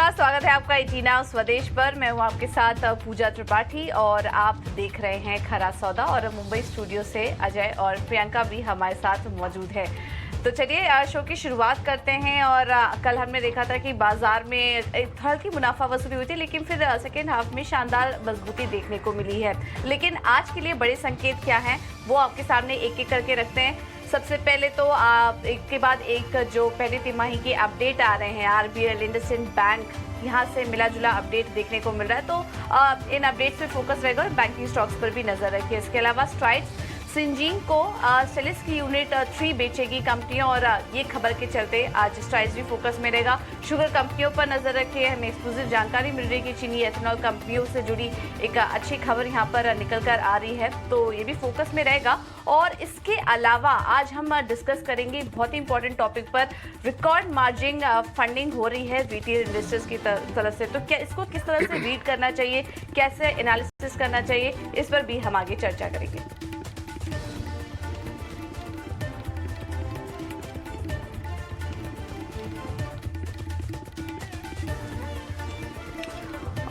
नमस्कार, स्वागत है आपका इटीना स्वदेश पर। मैं हूं आपके साथ पूजा त्रिपाठी और आप देख रहे हैं खरा सौदा। और मुंबई स्टूडियो से अजय और प्रियंका भी हमारे साथ मौजूद है। तो चलिए शो की शुरुआत करते हैं। और कल हमने देखा था कि बाजार में एक हल्की मुनाफा वसूली हुई थी, लेकिन फिर सेकेंड हाफ में शानदार मजबूती देखने को मिली है। लेकिन आज के लिए बड़े संकेत क्या हैं वो आपके सामने एक एक करके रखते हैं। सबसे पहले तो एक के बाद एक जो पहली तिमाही की अपडेट आ रहे हैं, आरबीएल, इंडसइंड बैंक, यहाँ से मिला जुला अपडेट देखने को मिल रहा है। तो इन अपडेट्स पे फोकस रहेगा और बैंकिंग स्टॉक्स पर भी नजर रखिए। इसके अलावा स्ट्राइड्स सिंजीन को सेलिस की यूनिट 3 बेचेगी कंपनी, और ये खबर के चलते आज स्ट्राइड्स भी फोकस में रहेगा। शुगर कंपनियों पर नजर रखिए। हमें एक्सक्लूसिव जानकारी मिल रही है कि चीनी एथेनॉल कंपनियों से जुड़ी एक अच्छी खबर यहाँ पर निकल कर आ रही है, तो ये भी फोकस में रहेगा। और इसके अलावा आज हम डिस्कस करेंगे बहुत ही इंपॉर्टेंट टॉपिक पर, रिकॉर्ड मार्जिन फंडिंग हो रही है रिटेल इन्वेस्टर्स की तरफ से। तो क्या इसको किस तरह से रीड करना चाहिए, कैसे एनालिसिस करना चाहिए, इस पर भी हम आगे चर्चा करेंगे।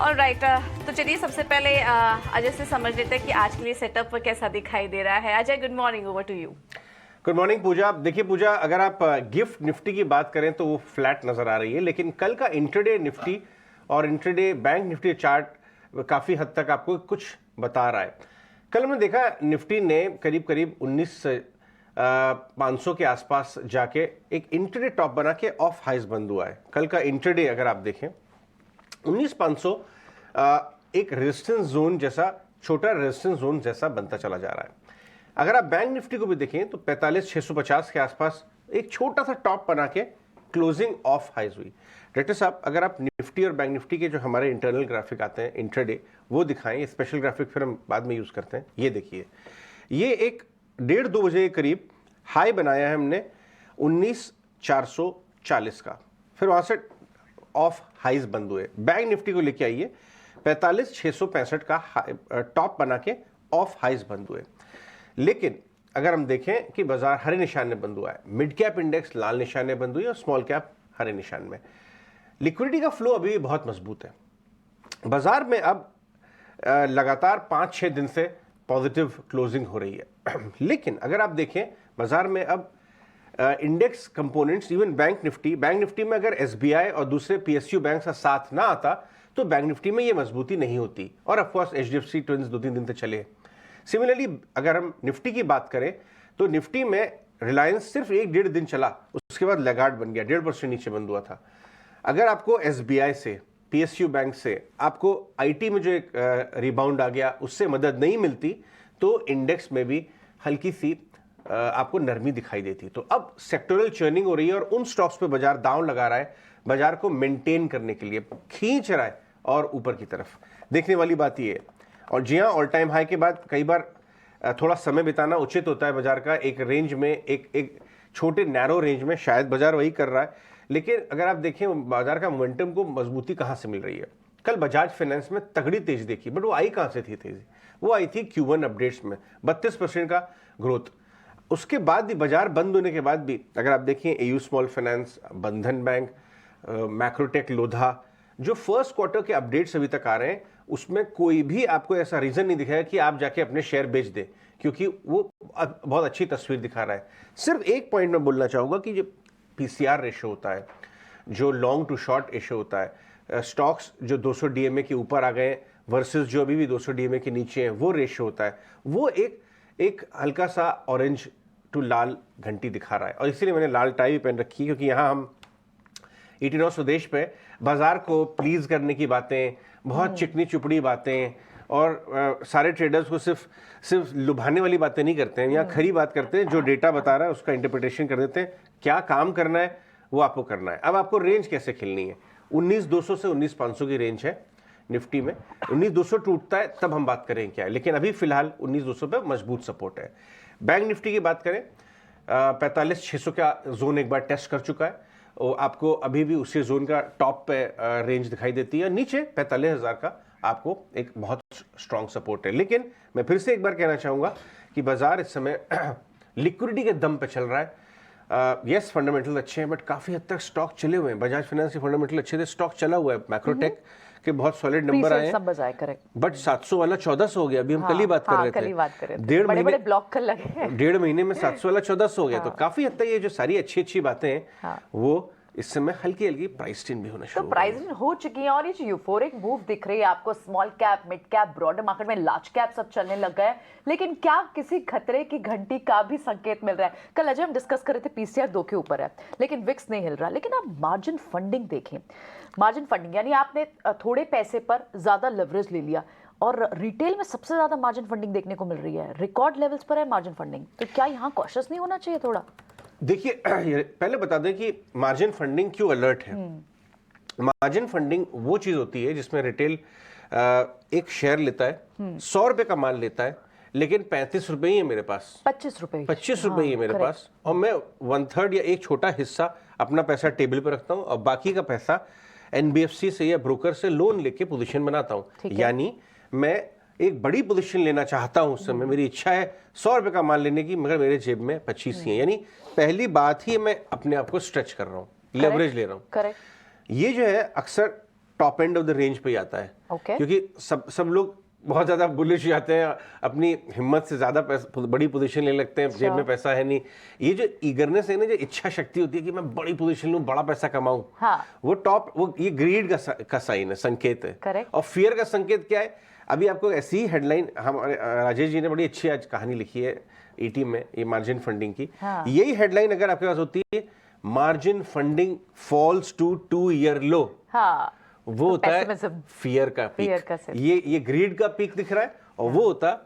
ऑलराइट, तो चलिए सबसे पहले अजय से समझ लेते हैं कि आज के लिए सेटअप कैसा दिखाई दे रहा है। Ajay, good morning, over to you. Good morning Pooja. देखिए पूजा, अगर आप गिफ्ट निफ्टी की बात करें तो वो फ्लैट नजर आ रही है, लेकिन कल का इंट्राडे निफ्टी और इंट्राडे बैंक निफ्टी चार्ट काफी हद तक आपको कुछ बता रहा है। कल हमने देखा निफ्टी ने करीब करीब 19,500 के आसपास जाके एक इंट्राडे टॉप बना के ऑफ हाइज बंद हुआ है। कल का इंट्राडे अगर आप देखें 19,500 एक रेजिस्टेंस जोन जैसा, छोटा रेजिस्टेंस जोन जैसा बनता चला जा रहा है। अगर आप बैंक निफ्टी को भी देखें तो 45,650 के आसपास एक छोटा सा टॉप बना के क्लोजिंग ऑफ हाइज हुई। डायरेक्टर साहब, अगर आप निफ्टी और बैंक निफ्टी के जो हमारे इंटरनल ग्राफिक आते हैं इंट्राडे, वो दिखाएं। स्पेशल ग्राफिक फिर हम बाद में यूज करते हैं। ये देखिए, ये एक 1:30-2 बजे के करीब हाई बनाया है हमने 19,440 का, फिर वहां से ऑफ हाइज बंद हुए। बैंक निफ्टी को लेके आइए, 45,665 का टॉप बना के ऑफ हाइज बंद हुए। लेकिन अगर हम देखें कि बाजार हरे निशान में बंद हुआ है, मिड कैप इंडेक्स लाल निशान में बंद हुई और स्मॉल कैप हरे निशान में। लिक्विडिटी का फ्लो अभी भी बहुत मजबूत है बाजार में। अब लगातार 5-6 दिन से पॉजिटिव क्लोजिंग हो रही है। लेकिन अगर आप देखें बाजार में अब index components, even bank Nifty में अगर एसबीआई और दूसरे पीएसयू बैंक का साथ ना आता तो बैंक निफ्टी में ये मजबूती नहीं होती। और ऑफकोर्स एचडीएफसी ट्विंस 2-3 दिन तक चले। सिमिलरली अगर हम निफ्टी की बात करें तो निफ्टी में रिलायंस सिर्फ 1-1.5 दिन चला, उसके बाद लैगार्ड बन गया, 1.5% नीचे बंद हुआ था। अगर आपको एसबीआई से, पीएसयू बैंक से, आपको आईटी में जो एक रिबाउंड आ गया उससे मदद नहीं मिलती तो इंडेक्स में भी हल्की सी आपको नरमी दिखाई देती। तो अब सेक्टोरल चर्निंग हो रही है और उन स्टॉक्स पे बाजार दांव लगा रहा है, बाजार को मेंटेन करने के लिए खींच रहा है और ऊपर की तरफ। देखने वाली बात ये है। और जी हाँ, ऑल टाइम हाई के बाद कई बार थोड़ा समय बिताना उचित होता है बाजार का। एक रेंज में, एक छोटे नैरो रेंज में शायद बाजार वही कर रहा है। लेकिन अगर आप देखें बाजार का मोमेंटम को मजबूती कहाँ से मिल रही है। कल बजाज फाइनेंस में तगड़ी तेजी देखी, बट वो आई कहाँ से थी तेजी? वो आई थी Q1 अपडेट्स में 32% का ग्रोथ। उसके बाद भी बाजार बंद होने के बाद भी अगर आप देखें एयू स्मॉल फाइनेंस, बंधन बैंक, मैक्रोटेक, लोधा, जो फर्स्ट क्वार्टर के अपडेट्स अभी तक आ रहे हैं उसमें कोई भी आपको ऐसा रीजन नहीं दिखाया कि आप जाके अपने शेयर बेच दें, क्योंकि वो बहुत अच्छी तस्वीर दिखा रहा है। सिर्फ एक पॉइंट में बोलना चाहूंगा कि जो पीसीआर रेशो होता है, जो लॉन्ग टू शॉर्ट रेशो होता है, स्टॉक्स जो 200 डीएमए के ऊपर आ गए वर्सेस जो अभी भी 200 डीएमए के नीचे हैं, वो रेशो होता है, वो एक हल्का सा ऑरेंज टू लाल घंटी दिखा रहा है। और इसीलिए मैंने लाल टाई भी पहन रखी, क्योंकि यहाँ हम इटीनो स्वदेश पे बाजार को प्लीज करने की बातें, बहुत चिकनी चुपड़ी बातें और सारे ट्रेडर्स को सिर्फ लुभाने वाली बातें नहीं करते हैं। यहाँ खरी बात करते हैं, जो डेटा बता रहा है उसका इंटरप्रिटेशन कर देते हैं। क्या काम करना है वो आपको करना है। अब आपको रेंज कैसे खेलनी है? 19,200 से 19,500 की रेंज है निफ्टी में। 19,200 टूटता है तब हम बात करें क्या है, लेकिन अभी फिलहाल 19,200 पे मजबूत सपोर्ट है। बैंक निफ्टी की बात करें 45,600 का जोन एक बार टेस्ट कर चुका है, और आपको अभी भी उसी जोन का टॉप पे रेंज दिखाई देती है। नीचे 45,000 का आपको एक बहुत स्ट्रॉन्ग सपोर्ट है। लेकिन मैं फिर से एक बार कहना चाहूंगा कि बाजार इस समय लिक्विडिटी के दम पे चल रहा है। यस फंडामेंटल अच्छे हैं, बट काफी हद तक स्टॉक चले हुए हैं। बजाज फाइनेंस के फंडामेंटल अच्छे थे, स्टॉक चला हुआ है। मैक्रोटेक के बहुत सॉलिड नंबर आए हैं, करेक्ट। बट 700 वाला 1400 हो गया। अभी हम कल ही बात कर रहे थे, कल ही बात कर रहे थे, डेढ़ बड़े महीने ब्लॉक कर लगे। डेढ़ महीने में 700 वाला 1400 हो गया। तो काफी हद तक ये जो सारी अच्छी अच्छी बातें हैं वो इस समय हल्की हल्की प्राइस इन भी होना शुरू तो प्राइस हो चुकी है, और ये जो यूफोरिक मूव दिख रही है आपको, small cap, mid cap, broader market में लार्ज कैप सब चलने लग गए, लेकिन क्या किसी खतरे की घंटी का भी संकेत मिल रहा है? कल अजय हम डिस्कस कर रहे थे पीसीआर 2 के ऊपर है, लेकिन विक्स नहीं हिल रहा। लेकिन आप मार्जिन फंडिंग देखें, मार्जिन फंडिंग यानी आपने थोड़े पैसे पर ज्यादा लेवरेज ले लिया, और रिटेल में सबसे ज्यादा मार्जिन फंडिंग देखने को मिल रही है, रिकॉर्ड लेवल्स पर है मार्जिन फंडिंग। तो क्या यहाँ कॉशियस नहीं होना चाहिए थोड़ा? देखिए, पहले बता दें कि मार्जिन फंडिंग क्यों अलर्ट है। मार्जिन फंडिंग वो चीज होती है जिसमें रिटेल एक शेयर लेता है, 100 रुपए का माल लेता है, लेकिन 35 रुपए ही है मेरे पास, 25 रुपए ही है मेरे पास, और मैं 1/3 या एक छोटा हिस्सा अपना पैसा टेबल पे रखता हूँ और बाकी का पैसा एनबीएफसी से या ब्रोकर से लोन लेके पोजीशन बनाता हूँ। यानी मैं एक बड़ी पोजीशन लेना चाहता हूं, उस समय मेरी इच्छा है 100 रुपए का माल लेने की, मगर मेरे जेब में 25 ही है। यानी पहली बात ही मैं अपने आप को स्ट्रेच कर रहा हूँ, लेवरेज ले रहा हूँ। करेक्ट। ये जो है अक्सर top end of the range पे ही आता है, क्योंकि सब लोग बहुत ज्यादा बुलिश जाते हैं, अपनी हिम्मत से ज्यादा बड़ी पोजीशन ले लगते हैं, जेब में पैसा है नहीं। ये जो ईगरनेस है ना, जो इच्छा शक्ति होती है कि मैं बड़ी पोजीशन लूं, बड़ा पैसा कमाऊं, वो ये ग्रीड का साइन है, संकेत है। और फियर का संकेत क्या है? अभी आपको ऐसी ही हेडलाइन हमारे राजेश जी ने बड़ी अच्छी आज कहानी लिखी है ईटी में, ये मार्जिन फंडिंग की। यही हेडलाइन अगर आपके पास होती है, margin funding falls to 2 year low, वो होता है फियर का पीक। ये ग्रीड का पीक दिख रहा है, और वो होता है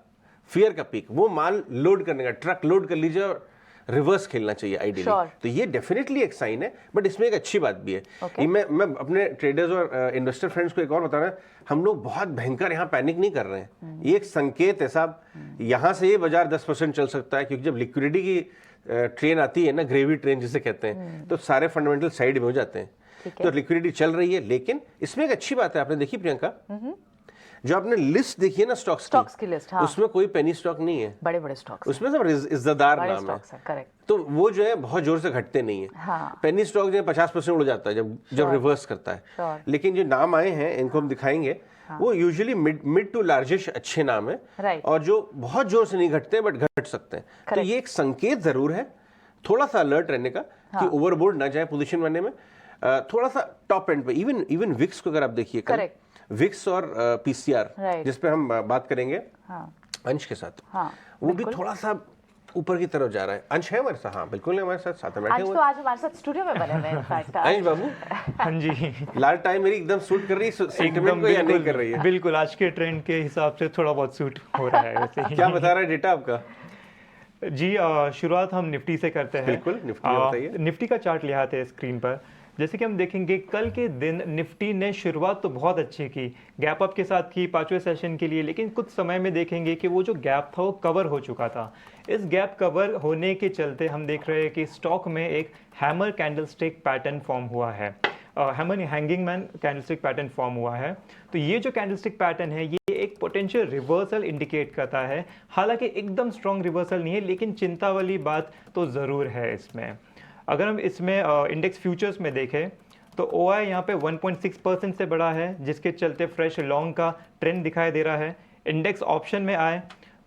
फियर का पीक। वो माल लोड करने का, ट्रक लोड कर लीजिए और रिवर्स खेलना चाहिए आइडियली। तो ये डेफिनेटली एक साइन है, बट इसमें एक अच्छी बात भी है। ये मैं अपने ट्रेडर्स और इन्वेस्टर फ्रेंड्स को एक और बता रहा हूं, हम लोग बहुत भयंकर यहाँ पैनिक नहीं कर रहे हैं। ये एक संकेत है साहब, यहाँ से ये बाजार 10% चल सकता है, क्योंकि जब लिक्विडिटी की ट्रेन आती है ना, ग्रेवी ट्रेन जिसे कहते हैं, तो सारे फंडामेंटल साइड में हो जाते हैं। तो लिक्विडिटी चल रही है, लेकिन इसमें एक अच्छी बात है, आपने देखी प्रियंका, जो आपने लिस्ट देखी है ना स्टॉक्स की लिस्ट, उसमें कोई पेनी स्टॉक नहीं है, बड़े स्टॉक्स, उसमें सब इज्जतदार नाम है। तो वो जो है बहुत जोर से घटते नहीं है। पेनी स्टॉक जो है 50% उड़ जाता है जब रिवर्स करता है। लेकिन जो नाम आए हैं, इनको हम दिखाएंगे, वो यूजुअली मिड टू लार्जेस्ट अच्छे नाम है, और जो बहुत जोर से नहीं घटते बट घट सकते हैं। तो ये एक संकेत जरूर है थोड़ा सा अलर्ट रहने का, कि ओवरबोर्ड ना जाए पोजीशन बनने में। थोड़ा सा टॉप एंड पे, इवन विक्स को अगर आप देखिए, विक्स और पीसीआर जिस पे हम बात करेंगे अंश के साथ, वो भी थोड़ा सा ऊपर की तरफ जा रहा है। अंश है हमारे साथ? हाँ बिल्कुल, हमारे साथ बैठे हुए। तो आज हमारे साथ स्टूडियो में बने हुए हैं। अंश बाबू, हाँ जी, लाल टाई मेरी एकदम सूट कर रही है सेंटिमेंट को, या नहीं कर रही है? बिल्कुल, आज के ट्रेंड के हिसाब से थोड़ा बहुत सूट हो रहा है वैसे। क्या बता रहा है डेटा आपका? जी, शुरुआत हम निफ्टी से करते हैं। बिल्कुल, निफ्टी बताइए। निफ्टी का चार्ट लिया है स्क्रीन पर। जैसे कि हम देखेंगे, कल के दिन निफ्टी ने शुरुआत तो बहुत अच्छी की, गैप अप के साथ की 5वें सेशन के लिए, लेकिन कुछ समय में देखेंगे कि वो जो गैप था वो कवर हो चुका था। इस गैप कवर होने के चलते हम देख रहे हैं कि स्टॉक में एक हैमर कैंडलस्टिक पैटर्न फॉर्म हुआ है, hammer hanging man candlestick pattern form हुआ है। तो ये जो कैंडलस्टिक पैटर्न है, ये एक पोटेंशियल रिवर्सल इंडिकेट करता है। हालांकि एकदम स्ट्रॉन्ग रिवर्सल नहीं है, लेकिन चिंता वाली बात तो ज़रूर है इसमें। अगर हम इसमें इंडेक्स फ्यूचर्स में देखें तो OI यहाँ पे 1.6% से बढ़ा है, जिसके चलते फ्रेश लॉन्ग का ट्रेंड दिखाई दे रहा है। इंडेक्स ऑप्शन में आए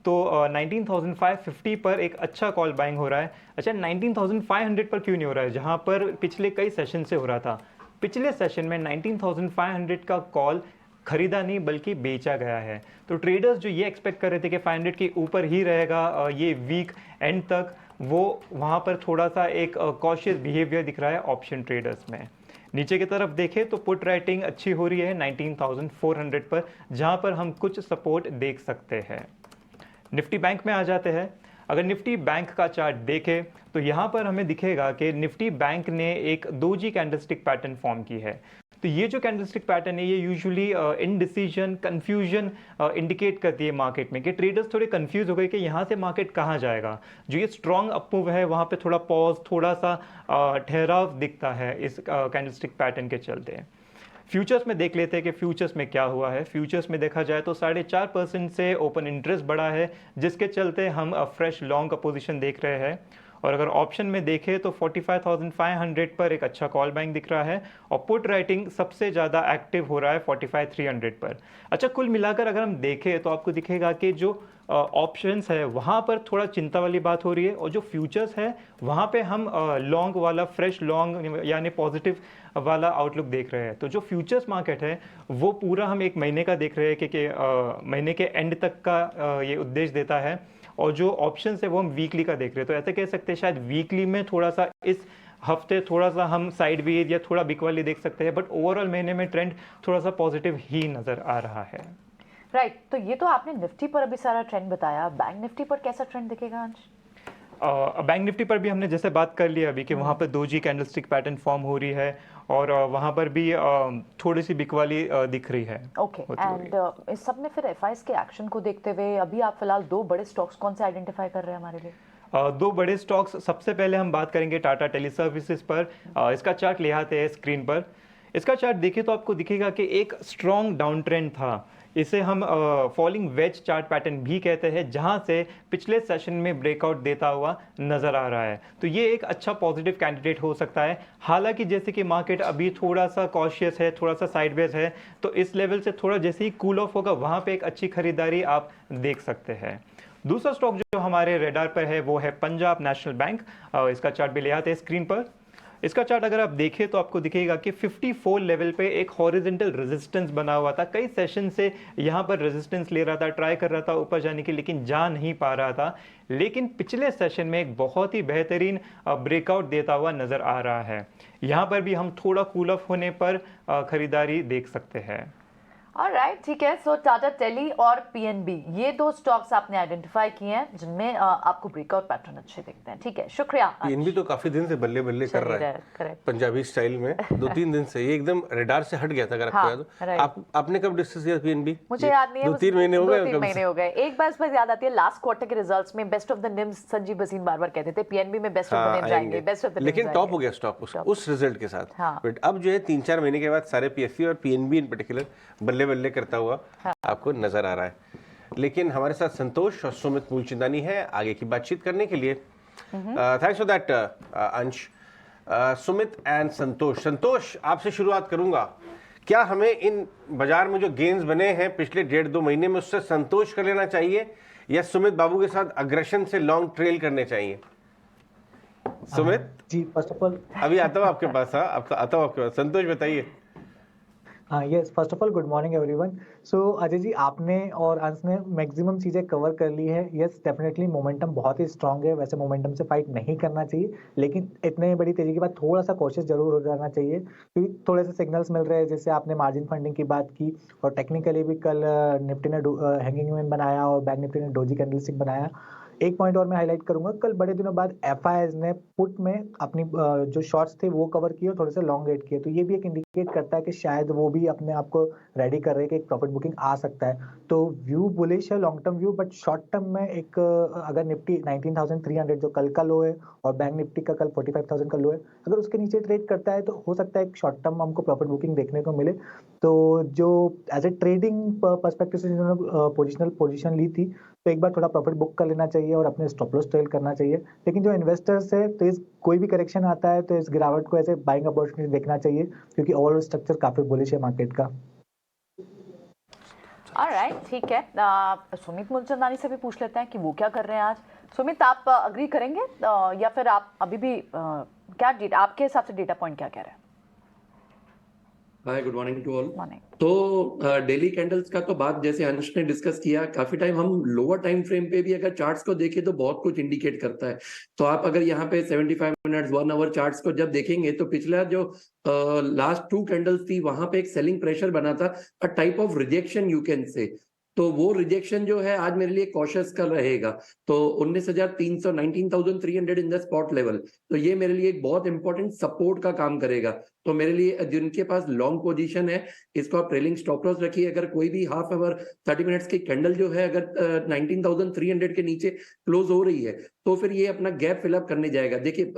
तो 19,550 पर एक अच्छा कॉल बाइंग हो रहा है। अच्छा, 19,500 पर क्यों नहीं हो रहा है, जहाँ पर पिछले कई सेशन से हो रहा था? पिछले सेशन में 19,500 का कॉल खरीदा नहीं बल्कि बेचा गया है। तो ट्रेडर्स जो ये एक्सपेक्ट कर रहे थे कि 500 के ऊपर ही रहेगा ये वीक एंड तक, वो वहाँ पर थोड़ा सा एक कॉशियस बिहेवियर दिख रहा है ऑप्शन ट्रेडर्स में। नीचे की तरफ देखें तो पुट राइटिंग अच्छी हो रही है 19,400 पर, जहाँ पर हम कुछ सपोर्ट देख सकते हैं। निफ्टी बैंक में आ जाते हैं। अगर निफ्टी बैंक का चार्ट देखें तो यहाँ पर हमें दिखेगा कि निफ्टी बैंक ने एक दोजी कैंडलस्टिक पैटर्न फॉर्म की है। तो ये जो कैंडलस्टिक पैटर्न है, ये यूजुअली इनडिसीजन, कंफ्यूजन इंडिकेट करती है मार्केट में, कि ट्रेडर्स थोड़े कंफ्यूज हो गए कि यहाँ से मार्केट कहाँ जाएगा। जो ये स्ट्रॉन्ग अपमूव है, वहाँ पे थोड़ा पॉज, थोड़ा सा ठहराव दिखता है इस कैंडलस्टिक पैटर्न के चलते। फ्यूचर्स में देख लेते हैं कि फ्यूचर्स में क्या हुआ है। फ्यूचर्स में देखा जाए तो 4.5% से ओपन इंटरेस्ट बढ़ा है, जिसके चलते हम फ्रेश लॉन्ग का पोजीशन देख रहे हैं। और अगर ऑप्शन में देखें तो 45,500 पर एक अच्छा कॉल बाइंग दिख रहा है और पुट राइटिंग सबसे ज़्यादा एक्टिव हो रहा है 45,300 पर। अच्छा, कुल मिलाकर अगर हम देखें तो आपको दिखेगा कि जो ऑप्शंस है वहाँ पर थोड़ा चिंता वाली बात हो रही है, और जो फ्यूचर्स है वहाँ पे हम लॉन्ग वाला फ्रेश लॉन्ग यानी पॉजिटिव वाला आउटलुक देख रहे हैं। तो जो फ्यूचर्स मार्केट है वो पूरा हम एक महीने का देख रहे हैं कि महीने के एंड तक का ये उद्देश्य देता है, और जो ऑप्शन है वो हम वीकली का देख रहे हैं। तो ऐसे कह सकते हैं शायद वीकली में थोड़ा सा इस हफ्ते थोड़ा सा हम साइड वेज या थोड़ा बिक वाली देख सकते हैं, बट ओवरऑल महीने में ट्रेंड थोड़ा सा पॉजिटिव ही नजर आ रहा है। राइट, तो ये तो आपने निफ्टी पर अभी सारा ट्रेंड बताया, बैंक निफ्टी पर कैसा ट्रेंड दिखेगा अंश? बैंक निफ्टी पर भी हमने जैसे बात कर लिया अभी कि वहाँ पर दोजी कैंडलस्टिक पैटर्न फॉर्म हो रही है, और वहाँ पर भी थोड़ी सी बिक वाली दिख रही है। ओके, एंड इस सब में फिर एफआईएस के एक्शन को देखते हुए अभी आप फिलहाल दो बड़े स्टॉक्स कौन से आइडेंटिफाई कर रहे हैं हमारे लिए? दो बड़े स्टॉक्स, सबसे पहले हम बात करेंगे टाटा टेलीसर्विसेज पर। इसका चार्ट ले आते हैं स्क्रीन पर। इसका चार्ट देखिए तो आपको दिखेगा कि एक स्ट्रॉन्ग डाउन ट्रेंड था। इसे हम फॉलिंग वेज चार्ट पैटर्न भी कहते हैं, जहां से पिछले सेशन में ब्रेकआउट देता हुआ नजर आ रहा है। तो ये एक अच्छा पॉजिटिव कैंडिडेट हो सकता है। हालांकि जैसे कि मार्केट अभी थोड़ा सा कॉशियस है, थोड़ा सा साइडवेज है, तो इस लेवल से थोड़ा जैसे ही कूल ऑफ होगा वहां पे एक अच्छी खरीदारी आप देख सकते हैं। दूसरा स्टॉक जो हमारे रेडार पर है वो है पंजाब नेशनल बैंक। इसका चार्ट भी ले आते हैं स्क्रीन पर। इसका चार्ट अगर आप देखें तो आपको दिखेगा कि 54 लेवल पे एक हॉरिजॉन्टल रेजिस्टेंस बना हुआ था। कई सेशन से यहाँ पर रेजिस्टेंस ले रहा था, ट्राई कर रहा था ऊपर जाने की, लेकिन जा नहीं पा रहा था। लेकिन पिछले सेशन में एक बहुत ही बेहतरीन ब्रेकआउट देता हुआ नजर आ रहा है। यहाँ पर भी हम थोड़ा कूल ऑफ होने पर खरीदारी देख सकते हैं। ऑलराइट, ठीक है। सो टाटा टेली और पीएनबी, ये दो स्टॉक्स आपने आइडेंटिफाई किए हैं जिनमें आपको ब्रेकआउट पैटर्न अच्छे दिखते हैं। ठीक है, शुक्रिया। पीएनबी तो काफी दिन से बल्ले बल्ले कर रहा है, करेक्ट, पंजाबी स्टाइल में। 2-3 दिन से ये एकदम रडार से हट गया था, अगर आपको याद हो। आपने कब डिस्कस किया पीएनबी? मुझे याद नहीं है, 2-3 महीने हो गए। 2-3 महीने हो गए। एक बार बस याद आती है, लास्ट क्वार्टर के रिजल्ट्स में best of the NIMS Sanjeev बसीन बार-बार कहते थे पीएनबी में बेस्ट ऑफ द निम्स आएंगे, बेस्ट ऑफ द निम्स, लेकिन टॉप हो गया स्टॉक उस रिजल्ट के साथ। बट अब जो है 3-4 महीने के बाद सारे पीएसयू और पीएनबी इन पर्टिकुलर बल्ले बल्ले करता हुआ आपको नजर आ रहा है। लेकिन हमारे साथ संतोष और सुमित मूलचंदानी है आगे की बातचीत करने के लिए। थैंक्स फॉर दैट अंश। सुमित एंड संतोष, आपसे शुरुआत करूंगा। क्या हमें इन बाजार में जो गेन्स बने हैं पिछले 1.5-2 महीने में, उससे संतोष कर लेना चाहिए, या सुमित बाबू के साथ अग्रेशन से लॉन्ग ट्रेल करने चाहिए? Sumit ji, first of all अभी आता हूँ आपके पास। आता हूँ आपके पास। संतोष बताइए। Yes, first of all good morning everyone. So Ajay ji, आपने और अंश ने मैक्सिमम चीज़ें कवर कर ली है। यस, डेफिनेटली मोमेंटम बहुत ही स्ट्रांग है। वैसे मोमेंटम से फाइट नहीं करना चाहिए, लेकिन इतने बड़ी तेजी के बाद थोड़ा सा कोशिश जरूर हो जाना चाहिए, क्योंकि थोड़े से सिग्नल्स मिल रहे हैं। जैसे आपने मार्जिन फंडिंग की बात की, और टेक्निकली भी कल निफ्टी ने हैंगिंग मैन बनाया और बैंक निफ्टी ने डोजी कैंडलस्टिक बनाया। एक पॉइंट और मैं हाईलाइट करूंगा, कल बड़े दिनों बाद एफआईएस ने पुट में अपनी जो शॉर्ट्स थे वो कवर किए और थोड़े से लॉन्ग एड किए। तो ये भी एक इंडिकेट करता है कि शायद वो भी अपने आप को रेडी कर रहे हैं कि एक प्रॉफिट बुकिंग आ सकता है। तो व्यू बुलिश है, long term view, but short term में एक अगर निफ्टी 19,300 जो कल का लो है और बैंक निफ्टी का कल 45,000 का लो है, अगर उसके नीचे ट्रेड करता है तो हो सकता है एक शॉर्ट टर्म हमको प्रॉफिट बुकिंग देखने को मिले। तो जो एज ए ट्रेडिंग पर्सपेक्टिव से जिन्होंने पोजीशन ली थी, तो एक बार थोड़ा प्रॉफिट बुक कर लेना चाहिए और अपने स्टॉप लॉस ट्रेल करना चाहिए। लेकिन जो इन्वेस्टर्स है, तो इस कोई भी करेक्शन आता है तो इस गिरावट को ऐसे बाइंग अपॉर्चुनिटी देखना चाहिए, क्योंकि ओवरऑल स्ट्रक्चर काफी बुलिश है मार्केट का। ऑलराइट, ठीक है। सुमित मूलचंदानी से भी पूछ लेते हैं कि वो क्या कर रहे हैं आज। सुमित, आप अग्री करेंगे या फिर आप अभी भी क्या डेटा, आपके हिसाब से डेटा पॉइंट क्या कह रहे हैं? Hi, good morning to all. Morning. तो डेली कैंडल्स का तो बात जैसे अंश ने डिस्कस किया, काफी टाइम हम लोअर टाइम फ्रेम पे भी अगर चार्ट्स को देखें तो बहुत कुछ इंडिकेट करता है। तो आप अगर यहाँ पे 75 मिनट्स 1 आवर चार्ट्स को जब देखेंगे तो पिछला जो लास्ट 2 कैंडल्स थी वहां पे एक सेलिंग प्रेशर बना था, a type of rejection you can say. तो वो रिजेक्शन जो है आज मेरे लिए कॉशियस का रहेगा। तो 19,300 19,300 इन द स्पॉट लेवल, तो ये मेरे लिए एक बहुत इंपॉर्टेंट सपोर्ट का काम करेगा। तो मेरे लिए जिनके पास लॉन्ग पोजीशन है, इसको आप ट्रेलिंग स्टॉप लॉस रखिए। अगर कोई भी हाफ आवर 30 मिनट्स की कैंडल जो है अगर 19,300 के नीचे क्लोज हो रही है, तो फिर ये अपना गैप फिलअप करने जाएगा। देखिए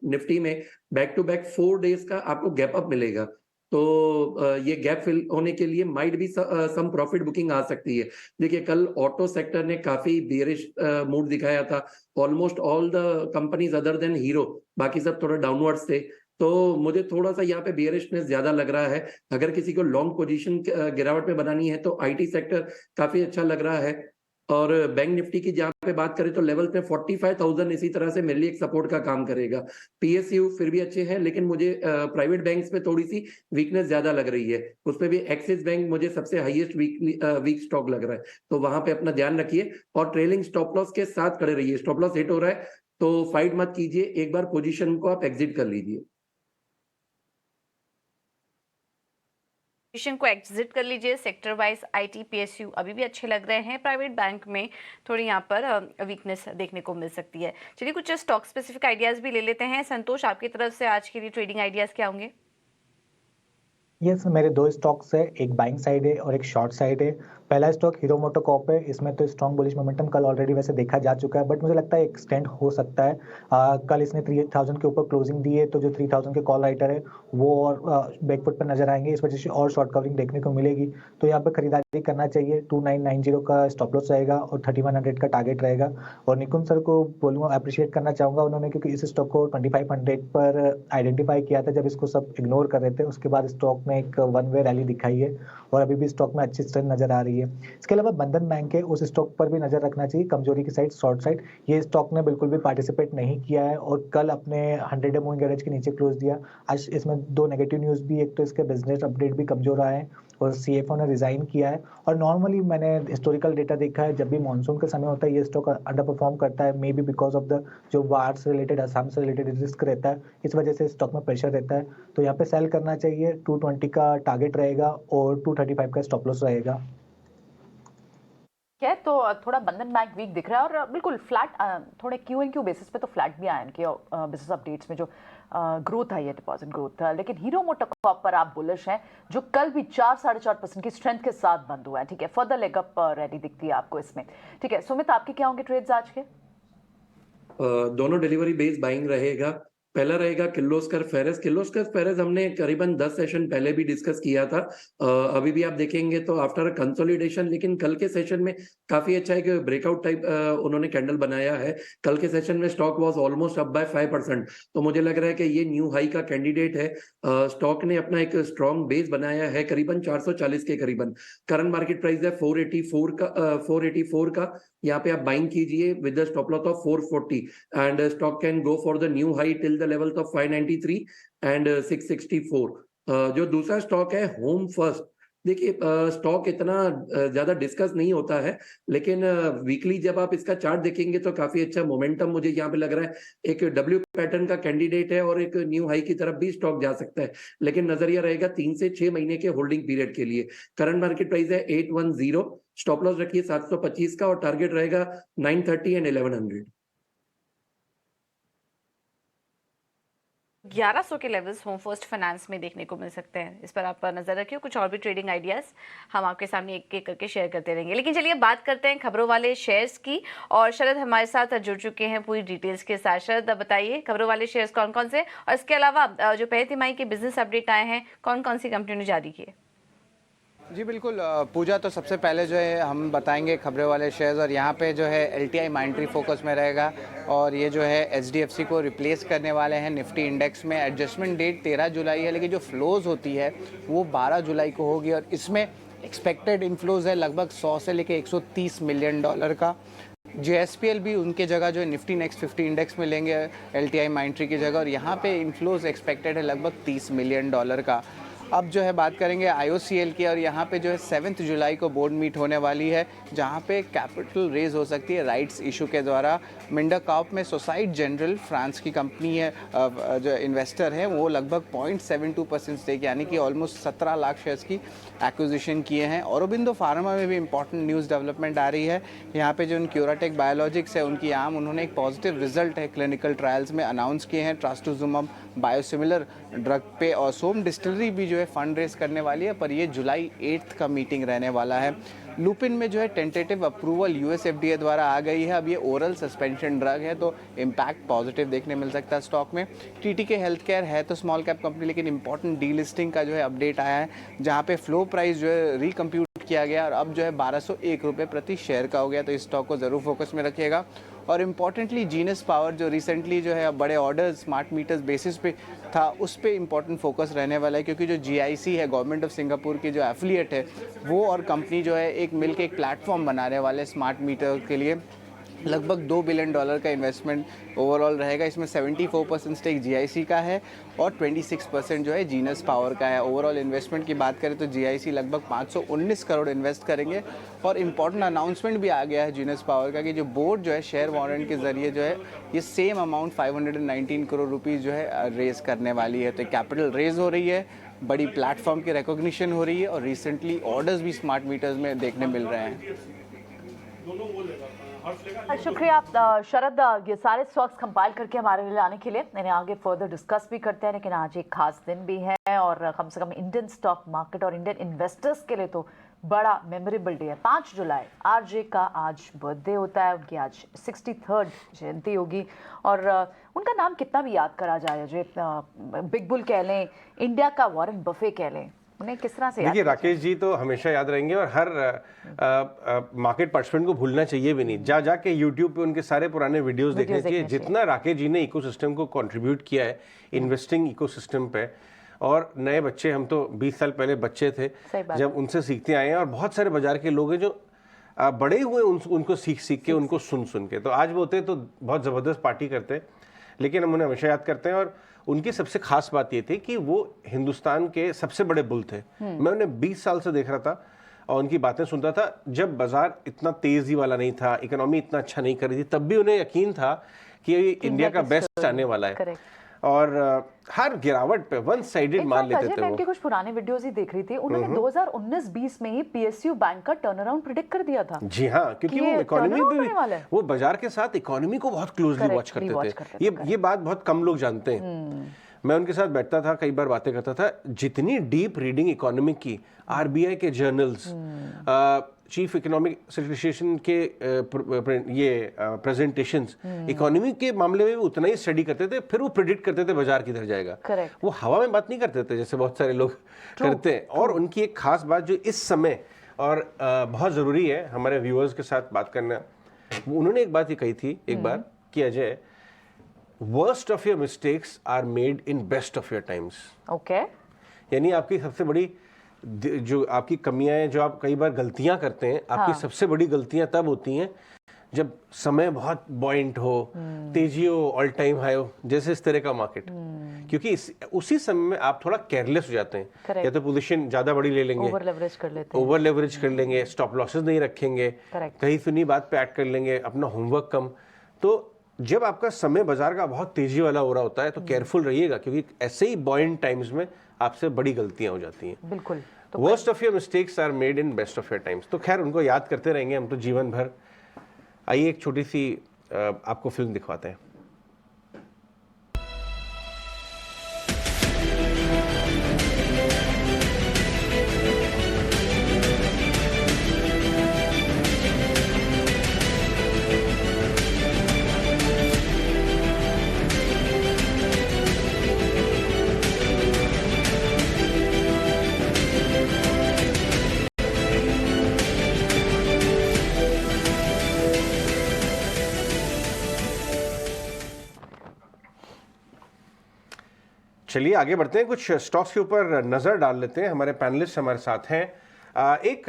निफ्टी में बैक टू बैक 4 डेज का आपको गैप अप मिलेगा। तो ये गैप फिल होने के लिए माइट भी सम प्रॉफिट बुकिंग आ सकती है। देखिए कल ऑटो सेक्टर ने काफी बेरिश मूड दिखाया था, almost all the companies other than hero, बाकी सब थोड़ा डाउनवर्ड्स थे। तो मुझे थोड़ा सा यहाँ पे बेयरिशनेस ज्यादा लग रहा है। अगर किसी को लॉन्ग पोजीशन गिरावट में बनानी है तो आईटी सेक्टर काफी अच्छा लग रहा है। और बैंक निफ्टी की जहाँ पे बात करें तो लेवल पे 45,000 इसी तरह से मेरे लिए एक सपोर्ट का काम करेगा। पीएसयू फिर भी अच्छे हैं, लेकिन मुझे प्राइवेट बैंक्स में थोड़ी सी वीकनेस ज्यादा लग रही है। उसमें भी एक्सिस बैंक मुझे सबसे हाईएस्ट वीक स्टॉक लग रहा है, तो वहां पे अपना ध्यान रखिए और ट्रेलिंग स्टॉप लॉस के साथ खड़े रहिए। स्टॉप लॉस हिट हो रहा है तो फाइट मत कीजिए, एक बार पोजीशन को आप एग्जिट कर लीजिए। पोजीशन को एग्जिट कर लीजिए। सेक्टर वाइज आईटी पीएसयू अभी भी अच्छे लग रहे हैं, प्राइवेट बैंक में थोड़ी यहाँ पर वीकनेस देखने को मिल सकती है। चलिए कुछ स्टॉक स्पेसिफिक आइडियाज भी ले लेते हैं। संतोष, आपकी तरफ से आज के लिए ट्रेडिंग आइडियाज क्या होंगे? यस, मेरे दो स्टॉक्स है, एक बाइंग साइड है और एक शॉर्ट साइड है। पहला स्टॉक हीरो मोटोकॉर्प है। इसमें तो स्ट्रॉन्ग बुलिश मोमेंटम कल ऑलरेडी वैसे देखा जा चुका है, बट मुझे लगता है एक्सटेंड हो सकता है। कल इसने 3000 के ऊपर क्लोजिंग दी है, तो जो 3000 के कॉल राइटर है वो और बैकफुट पर नजर आएंगे, इस वजह से और शॉर्ट कवरिंग देखने को मिलेगी। तो यहाँ पर खरीदारी करना चाहिए। 2990 का स्टॉप लॉस रहेगा और 3100 का टारगेट रहेगा। और निकुंज सर को बोलूँगा, अप्रिशिएट करना चाहूँगा उन्होंने, क्योंकि इस स्टॉक को 2500 पर आइडेंटिफाई किया था जब इसको सब इग्नोर कर रहे थे। उसके बाद स्टॉक ने एक वन वे रैली दिखाई है और अभी भी स्टॉक में अच्छी स्ट्रेंथ नजर आ रही है। इसके अलावा बंधन बैंक है, उस स्टॉक पर भी नजर रखना चाहिए, कमजोरी की साइड शॉर्ट साइड। ये स्टॉक ने बिल्कुल भी पार्टिसिपेट नहीं किया है और कल अपने 100 डे मूविंग एवरेज के नीचे क्लोज दिया। आज इसमें दो नेगेटिव न्यूज भी, एक तो इसके बिजनेस अपडेट भी कमजोर आए हैं और सीएफओ ने रिजाइन किया है। और नॉर्मली मैंने हिस्टोरिकल डेटा देखा है, जब भी मानसून का समय होता है ये स्टॉक अंडर परफॉर्म करता है, may be because of the जो वार से रिलेटेड, असम से रिलेटेड रिस्क रहता है, इस वजह से स्टॉक में प्रेशर रहता है। तो यहाँ पे सेल करना चाहिए। 220 का टारगेट रहेगा और 235 का स्टॉप लॉस रहेगा। क्या है, तो थोड़ा बंधन बैंक वीक दिख रहा है और बिल्कुल फ्लैट, थोड़े क्यू एंड क्यू बेसिस पे तो फ्लैट भी आए इनके बिजनेस अपडेट्स में, जो ग्रोथ आई है, डिपॉजिट ग्रोथ। लेकिन हीरो मोटोकॉर्प पर आप बुलिश हैं, जो कल भी 4-4.5% की स्ट्रेंथ के साथ बंद हुआ है। ठीक है, फर्दर लेग अप रेडी दिखती है आपको इसमें। ठीक है सुमित, आपके क्या होंगे ट्रेड्स आज के? दोनों डिलीवरी बेस्ड बाइंग रहेगा। पहला रहेगा किर्लोस्कर फेरेस। किर्लोस्कर फेरेस हमने करीबन 10 सेशन पहले भी डिस्कस किया था। अभी भी आप देखेंगे तो आफ्टर कंसोलिडेशन, लेकिन कल के सेशन में काफी अच्छा एक ब्रेकआउट टाइप उन्होंने कैंडल बनाया है। कल के सेशन में stock was almost up by 5%, तो मुझे लग रहा है कि ये न्यू हाई का कैंडिडेट है। स्टॉक ने अपना एक स्ट्रॉन्ग बेस बनाया है करीबन 440 के करीबन। करंट मार्केट प्राइस है 484 का। यहाँ पे आप बाइंग कीजिए with the stop loss of 440 and stock can go for the new high till the level of 593 and 664। जो दूसरा स्टॉक है होम फर्स्ट। देखिए स्टॉक इतना ज्यादा डिस्कस नहीं होता है, लेकिन वीकली जब आप इसका चार्ट देखेंगे तो काफी अच्छा मोमेंटम मुझे यहाँ पे लग रहा है। एक डब्ल्यू पैटर्न का कैंडिडेट है और एक न्यू हाई की तरफ भी स्टॉक जा सकता है, लेकिन नजरिया रहेगा 3 से 6 महीने के होल्डिंग पीरियड के लिए। करंट मार्केट प्राइस है 810, स्टॉप लॉस रखिए 725 का और टारगेट रहेगा 930 एंड 1100। 1100 के लेवल्स होम फर्स्ट फाइनेंस में देखने को मिल सकते हैं, इस पर आप नजर रखिए। कुछ और भी ट्रेडिंग आइडियाज हम आपके सामने एक एक करके शेयर करते रहेंगे, लेकिन चलिए बात करते हैं खबरों वाले शेयर्स की। और शरद हमारे साथ जुड़ चुके हैं पूरी डिटेल्स के साथ। शरद, बताइए खबरों वाले शेयर्स कौन कौन से, और इसके अलावा जो पहली तिमाही के बिजनेस अपडेट आए हैं कौन कौन सी कंपनी ने जारी किए? जी बिल्कुल पूजा, तो सबसे पहले जो है हम बताएंगे खबरें वाले शेयर्स, और यहाँ पे जो है LTI माइंट्री फोकस में रहेगा और ये जो है HDFC को रिप्लेस करने वाले हैं निफ्टी इंडेक्स में। एडजस्टमेंट डेट 13 जुलाई है, लेकिन जो फ्लोज होती है वो 12 जुलाई को होगी और इसमें एक्सपेक्टेड इनफ्लोज है लगभग 100 से लेके 130 मिलियन डॉलर का। JSPL भी उनके जगह जो है निफ्टी नेक्स्ट 50 इंडेक्स में लेंगे LTI माइंट्री की जगह, और यहाँ पे इनफ्लोज एक्सपेक्टेड है लगभग 30 मिलियन डॉलर का। अब जो है बात करेंगे IOCL की, और यहाँ पे जो है 7 जुलाई को बोर्ड मीट होने वाली है, जहाँ पे कैपिटल रेज हो सकती है राइट्स इशू के द्वारा। मिंडा कॉर्प में सोसाइटी जनरल फ्रांस की कंपनी है, जो इन्वेस्टर है वो लगभग 0.72% स्टेक यानी कि ऑलमोस्ट 17 लाख शेयर्स की एक्विजिशन किए हैं। औरोबिंदो फार्मा में भी इंपॉर्टेंट न्यूज़ डेवलपमेंट आ रही है। यहाँ पे जो क्यूराटेक बायोलॉजिक्स है उनकी उन्होंने एक पॉजिटिव रिजल्ट है क्लिनिकल ट्रायल्स में अनाउंस किए हैं ट्रास्टुजुमब बायोसिमिलर ड्रग पे, और सोम डिस्टिलरी भी जो जो है फंड रेस करने वाली है, पर ये जुलाई 8 का मीटिंग रहने वाला है। लुपिन में जो है टेंटेटिव अप्रूवल यूएस एफडीए द्वारा आ गई है। अब ये ओरल सस्पेंशन ड्रग है, तो इम्पैक्ट पॉजिटिव देखने मिल सकता है स्टॉक में। टीटीके हेल्थ केयर है तो स्मॉल कैप कंपनी, लेकिन इंपॉर्टेंट डीलिस्टिंग का जो है अपडेट आया है, जहाँ पे फ्लो प्राइस जो है रिकम्प्यूट किया गया और अब जो है 1201 रुपये प्रति शेयर का हो गया, तो इस स्टॉक को ज़रूर फोकस में रखिएगा। और इम्पॉर्टेंटली जीनस पावर जो रिसेंटली जो है बड़े ऑर्डर्स स्मार्ट मीटर्स बेसिस पे था, उस पे इम्पॉर्टेंट फोकस रहने वाला है, क्योंकि जो जीआईसी है गवर्नमेंट ऑफ सिंगापुर की जो एफिलिएट है, वो और कंपनी जो है एक मिलके एक प्लेटफॉर्म बनाने वाले स्मार्ट मीटर के लिए। लगभग $2 बिलियन का इन्वेस्टमेंट ओवरऑल रहेगा। इसमें 74% स्टेक जीआईसी का है और 26% जो है जीनस पावर का है। ओवरऑल इन्वेस्टमेंट की बात करें तो जीआईसी लगभग 519 करोड़ इन्वेस्ट करेंगे। और इम्पॉर्टेंट अनाउंसमेंट भी आ गया है जीनस पावर का कि जो बोर्ड जो है शेयर वारंट के जरिए जो है ये सेम अमाउंट 519 करोड़ रुपीज़ जो है रेज करने वाली है। तो कैपिटल रेज हो रही है, बड़ी प्लेटफॉर्म की रिकॉग्निशन हो रही है और रिसेंटली ऑर्डर्स भी स्मार्ट मीटर्स में देखने मिल रहे हैं। शुक्रिया आप शरद, ये सारे स्टॉक्स कंपाइल करके हमारे लिए लाने के लिए। इन्हें आगे फर्दर डिस्कस भी करते हैं, लेकिन आज एक खास दिन भी है और कम से कम इंडियन स्टॉक मार्केट और इंडियन इन्वेस्टर्स के लिए तो बड़ा मेमोरेबल डे है। 5 जुलाई आरजे का आज बर्थडे होता है, उनकी आज 63rd जयंती होगी। और उनका नाम कितना भी याद करा जाए, जो बिग बुल कह लें, इंडिया का वॉरेन बफे कह लें, उन्हें किस तरह से देखिए राकेश जी तो हमेशा याद रहेंगे और हर मार्केट पार्टिसिपेंट को भूलना चाहिए भी नहीं। जा के यूट्यूब पे उनके सारे पुराने वीडियोस देखने चाहिए। जितना राकेश जी ने इकोसिस्टम को कंट्रीब्यूट किया है इन्वेस्टिंग इकोसिस्टम पे, और नए बच्चे, हम तो 20 साल पहले बच्चे थे जब उनसे सीखते आए हैं, और बहुत सारे बाजार के लोग हैं जो बड़े हुए उनको सीख के, उनको सुन के। तो आज वो होते तो बहुत ज़बरदस्त पार्टी करते, लेकिन हम उन्हें हमेशा याद करते हैं। और उनकी सबसे खास बात ये थी कि वो हिंदुस्तान के सबसे बड़े बुल थे। मैं उन्हें 20 साल से देख रहा था और उनकी बातें सुनता था जब बाजार इतना तेजी वाला नहीं था, इकोनॉमी इतना अच्छा नहीं कर रही थी, तब भी उन्हें यकीन था कि इंडिया का बेस्ट आने वाला है। और हर गिरावट पे वन साइडेड मान लेते थे। मैं उनके कुछ पुराने वीडियोस ही देख रही थी, उन्होंने 2019-20 में ही पीएसयू बैंक का टर्न अराउंड प्रेडिक्ट कर दिया था। जी हाँ, क्योंकि वो इकोनॉमी पे भी, वो बाजार के साथ इकोनॉमी को बहुत क्लोजली वॉच करते थे। ये बात बहुत कम लोग जानते हैं। मैं उनके साथ बैठता था, कई बार बातें करता था। जितनी डीप रीडिंग इकोनॉमिक की, आरबीआई के जर्नल्स, चीफ इकोनॉमिक एसोसिएशन के ये प्रेजेंटेशंस, इकोनॉमी के मामले में भी उतना ही स्टडी करते थे, फिर वो प्रेडिक्ट करते थे बाजार किधर जाएगा। वो हवा में बात नहीं करते थे जैसे बहुत सारे लोग करते हैं। और उनकी एक खास बात जो इस समय और बहुत ज़रूरी है हमारे व्यूअर्स के साथ बात करना, उन्होंने एक बात ये कही थी एक बार कि Ajay, worst of your mistakes are made in best of your times. Okay, यानी आपकी सबसे बड़ी जो आपकी कमियां हैं, जो आप कई बार गलतियां करते हैं, आपकी सबसे बड़ी गलतियां तब होती हैं जब समय बहुत बॉइंट हो, तेजी हो, ऑल टाइम हाई हो, जैसे इस तरह का मार्केट। क्योंकि उसी समय में आप थोड़ा केयरलेस हो जाते हैं, या तो पोजीशन ज्यादा बड़ी ले लेंगे, ओवर लेवरेज कर लेंगे, स्टॉप लॉसेस नहीं रखेंगे, कहीं सुनी बात पे एक्ट कर लेंगे, अपना होमवर्क कम। तो जब आपका समय बाजार का बहुत तेजी वाला हो रहा होता है तो केयरफुल रहिएगा, क्योंकि ऐसे ही बॉइंट टाइम्स में आपसे बड़ी गलतियां हो जाती हैं। बिल्कुल। तो worst of your mistakes are made in best of your times. तो खैर उनको याद करते रहेंगे हम तो जीवन भर। आइए एक छोटी सी आपको फिल्म दिखवाते हैं। चलिए आगे बढ़ते हैं, कुछ स्टॉक्स के ऊपर नजर डाल लेते हैं। हमारे पैनलिस्ट हमारे साथ हैं। एक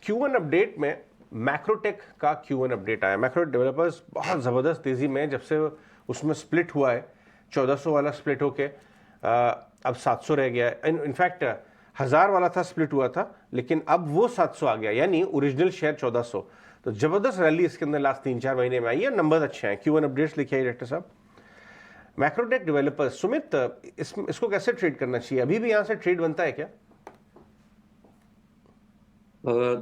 Q1 अपडेट में मैक्रोटेक का Q1 अपडेट आया। मैक्रो डेवलपर्स बहुत ज़बरदस्त तेज़ी में, जब से उसमें स्प्लिट हुआ है, 1400 वाला स्प्लिट होके अब 700 रह गया है। इनफैक्ट 1000 वाला था, स्प्लिट हुआ था, लेकिन अब वो 700 आ गया, यानी ओरिजिनल शेयर 1400। तो ज़बरदस्त रैली इसके अंदर लास्ट 3-4 महीने में आई है। नंबर अच्छे हैं। Q1 अपडेट्स लिखे है डायरेक्टर साहब। मैक्रोटेक डेवलपर्स, सुमित इसको कैसे ट्रेड करना चाहिए? अभी भी यहाँ से ट्रेड बनता है क्या?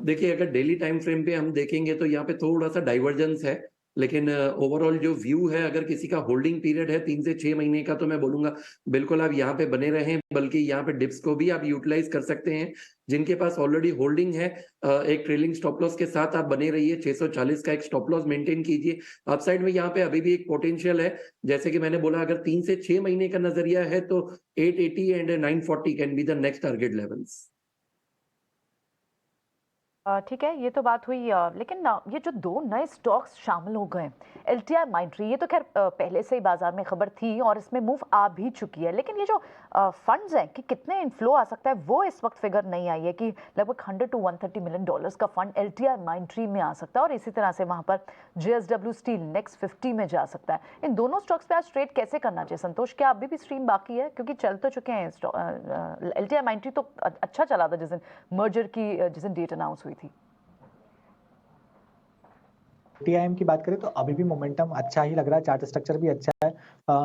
देखिए, अगर डेली टाइम फ्रेम पे हम देखेंगे तो यहाँ पे थोड़ा सा डाइवर्जेंस है, लेकिन ओवरऑल जो व्यू है, अगर किसी का होल्डिंग पीरियड है 3 से 6 महीने का, तो मैं बोलूंगा बिल्कुल आप यहाँ पे बने रहें, बल्कि यहाँ पे डिप्स को भी आप यूटिलाइज कर सकते हैं। जिनके पास ऑलरेडी होल्डिंग है, एक ट्रेलिंग स्टॉप लॉस के साथ आप बने रहिए, 640 का एक स्टॉप लॉस मेंटेन कीजिए। अपसाइड में यहाँ पे अभी भी एक पोटेंशियल है, जैसे कि मैंने बोला, अगर 3 से 6 महीने का नजरिया है तो 880 and 940 can be the next target levels. ठीक है, ये तो बात हुई, लेकिन ये जो दो नए स्टॉक्स शामिल हो गए, LTI माइंट्री, ये तो खैर पहले से ही बाजार में खबर थी और इसमें मूव आ भी चुकी है, लेकिन ये जो फंड्स हैं कि कितने इनफ्लो आ सकता है वो इस वक्त फिगर नहीं आई है कि लगभग 100 to 130 मिलियन डॉलर्स का फंड LTI माइंट्री में आ सकता है और इसी तरह से वहां पर JSW स्टील नेक्स्ट 50 में जा सकता है। इन दोनों स्टॉक्स पे आज ट्रेड कैसे करना चाहिए संतोष? क्या अभी भी स्ट्रीम बाकी है? क्योंकि चल तो चुके हैं, LTI माइंट्री तो अच्छा चला था जिस दिन मर्जर की जिस दिन डेट अनाउंस हुई थी। TIM की बात करें तो अभी भी मोमेंटम अच्छा ही लग रहा है, चार्ट स्ट्रक्चर भी अच्छा है।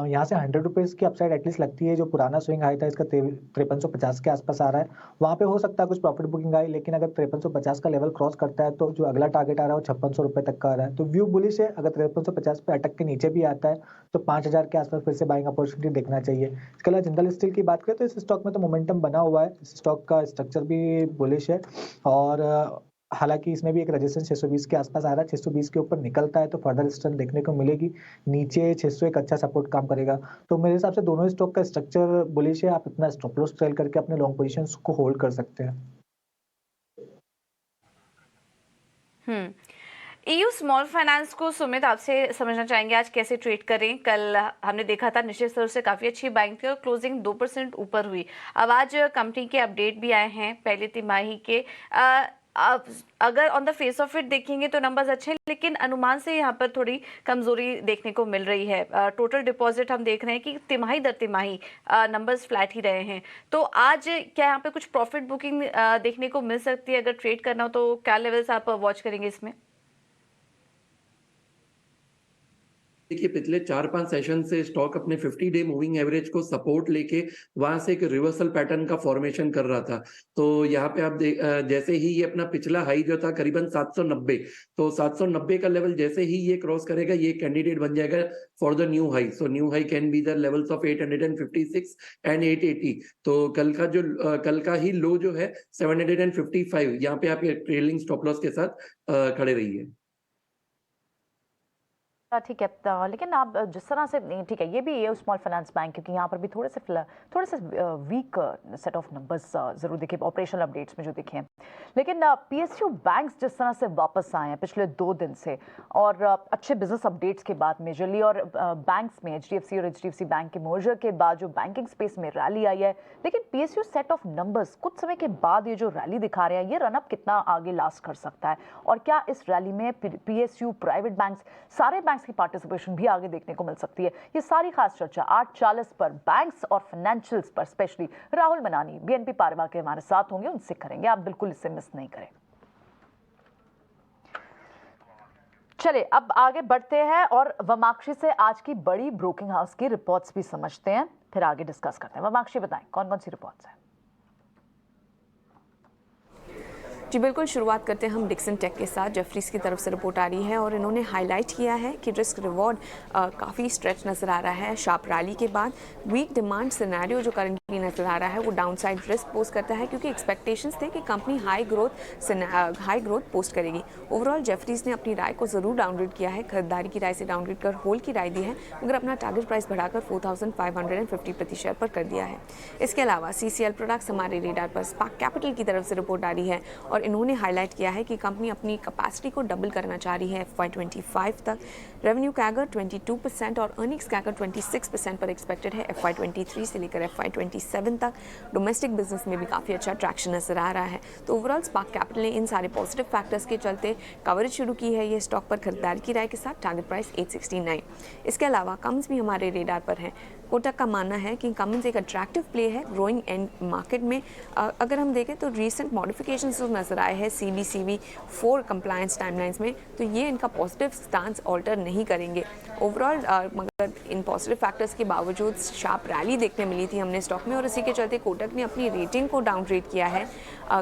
यहाँ से 100 रुपीज़ की अपसाइड एटलीस्ट लगती है। जो पुराना स्विंग हाई था इसका 5350 के आसपास आ रहा है, वहाँ पे हो सकता है कुछ प्रॉफिट बुकिंग आई, लेकिन अगर 5350 का लेवल क्रॉस करता है तो जो अगला टारगेट आ रहा है वो 5600 रुपये तक का आ रहा है। तो व्यू बुलिश है। अगर 5350 पे अटक के नीचे भी आता है तो 5000 के आसपास फिर से बाइंग अपॉर्चुनिटी देखना चाहिए। इसके अलावा जिंदल स्टील की बात करें तो इस स्टॉक में तो मोमेंटम बना हुआ है, इस स्टॉक का स्ट्रक्चर भी बुलिश है और हालांकि इसमें भी एक रेजिस्टेंस 620 के आसपास आ रहा है। 620 के ऊपर निकलता है तो फर्दर स्ट्रेंथ देखने को मिलेगी, नीचे 600 एक अच्छा सपोर्ट काम करेगा। तो मेरे हिसाब से दोनों स्टॉक का स्ट्रक्चर बुलिश है, आप अपना स्टॉप लॉस ट्रेल करके अपने लॉन्ग पोजीशंस को होल्ड कर सकते हैं। EU स्मॉल फाइनेंस को सुमित आपसे समझना चाहेंगे आज कैसे ट्रेड करें। कल हमने देखा था निश्चित तौर से काफ़ी अच्छी बाइंग थी और क्लोजिंग 2% ऊपर हुई। अब आज कंपनी के अपडेट भी आए हैं पहले तिमाही के। अब अगर on the face of it देखेंगे तो नंबर्स अच्छे हैं, लेकिन अनुमान से यहाँ पर थोड़ी कमजोरी देखने को मिल रही है। टोटल डिपॉजिट हम देख रहे हैं कि तिमाही दर तिमाही नंबर्स फ्लैट ही रहे हैं। तो आज क्या यहाँ पे कुछ प्रॉफिट बुकिंग देखने को मिल सकती है? अगर ट्रेड करना हो तो क्या लेवल्स आप वॉच करेंगे इसमें? देखिए, पिछले 4-5 सेशन से स्टॉक अपने 50 डे मूविंग एवरेज को सपोर्ट लेके वहां से एक रिवर्सल पैटर्न का फॉर्मेशन कर रहा था। तो यहाँ पे आप जैसे ही ये अपना पिछला हाई जो था करीबन 790, तो 790 का लेवल जैसे ही ये क्रॉस करेगा ये कैंडिडेट बन जाएगा for the new high. So new high can be the levels of 856 and 880। तो कल का ही लो जो है 755, यहाँ पे आप ट्रेलिंग स्टॉप लॉस के साथ खड़े रहिए। ठीक है, लेकिन आप जिस तरह से नहीं, ठीक है, ये भी EU स्मॉल फाइनेंस बैंक, क्योंकि यहाँ पर भी थोड़े से वीक सेट ऑफ नंबर्स जरूर दिखे ऑपरेशनल अपडेट्स में जो दिखे हैं, लेकिन PSU बैंक्स जिस तरह से वापस आए हैं पिछले 2 दिन से और अच्छे बिजनेस अपडेट्स के बाद मेजरली, और बैंक्स में HDFC और HDFC बैंक के मर्जर के बाद जो बैंकिंग स्पेस में रैली आई है, लेकिन PSU सेट ऑफ नंबर्स कुछ समय के बाद ये जो रैली दिखा रहे हैं, ये रनअप कितना आगे लास्ट कर सकता है और क्या इस रैली में PSU, प्राइवेट बैंक्स, सारे बैंक्स की पार्टिसिपेशन भी आगे देखने को मिल सकती है? ये सारी खास चर्चा 8:40 पर बैंक्स और फाइनेंशियल्स पर स्पेशली राहुल मनानी, BNP पारिवारिक के हमारे साथ होंगे, उनसे करेंगे, आप बिल्कुल इसे मिस नहीं करें। चलिए अब आगे बढ़ते हैं और वमाक्षी से आज की बड़ी ब्रोकिंग हाउस की रिपोर्ट्स भी समझते हैं, फिर आगे डिस्कस करते हैं। वमाक्षी बताएं कौन कौन सी रिपोर्ट्स हैं? जी बिल्कुल, शुरुआत करते हैं हम डिक्सन टेक के साथ। जेफरीज की तरफ से रिपोर्ट आ रही है और इन्होंने हाईलाइट किया है कि रिस्क रिवॉर्ड काफ़ी स्ट्रेच नज़र आ रहा है शार्प रैली के बाद। वीक डिमांड सिनेरियो जो करंटली नज़र आ रहा है वो डाउनसाइड रिस्क पोस्ट करता है, क्योंकि एक्सपेक्टेशंस थे कि कंपनी हाई ग्रोथ पोस्ट करेगी। ओवरऑल जेफरीज ने अपनी राय को ज़रूर डाउनग्रेड किया है, खरीदारी की राय से डाउनग्रेड कर होल्ड की राय दी है, मगर अपना टारगेट प्राइस बढ़ाकर 4550 प्रति शेयर पर कर दिया है। इसके अलावा CCL प्रोडक्ट्स हमारे रेडार पर स्पार्क कैपिटल की तरफ से रिपोर्ट आ रही है और इन्होंने हाईलाइट किया है कि कंपनी अपनी कैपेसिटी को डबल करना चाह रही है FY25 तक। रेवेन्यू कैगर 22% और अर्निंग्स कैगर 26% पर एक्सपेक्टेड है FY23 से लेकर FY27 तक। डोमेस्टिक बिजनेस में भी काफ़ी अच्छा ट्रैक्शन नजर आ रहा है। तो ओवरऑल स्पार्क कैपिटल ने इन सारे पॉजिटिव फैक्टर्स के चलते कवरेज शुरू की है ये स्टॉक पर खरीदारी की राय के साथ, टारगेट प्राइस 869। इसके अलावा कम्स भी हमारे रेडार पर हैं। कोटक का मानना है कि कमिंस एक अट्रैक्टिव प्ले है ग्रोइंग एंड मार्केट में। अगर हम देखें तो रीसेंट मॉडिफिकेशंस जो नज़र आए हैं CBCB 4 कंप्लायंस टाइमलाइंस में, तो ये इनका पॉजिटिव स्टांस ऑल्टर नहीं करेंगे ओवरऑल। मगर इन पॉजिटिव फैक्टर्स के बावजूद शार्प रैली देखने मिली थी हमने स्टॉक में, और इसी के चलते कोटक ने अपनी रेटिंग को डाउनग्रेड किया है,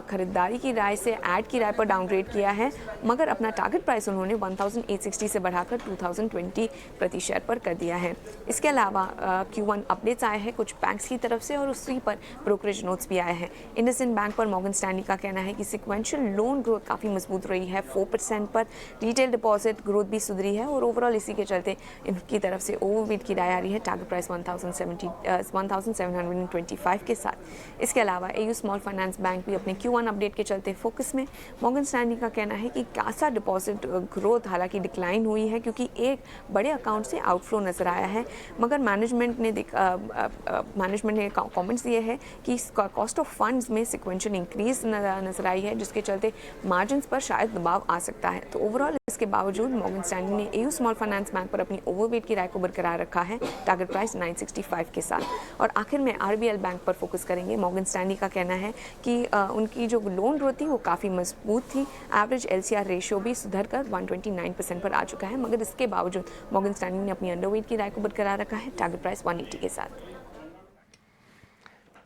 खरीदारी की राय से ऐड की राय पर डाउनग्रेड किया है, मगर अपना टारगेट प्राइस उन्होंने 1860 से बढ़ाकर 2020 प्रति शेयर पर कर दिया है। इसके अलावा Q1 अपडेट्स आए हैं कुछ बैंक्स की तरफ से, और उसी पर ब्रोकरेज नोट्स भी आए हैं। इंडसइंड बैंक पर मॉर्गन स्टैनली का कहना है कि सिक्वेंशियल लोन ग्रोथ काफ़ी मजबूत रही है 4% पर, रिटेल डिपॉजिट ग्रोथ भी सुधरी है, और ओवरऑल इसी के चलते इनकी तरफ से ओवरवेट की राय आ रही है टारगेट प्राइस 1725 के साथ। इसके अलावा AU स्मॉल फाइनेंस बैंक भी अपने Q1 अपडेट के चलते फोकस में। मॉर्गन स्टैनली का कहना है कि कासा डिपॉजिट ग्रोथ हालांकि डिक्लाइन हुई है क्योंकि एक बड़े अकाउंट से आउटफ्लो नजर आया है, मगर मैनेजमेंट ने कमेंट्स दिए हैं कि कॉस्ट ऑफ फंड्स में सिक्वेंशियल इंक्रीज नजर आई है, जिसके चलते मार्जिन्स पर शायद दबाव आ सकता है। तो ओवरऑल इसके बावजूद मॉर्गन स्टैनली ने AU स्मॉल फाइनेंस बैंक पर अपनी ओवरवेट की राय को बरकरार रखा है टारगेट प्राइस 965 के साथ। और आखिर में RBL बैंक पर फोकस करेंगे। मॉर्गन स्टैनली का कहना है कि उनकी जो लोन ग्रोथ थी वो काफ़ी मजबूत थी, एवरेज LCR रेशियो भी सुधर कर 129% पर आ चुका है, मगर इसके बावजूद मॉर्गन स्टैनली ने अपनी अंडरवेट की राय को बरकरार रखा है टारगेट प्राइस 180 के साथ।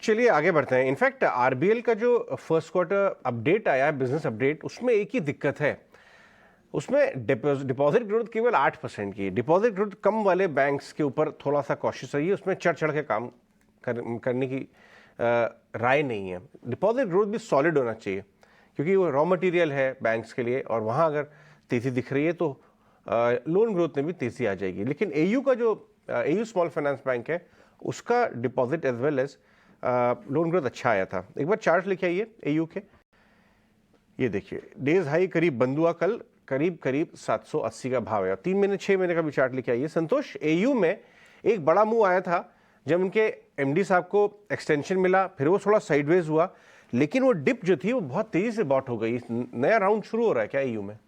चलिए आगे बढ़ते हैं। इनफैक्ट RBL का जो फर्स्ट क्वार्टर अपडेट आया है, बिजनेस अपडेट, उसमें एक ही दिक्कत है, उसमें डिपॉजिट ग्रोथ केवल 8% की। डिपॉजिट ग्रोथ कम वाले बैंक्स के ऊपर थोड़ा सा कॉशियस रहिए, उसमें चढ़ के काम करने की राय नहीं है। डिपॉजिट ग्रोथ भी सॉलिड होना चाहिए क्योंकि वो रॉ मटेरियल है बैंक्स के लिए, और वहाँ अगर तेज़ी दिख रही है तो लोन ग्रोथ में भी तेज़ी आ जाएगी। लेकिन AU का जो AU स्मॉल फाइनेंस बैंक है उसका deposit as well as loan growth अच्छा आया था। एक बार चार्ट लेके आइए AU के, ये देखिए डेज हाई करीब बंद हुआ कल, करीब 780 का भाव है। 3 महीने 6 महीने का भी चार्ट लेके आइए। संतोष, AU में एक बड़ा मूव आया था जब उनके MD साहब को एक्सटेंशन मिला, फिर वो थोड़ा साइडवेज हुआ, लेकिन वो डिप जो थी वो बहुत तेजी से बॉट हो गई। नया राउंड शुरू हो रहा है क्या AU में?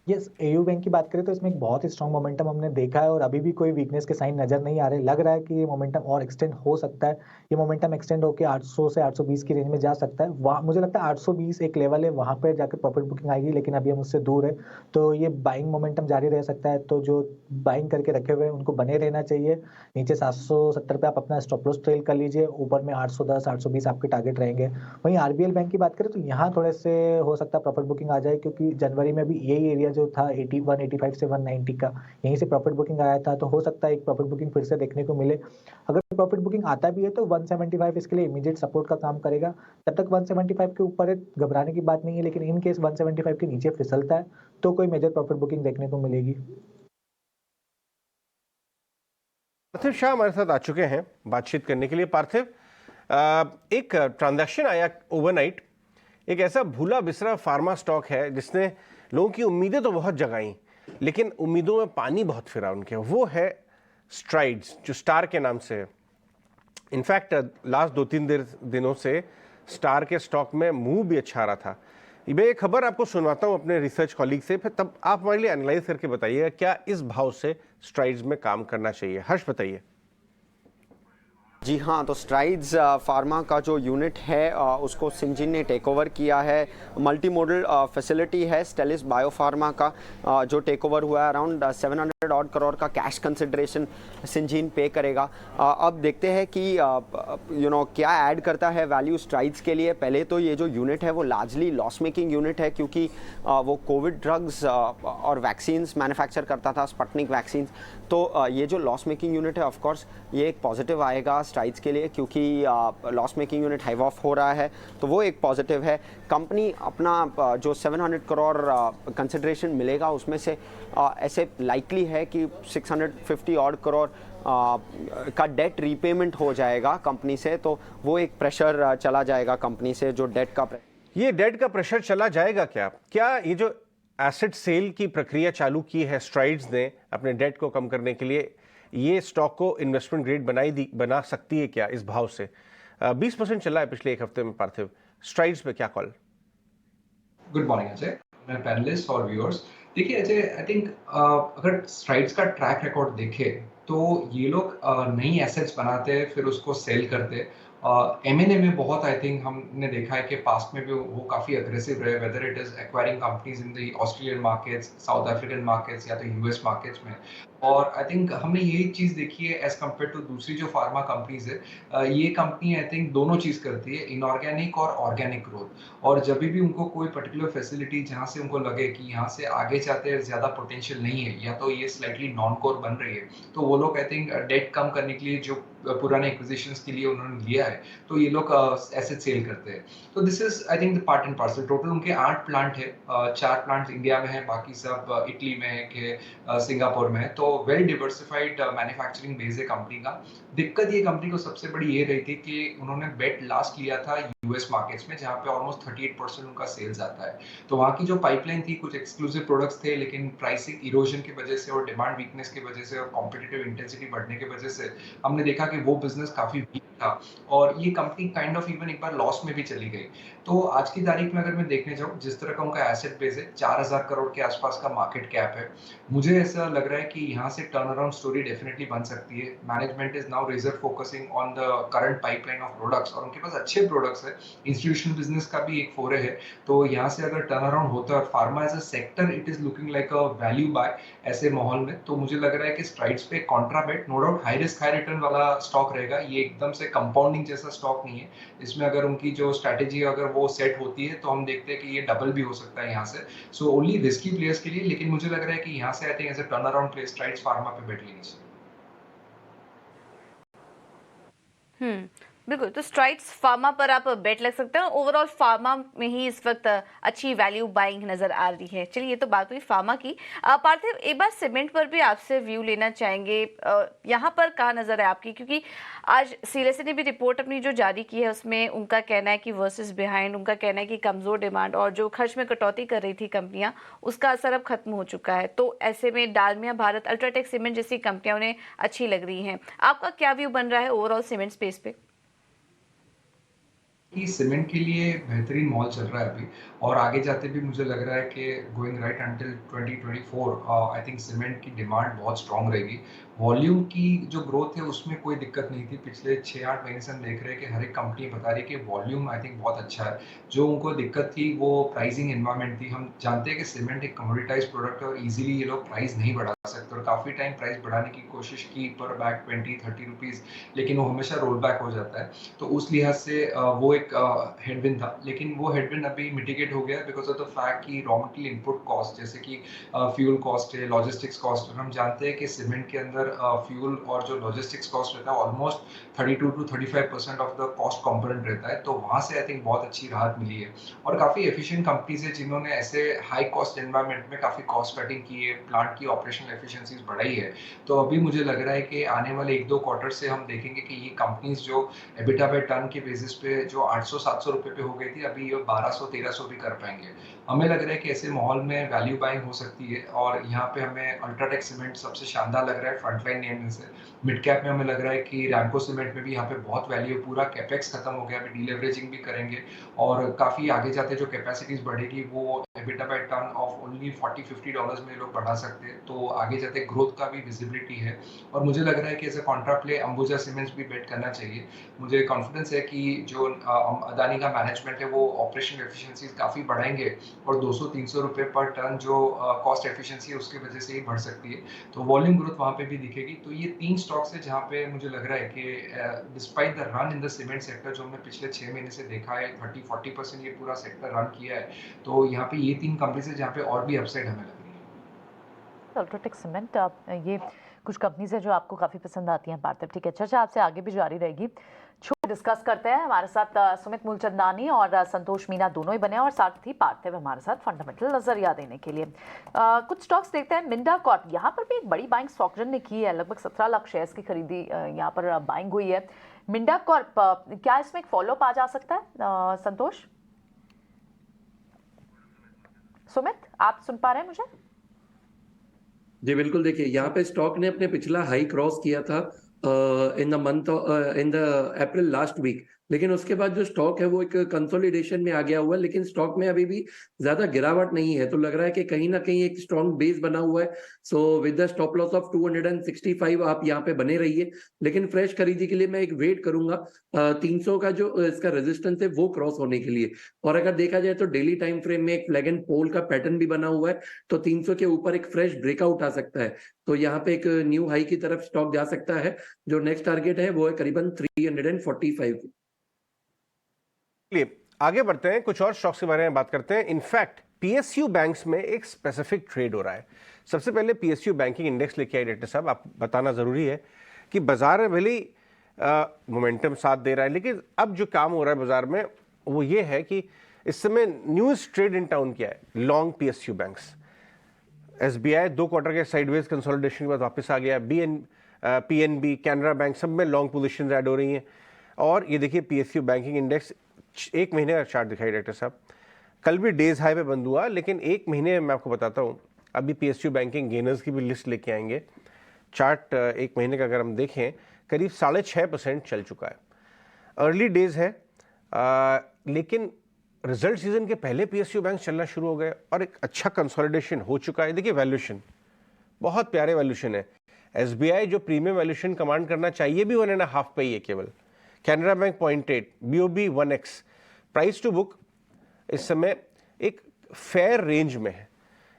यस, AU बैंक की बात करें तो इसमें एक बहुत ही स्ट्रॉन्ग मोमेंटम हमने देखा है और अभी भी कोई वीकनेस के साइन नजर नहीं आ रहे। लग रहा है कि ये मोमेंटम और एक्सटेंड हो सकता है। ये मोमेंटम एक्सटेंड होकर 800 से 820 की रेंज में जा सकता है। वहाँ मुझे लगता है 820 एक लेवल है, वहाँ पर जाकर प्रॉफिट बुकिंग आएगी, लेकिन अभी हम उससे दूर है। तो ये बाइंग मोमेंटम जारी रह सकता है। तो जो बाइंग करके रखे हुए हैं उनको बने रहना चाहिए। नीचे 770 पे आप अपना स्टॉप लॉस ट्रेल कर लीजिए, ऊपर में 810 820 आपके टारगेट रहेंगे। वहीं RBL बैंक की बात करें तो यहाँ थोड़े से हो सकता है प्रॉफिट बुकिंग आ जाए, क्योंकि जनवरी में भी यही एरिया जो था 185 से 190 का, यहीं से प्रॉफिट बुकिंग आया था। तो हो सकता है एक प्रॉफिट बुकिंग फिर से देखने को मिले। अगर प्रॉफिट बुकिंग आता भी है तो 175 इसके लिए इमीडिएट सपोर्ट का काम करेगा। जब तक 175 के ऊपर है घबराने की बात नहीं है, लेकिन इन केस 175 के नीचे फिसलता है तो कोई मेजर प्रॉफिट बुकिंग देखने को मिलेगी। पार्थिव शाह हमारे साथ आ चुके हैं बातचीत करने के लिए। पार्थिव, एक ट्रांजैक्शन आया ओवरनाइट, एक ऐसा भूला बिसरा फार्मा स्टॉक है जिसने लोगों की उम्मीदें तो बहुत जगाई, लेकिन उम्मीदों में पानी बहुत फिरा उनके। वो है स्ट्राइड्स, जो स्टार के नाम से है। इनफैक्ट लास्ट 2-3 दिनों से स्टार के स्टॉक में मूव भी अच्छा आ रहा था। मैं ये खबर आपको सुनवाता हूँ अपने रिसर्च कॉलीग से, फिर तब आप हमारे लिए एनालाइज करके बताइएगा क्या इस भाव से स्ट्राइड्स में काम करना चाहिए। हर्ष, बताइए। जी हाँ, तो स्ट्राइड्स फार्मा का जो यूनिट है उसको सिंजीन ने टेक ओवर किया है। मल्टी मॉडल फैसिलिटी है स्टेलिस बायोफार्मा का, जो टेक ओवर हुआ है। अराउंड 700 odd करोड़ का कैश कंसिडरेशन सिंजीन पे करेगा। अब देखते हैं कि क्या ऐड करता है वैल्यू स्ट्राइड्स के लिए। पहले तो ये जो यूनिट है वो लार्जली लॉस मेकिंग यूनिट है, क्योंकि वो कोविड ड्रग्स और वैक्सीन्स मैन्युफैक्चर करता था, स्पुतनिक वैक्सीन्स। तो ये जो लॉस मेकिंग यूनिट है, ऑफकोर्स ये एक पॉजिटिव आएगा स्ट्राइड्स के लिए, क्योंकि loss making unit hive of हो रहा है, तो वो एक पॉजिटिव है। कंपनी अपना जो 700 करोड़ कंसिडरेशन मिलेगा उसमें से ऐसे लाइकली है कि 650 odd करोड़ का डेट रीपेमेंट हो जाएगा कंपनी से। तो वो एक प्रेशर चला जाएगा कंपनी से, जो डेट का ये डेट का प्रेशर चला जाएगा क्या ये जो एसेट सेल की प्रक्रिया चालू की है स्ट्राइड्स ने अपने डेट को कम करने के लिए, ये स्टॉक को इन्वेस्टमेंट ग्रेड बना सकती है क्या इस भाव से? 20% चला है पिछले एक हफ्ते में। पार्थिव, स्ट्राइड्स पे क्या कॉल? गुड मॉर्निंग अजय, मैं पैनलिस्ट और व्यूअर्स। देखिए अजय, आई थिंक अगर स्ट्राइड्स का ट्रैक रिकॉर्ड देखें तो ये लोग नई एसेट्स बनाते हैं, फिर उसको सेल करते हैं। एम&ए में बहुत आई थिंक हमने देखा है कि पास्ट में भी वो काफ़ी अग्रेसिव रहे, whether it is acquiring companies in the Australian markets, south African markets या तो यूएस मार्केट्स में। और आई थिंक हमने यही चीज़ देखी है एज़ कम्पेयर टू दूसरी जो फार्मा कंपनीज़ है। ये कंपनी आई थिंक दोनों चीज़ करती है, इनऑर्गेनिक और ऑर्गेनिक ग्रोथ। और जब भी उनको कोई पर्टिकुलर फैसिलिटी जहाँ से उनको लगे कि यहाँ से आगे जाते ज़्यादा पोटेंशियल नहीं है या तो ये स्लाइटली नॉन कोर बन रही है, तो वो लोग आई थिंक डेट कम करने के लिए जो पुराने एक्विजिशंस के लिए उन्होंने लिया है, तो ये लोग एसेट सेल करते हैं। तो this is I think the part and parcel. Total उनके 8 प्लांट है, 4 प्लांट इंडिया में है, बाकी सब इटली में है कि सिंगापुर में है। तो वेल डिवर्सिफाइड मैन्युफैक्चरिंग बेस है कंपनी का। दिक्कत ये कंपनी को सबसे बड़ी ये रही थी कि उन्होंने बेट लास्ट लिया था यूएस मार्केट्स में, जहाँ पे ऑलमोस्ट 38% उनका सेल्स आता है। तो वहाँ की जो पाइपलाइन थी, कुछ एक्सक्लूसिव प्रोडक्ट्स थे, लेकिन प्राइसिंग इरोजन की वजह से और डिमांड वीकनेस की वजह से और कॉम्पिटिटिव इंटेंसिटी बढ़ने की वजह से हमने देखा कि वो बिजनेस काफी वीक था और ये कंपनी काइंड ऑफ इवन एक बार लॉस में भी चली गई। तो आज की तारीख में अगर मैं देखने जाऊँ, जिस तरह का उनका एसेट बेस है, 4000 करोड़ के आसपास का मार्केट कैप है, मुझे ऐसा लग रहा है कि यहाँ से टर्न अराउंड स्टोरी डेफिनेटली बन सकती है। Management is now razor focusing on the current pipeline of products और उनके पास अच्छे प्रोडक्ट्स है। इंस्टीट्यूशनल बिजनेस का भी एक फोरे है, तो यहाँ से अगर टर्न अराउंड होता है, pharma as a sector it is looking like a value buy ऐसे माहौल में, तो मुझे लग रहा है कि स्ट्राइड्स पे contra bet no doubt high risk high return वाला स्टॉक रहेगा। ये एकदम से कंपाउंडिंग जैसा स्टॉक नहीं है। इसमें अगर उनकी जो स्ट्रैटेजी अगर वो सेट होती है तो हम देखते हैं कि ये डबल भी हो सकता है यहाँ से। सो ओनली रिस्की प्लेयर्स के लिए, लेकिन मुझे लग रहा है कि यहाँ से I think as a turn around play Strides pharma पे बैठ लेनी चाहिए। बिल्कुल। तो स्ट्राइड्स फार्मा पर आप बेट लग सकते हैं। ओवरऑल फार्मा में ही इस वक्त अच्छी वैल्यू बाइंग नजर आ रही है। चलिए, ये तो बात हुई फार्मा की। पार्थिव, एक बार सीमेंट पर भी आपसे व्यू लेना चाहेंगे। यहाँ पर कहाँ नजर है आपकी, क्योंकि आज सीएलएसए ने भी रिपोर्ट अपनी जो जारी की है उसमें उनका कहना है कि वर्सेस बिहाइंड, उनका कहना है कि कमजोर डिमांड और जो खर्च में कटौती कर रही थी कंपनियां, उसका असर अब खत्म हो चुका है। तो ऐसे में डालमिया भारत, अल्ट्राटेक सीमेंट जैसी कंपनियां उन्हें अच्छी लग रही हैं। आपका क्या व्यू बन रहा है ओवरऑल सीमेंट स्पेस पे? कि सीमेंट के लिए बेहतरीन मॉल चल रहा है अभी, और आगे जाते भी मुझे लग रहा है कि going right until 2024 I think cement की डिमांड बहुत स्ट्रांग रहेगी। वॉल्यूम की जो ग्रोथ है उसमें कोई दिक्कत नहीं थी। पिछले 6-8 महीने से हम देख रहे हैं कि हर एक कंपनी बता रही है कि वॉल्यूम आई थिंक बहुत अच्छा है। जो उनको दिक्कत थी वो प्राइसिंग एनवायरनमेंट थी। हम जानते हैं कि सीमेंट एक कमोडिटाइज प्रोडक्ट है और इजीली ये लोग प्राइस नहीं बढ़ा सकते, और काफ़ी टाइम प्राइस बढ़ाने की कोशिश की पर बैग 20-30 रुपीज़, लेकिन वो हमेशा रोल बैक हो जाता है। तो उस लिहाज से वो एक हेडविन था, लेकिन वो हेडविन अभी मिटिगेट हो गया बिकॉज ऑफ द फैक्ट कि रॉ मटेरियल इनपुट कॉस्ट जैसे कि फ्यूल कॉस्ट है, लॉजिस्टिक्स कॉस्ट, और हम जानते हैं कि सीमेंट के अंदर फ्यूल और जो लॉजिस्टिक्स कॉस्ट रहता है almost 32 to 35% of the cost component रहता है। तो वहाँ से आई थिंक बहुत अच्छी राहत मिली है, और काफ़ी एफिशिएंट कंपनीज है जिन्होंने ऐसे हाई कॉस्ट एनवायरनमेंट में काफ़ी कॉस्ट कटिंग की है, प्लांट की ऑपरेशनल एफिशिएंसीज बढ़ाई है। तो अभी मुझे लग रहा है कि आने वाले 1-2 क्वार्टर से हम देखेंगे कि ये कंपनीज जो एबिटा बाय टन के बेसिस पे जो 800-700 रुपए पे हो गई थी, अभी ये 1200-1300 भी कर पाएंगे। हमें लग रहा है कि ऐसे माहौल में वैल्यू बाइंग हो सकती है, और यहाँ पे हमें अल्ट्राटेक सीमेंट सबसे शानदार लग रहा है फ्रंटलाइन नेम में से। मिड कैप में हमें लग रहा है कि रैमको सीमेंट में भी यहाँ पे बहुत वैल्यू है। पूरा कैपेक्स खत्म हो गया, अभी डीलेवरेजिंग भी करेंगे, और काफ़ी आगे जाते जो कैपेसिटीज बढ़ेगी वो EBITDA by ton of only $40-50 में लोग बढ़ा सकते हैं। तो आगे जाते ग्रोथ का भी विजिबिलिटी है, और मुझे लग रहा है कि as a contra play Ambuja cements भी बेट करना चाहिए। मुझे कॉन्फिडेंस है कि जो अदानी का मैनेजमेंट है वो ऑपरेशन एफिशिएंसीज काफ़ी बढ़ाएंगे, और 200-300 रुपए पर टन जो कॉस्ट एफिशिएंसी है उसकी वजह से ही बढ़ सकती है। तो वॉल्यूम ग्रोथ वहाँ पे भी दिखेगी। तो ये 3 स्टॉक्स है जहाँ पे मुझे लग रहा है कि despite the run in the cement sector जो हमने पिछले 6 महीने से देखा है, 30-40% ये पूरा सेक्टर रन किया है, तो यहाँ पे ये 3 कंपनीज है जहाँ पे और भी अपसाइड हमें लग रही है। अल्ट्राटेक सीमेंट, ये कुछ कंपनीज है जो आपको काफ़ी पसंद आती हैं पार्थिव। ठीक है, चर्चा आपसे आगे भी जारी रहेगी। छोटे डिस्कस करते हैं। हमारे साथ सुमित मूलचंदानी और संतोष मीना दोनों ही बने हैं, और साथ ही पार्थिव हमारे साथ फंडामेंटल नजरिया देने के लिए। कुछ स्टॉक्स देखते हैं। मिंडा कॉर्प, यहाँ पर भी एक बड़ी बाइंग स्टॉकजन ने की है, लगभग 17 लाख शेयर्स की खरीदी यहाँ पर बाइंग हुई है। मिंडा कॉर्प, क्या इसमें एक फॉलोअप आ जा सकता है? संतोष, सुमित, आप सुन पा रहे हैं मुझे? जी बिल्कुल, देखिए यहाँ पे स्टॉक ने अपने पिछला हाई क्रॉस किया था in the April last week, लेकिन उसके बाद जो स्टॉक है वो एक कंसोलिडेशन में आ गया हुआ है, लेकिन स्टॉक में अभी भी ज्यादा गिरावट नहीं है, तो लग रहा है कि कहीं ना कहीं एक स्ट्रॉन्ग बेस बना हुआ है। So with the stop loss of 265 आप यहाँ पे बने रहिए, लेकिन फ्रेश खरीदी के लिए मैं एक वेट करूंगा 300 का जो इसका रेजिस्टेंस है वो क्रॉस होने के लिए। और अगर देखा जाए तो डेली टाइम फ्रेम में एक फ्लैग एंड पोल का पैटर्न भी बना हुआ है, तो 300 के ऊपर एक फ्रेश ब्रेकआउट आ सकता है, तो यहाँ पे एक न्यू हाई की तरफ स्टॉक जा सकता है। जो नेक्स्ट टारगेट है वो है करीबन 345। चलिए आगे बढ़ते हैं, कुछ और स्टॉक्स के बारे में बात करते हैं। इनफैक्ट पीएसयू बैंक्स में एक स्पेसिफिक ट्रेड हो रहा है। सबसे पहले पीएसयू बैंकिंग इंडेक्स लेके आए डायरेक्टर साहब, आप बताना जरूरी है कि बाजार में भले ही मोमेंटम साथ दे रहा है, लेकिन अब जो काम हो रहा है बाजार में वो ये है कि इस समय न्यूज ट्रेड इन टाउन क्या है, long PSU banks. SBI 2 quarter के साइडवेज कंसोलिडेशन के बाद वापस आ गया। पीएनबी, कैनरा बैंक, सब में लॉन्ग पोजीशंस ऐड हो रही हैं। और ये देखिए पीएसयू बैंकिंग इंडेक्स 1 महीने का चार्ट दिखाई डायरेक्टर साहब, कल भी डेज हाई पे बंद हुआ, लेकिन 1 महीने में मैं आपको बताता हूँ, अभी पीएसयू बैंकिंग गेनर्स की भी लिस्ट लेके आएंगे। चार्ट 1 महीने का अगर हम देखें करीब 6.5% चल चुका है। अर्ली डेज है, लेकिन रिजल्ट सीजन के पहले पीएसयू बैंक चलना शुरू हो गए और एक अच्छा कंसोलिडेशन हो चुका है। देखिए वैल्यूएशन बहुत प्यारे वैल्यूएशन है। एसबीआई जो प्रीमियम वैल्यूएशन कमांड करना चाहिए भी 1.5 पे ही है केवल। Canara bank 0.8, BOB 1x, price to book इस समय एक फेयर रेंज में है।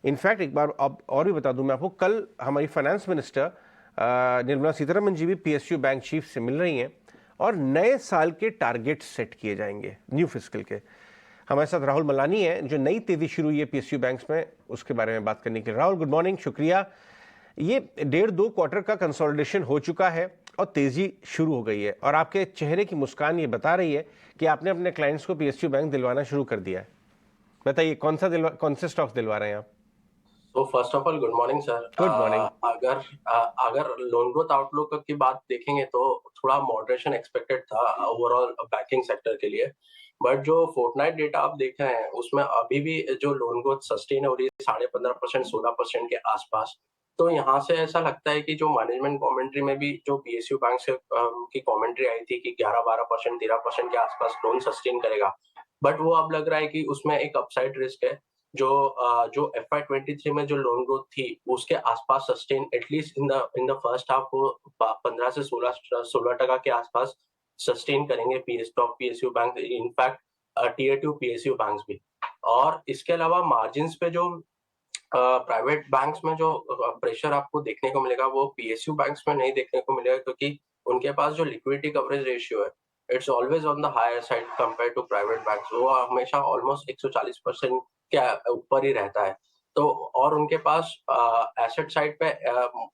इनफैक्ट एक बार अब और भी बता दूं मैं आपको, कल हमारी फाइनेंस मिनिस्टर निर्मला सीतारमन जी भी पीएसयू बैंक चीफ से मिल रही हैं और नए साल के टारगेट सेट किए जाएंगे न्यू फिस्कल के। हमारे साथ राहुल मलानी है, जो नई तेजी शुरू हुई है पीएसयू बैंक्स में, उसके बारे में बात करने के लिए। राहुल गुड मॉर्निंग, शुक्रिया। ये 1.5-2 क्वार्टर का कंसोलिडेशन हो चुका है और तेजी शुरू हो गई है, और आपके चेहरे की मुस्कान ये बता रही है कि आपने अपने क्लाइंट्स को पीएसयू बैंक दिलवाना शुरू कर दिया है। बताइए कौन से स्टॉक्स दिलवा रहे हैं आप? तो first of all good morning sir. Good morning. अगर लोन ग्रोथ आउटलुक की बात देखेंगे तो थोड़ा मॉडरेशन एक्सपेक्टेड था ओवरऑल बैंकिंग सेक्टर के लिए, बट जो फोर्टनाइट डेटा आप देख रहे हैं उसमें अभी भी जो लोन ग्रोथ सस्टेन हो रही है 15.5% 16% के आसपास। तो यहाँ से ऐसा लगता है कि जो मैनेजमेंट कमेंट्री में भी जो पीएसयू बैंक से की कमेंट्री आई थी कि 11-12% 13% के आसपास लोन सस्टेन करेगा, बट वो अब लग रहा है कि उसमें एक अपसाइड रिस्क है। जो FY23 में जो लोन ग्रोथ थी उसके आसपास sustain at least in the first half वो 15 से 16% के आसपास सस्टेन करेंगे PSU bank, in fact tier 2 PSU banks भी। और इसके अलावा मार्जिन्स पे जो प्राइवेट बैंक्स में जो प्रेशर आपको देखने को मिलेगा वो पीएसयू बैंक्स में नहीं देखने को मिलेगा, क्योंकि उनके पास जो लिक्विडिटी कवरेज रेशियो है it's always on the higher side compare to private banks. वो हमेशा ऑलमोस्ट 140% के ऊपर ही रहता है। तो और उनके पास एसेट साइड पे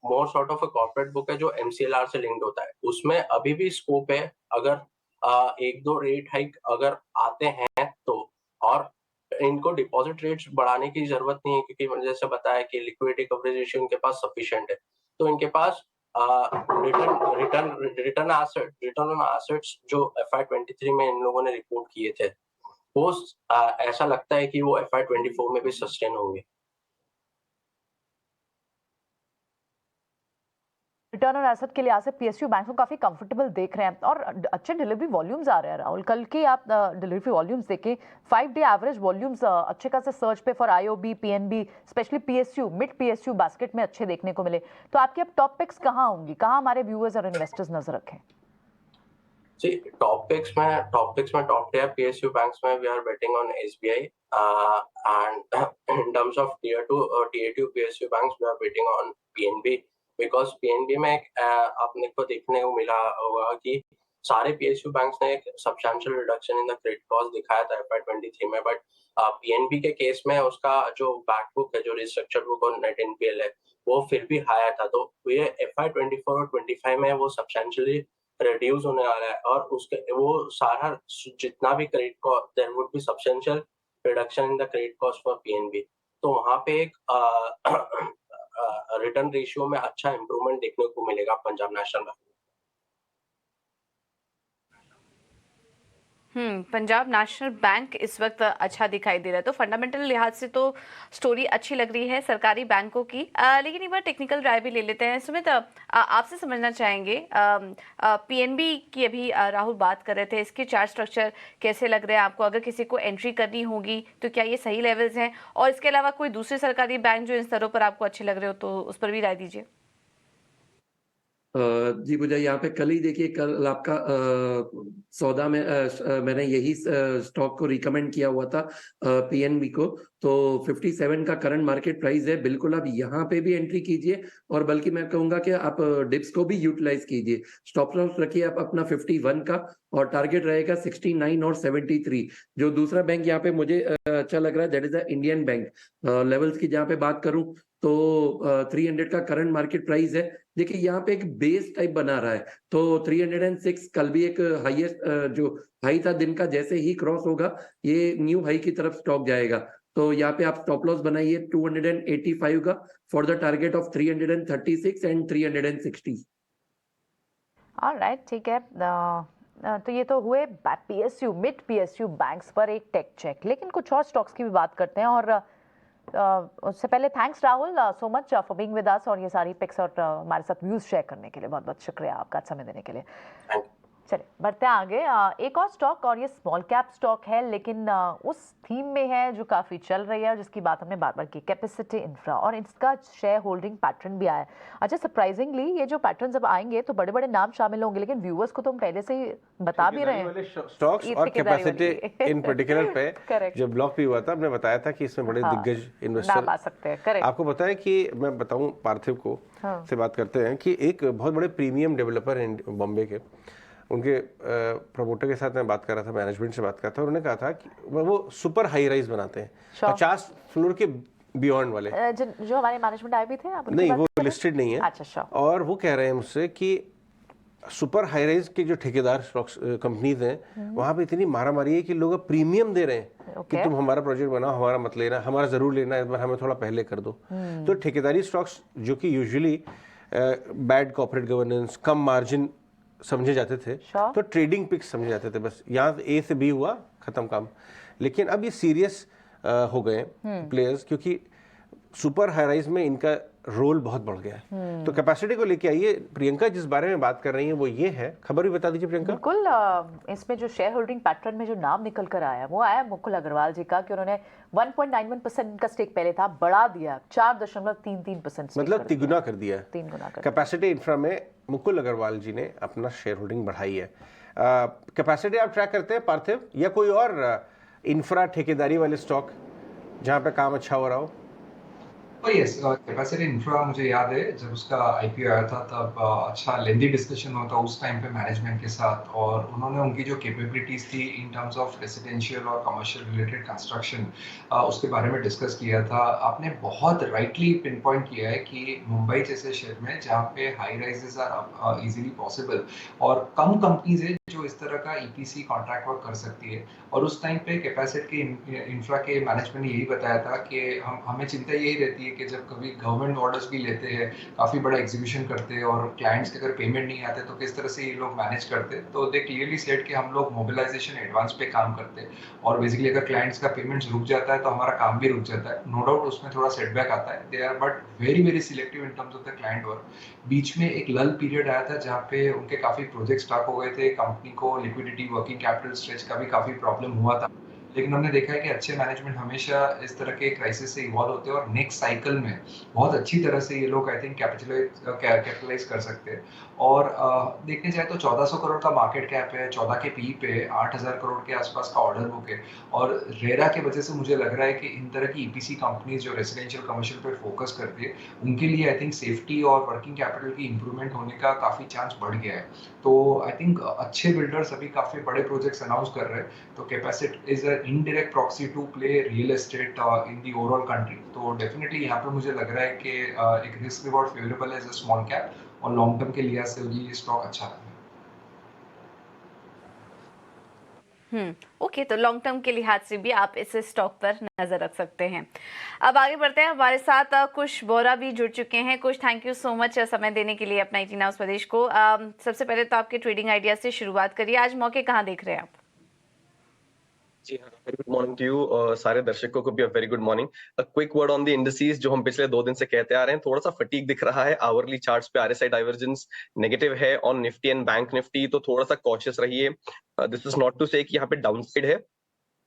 more sort of a corporate book है जो MCLR से लिंक्ड होता है, उसमें अभी भी स्कोप है अगर 1-2 रेट हाइक अगर आते हैं तो। और इनको डिपॉजिट रेट्स बढ़ाने की जरूरत नहीं है, क्योंकि मैंने जैसे बताया कि लिक्विडिटी कवरेज रेशियो इनके पास सफिशिएंट है। तो इनके पास रिटर्न ऑन एसेट्स जो FY23 में इन लोगों ने रिपोर्ट किए थे वो ऐसा लगता है कि वो FY24 में भी सस्टेन होंगे। रिटर्न ऑन एसेट के लिहाज से पीएसयू बैंक को काफी कंफर्टेबल देख रहे हैं और अच्छे डिलीवरी वॉल्यूम्स आ रहे हैं। राहुल, कल के आप डिलीवरी वॉल्यूम्स देखें, 5 डे एवरेज वॉल्यूम्स अच्छे खासे सर्च पे for IOB, PNB, specially PSU, mid PSU basket में अच्छे देखने को मिले। तो आपके अब टॉप पिक्स कहाँ होंगी, कहाँ हमारे व्यूअर्स और इन्वेस्टर्स नजर रखें? जी, टॉप पिक्स में टॉप टियर पीएसयू बैंक्स में we are betting on SBI and in terms of tier 2 PSU banks we are betting on PNB, because PNB में आपने को देखने को मिला होगा कि सारे पीएसयू बैंक्स ने एक substantial reduction in the credit cost दिखाया था FY23 में, बट PNB के केस में उसका जो बैक बुक है, जो रिस्ट्रक्चर्ड बुक और नेट NPL है, वो फिर भी हाई था। तो ये FY24 और 25 में वो सब्सटैंशियली रिड्यूस होने वाला है और उसके वो सारा जितना भी credit cost, there would be substantial reduction in the credit cost for PNB। तो वहां पे एक रिटर्न रेशियो में अच्छा इंप्रूवमेंट देखने को मिलेगा Punjab national bank. Punjab national bank इस वक्त अच्छा दिखाई दे रहा है, तो फंडामेंटल लिहाज से तो स्टोरी अच्छी लग रही है सरकारी बैंकों की। लेकिन एक बार टेक्निकल राय भी ले लेते हैं। सुमित, आपसे समझना चाहेंगे, पीएनबी की अभी राहुल बात कर रहे थे, इसके चार्ट स्ट्रक्चर कैसे लग रहे हैं आपको? अगर किसी को एंट्री करनी होगी तो क्या ये सही लेवल्स हैं? और इसके अलावा कोई दूसरे सरकारी बैंक जो इन स्तरों पर आपको अच्छे लग रहे हो तो उस पर भी राय दीजिए। जी पूजा, यहाँ पे कल ही देखिए, कल आपका सौदा में मैंने यही स्टॉक को रिकमेंड किया हुआ था पीएनबी को। तो 57 का करंट मार्केट प्राइस है, बिल्कुल आप यहाँ पे भी एंट्री कीजिए, और बल्कि मैं कहूंगा कि आप डिप्स को भी यूटिलाइज कीजिए। स्टॉप लॉस रखिए आप अपना 51 का, और टारगेट रहेगा 69 और 73। जो दूसरा बैंक यहाँ पे मुझे अच्छा लग रहा है, that is the Indian bank. Levels की जहाँ पे बात करूं तो 300 का करंट मार्केट प्राइस है। देखिए यहाँ पे एक बेस टाइप बना रहा है, तो 306 कल भी एक हाईएस्ट जो हाई था दिन का, जैसे ही क्रॉस होगा ये न्यू हाई की तरफ स्टॉक जाएगा। तो यहाँ पे आप स्टॉप लॉस बनाइए 285 का for the target of 336 and 360। Alright, ठीक है। तो ये तो हुए पीएसयू, मिड पीएसयू बैंक्स पर एक टेक चेक, लेकिन कुछ और स्टॉक्स की भी बात करते हैं। और उससे पहले thanks Rahul so much for being with us, और ये सारी पिक्स और हमारे साथ व्यूज शेयर करने के लिए बहुत बहुत शुक्रिया आपका समय देने के लिए। चलिए बढ़ते हैं आगे। एक और स्टॉक, और ये स्मॉल कैप स्टॉक है, लेकिन उस थीम में है जो काफ़ी चल रही है और जिसकी बात हमने बार बार की, कैपेसिटी इंफ्रा, और इसका शेयर होल्डिंग पैटर्न भी आया। अच्छा, सरप्राइजिंगली ये जो पैटर्न जब आएंगे तो बड़े बड़े नाम शामिल होंगे, लेकिन व्यूअर्स को तो हम पहले से ही बता भी रहे हैं। स्टॉक्स और कैपेसिटी इन पर्टिकुलर पे जब ब्लॉक भी हुआ था, हमने बताया था कि इसमें बड़े दिग्गज इन्वेस्टर आ सकते हैं। आपको पता है कि मैं बताऊं, पार्थिव को से बात करते हैं कि एक बहुत बड़े प्रीमियम डेवलपर हैं बॉम्बे के, उनके प्रमोटर के साथ मैं बात कर रहा था, मैनेजमेंट से बात कर रहा था। उन्होंने कहा था कि वो सुपर हाई राइज बनाते हैं, 50 फ्लोर के बियॉन्ड वाले। जो हमारे मैनेजमेंट आए भी थे, आप नहीं, वो लिस्टेड नहीं है। अच्छा, और वो कह रहे हैं मुझसे कि सुपर हाई राइज के जो ठेकेदार कंपनीज हैं, वहां पे इतनी मारामारी है कि लोग अब प्रीमियम दे रहे हैं कि तुम हमारा प्रोजेक्ट बनाओ, हमारा मत लेना, हमारा जरूर लेना, इस बार हमें थोड़ा पहले कर दो। तो ठेकेदारी स्टॉक्स जो कि यूजुअली बैड कॉर्पोरेट गवर्नेंस, कम मार्जिन समझे जाते थे, तो ट्रेडिंग पिक्स समझे जाते थे, बस यहाँ ए से बी हुआ, खत्म काम। लेकिन अब ये सीरियस हो गए प्लेयर्स, क्योंकि सुपर हाई राइज में इनका रोल बहुत बढ़ गया है। तो कैपेसिटी को लेके आइए प्रियंका, जिस बारे में बात कर रही हैं वो ये है, खबर भी बता दीजिए प्रियंका। बिल्कुल, इसमें जो शेयर होल्डिंग पैटर्न में जो नाम निकल कर आया वो आया मुकुल अग्रवाल जी का, कि उन्होंने 1.91% का स्टेक पहले था, बढ़ा दिया 4.33%, मतलब तिगुना कर दिया, 3 गुना कर। कैपेसिटी इंफ्रा में मुकुल अग्रवाल जी ने अपना शेयर होल्डिंग बढ़ाई है। कैपेसिटी आप ट्रैक करते हैं पार्थिव, या कोई और इंफ्रा ठेकेदारी वाले स्टॉक जहां पे काम अच्छा हो रहा हो? यस, कैपेसिटी इंफ्रा मुझे याद है जब उसका आईपीओ आया था तब अच्छा लेंदी डिस्कशन हुआ था उस टाइम पे मैनेजमेंट के साथ, और उन्होंने उनकी जो कैपेबिलिटीज थी इन टर्म्स ऑफ रेसिडेंशियल और कमर्शियल रिलेटेड कंस्ट्रक्शन, उसके बारे में डिस्कस किया था। आपने बहुत राइटली पिन पॉइंट किया है कि मुंबई जैसे शहर में जहाँ पे high rises are easily possible और कम कंपनीज है जो इस तरह का ईपीसी कॉन्ट्रैक्ट वर्क कर सकती है, और उस टाइम पे कैपेसिटी इंफ्रा के मैनेजमेंट ने यही बताया था कि हमें चिंता यही रहती है कि जब कभी गवर्नमेंट ऑर्डर्स भी लेते हैं, काफी बड़ा एग्जीक्यूशन करते हैं, और क्लाइंट्स के अगर पेमेंट नहीं आते तो किस तरह से ये लोग मैनेज करते हैं। तो दे क्लियरली सेड कि हम लोग मोबिलाइजेशन एडवांस पे काम करते हैं, और बेसिकली अगर क्लाइंट्स का पेमेंट्स रुक जाता है तो हमारा काम भी रुक जाता है। नो डाउट उसमें थोड़ा सेटबैक आता है, they are but very very selective in terms of the client work. बीच में एक लल पीरियड आया था जहाँ पे उनके काफी प्रोजेक्ट स्टॉक हो गए थे, कंपनी को लिक्विडिटी, वर्किंग कैपिटल स्ट्रेच का भी काफी प्रॉब्लम हुआ था। लेकिन हमने देखा है कि अच्छे मैनेजमेंट हमेशा इस तरह के क्राइसिस से इवॉल्व होते हैं, और नेक्स्ट साइकिल में बहुत अच्छी तरह से ये लोग आई थिंक कैपिटलाइज कर सकते हैं। और देखने जाए तो 1400 करोड़ का मार्केट कैप है, 14 के पी पे 8000 करोड़ के आसपास का ऑर्डर बुक है, और रेरा के वजह से मुझे लग रहा है कि इन तरह की ईपीसी कंपनीज जो रेसिडेंशियल कमर्शियल पे फोकस करती है, उनके लिए आई थिंक सेफ्टी और वर्किंग कैपिटल की इंप्रूवमेंट होने का काफी चांस बढ़ गया है। तो आई थिंक अच्छे बिल्डर्स अभी काफी बड़े प्रोजेक्ट्स अनाउंस कर रहे हैं, तो capacity is a indirect proxy to play real estate in the overall country. तो डेफिनेटली यहाँ पे मुझे लग रहा है कि एक रिस्क रिवॉर्ड फेवरेबल है एज अ स्मॉल कैप, और लॉन्ग टर्म के लिहाज से ये स्टॉक अच्छा है। ओके, तो लॉन्ग टर्म के लिहाज से भी आप इस स्टॉक पर नजर रख सकते हैं। अब आगे बढ़ते हैं, हमारे साथ कुश बोरा भी जुड़ चुके हैं। कुश, थैंक यू सो मच समय देने के लिए अपना 18 आवर्स स्वदेश को। सबसे पहले तो आपके ट्रेडिंग आइडिया से शुरुआत करिए, आज मौके कहाँ देख रहे हैं आप? जी हाँ, very good morning to you. सारे दर्शकों को भी very good morning. A quick word on the indices, जो हम पिछले 2 दिन से कहते आ रहे हैं, थोड़ा सा फटीग दिख रहा है। आवरली चार्ट्स पे आरएसआई डाइवर्जेंस नेगेटिव है on Nifty and bank Nifty, तो थोड़ा सा कॉशियस रहिए। दिस इज नॉट टू से कि यहाँ पे डाउनसाइड है,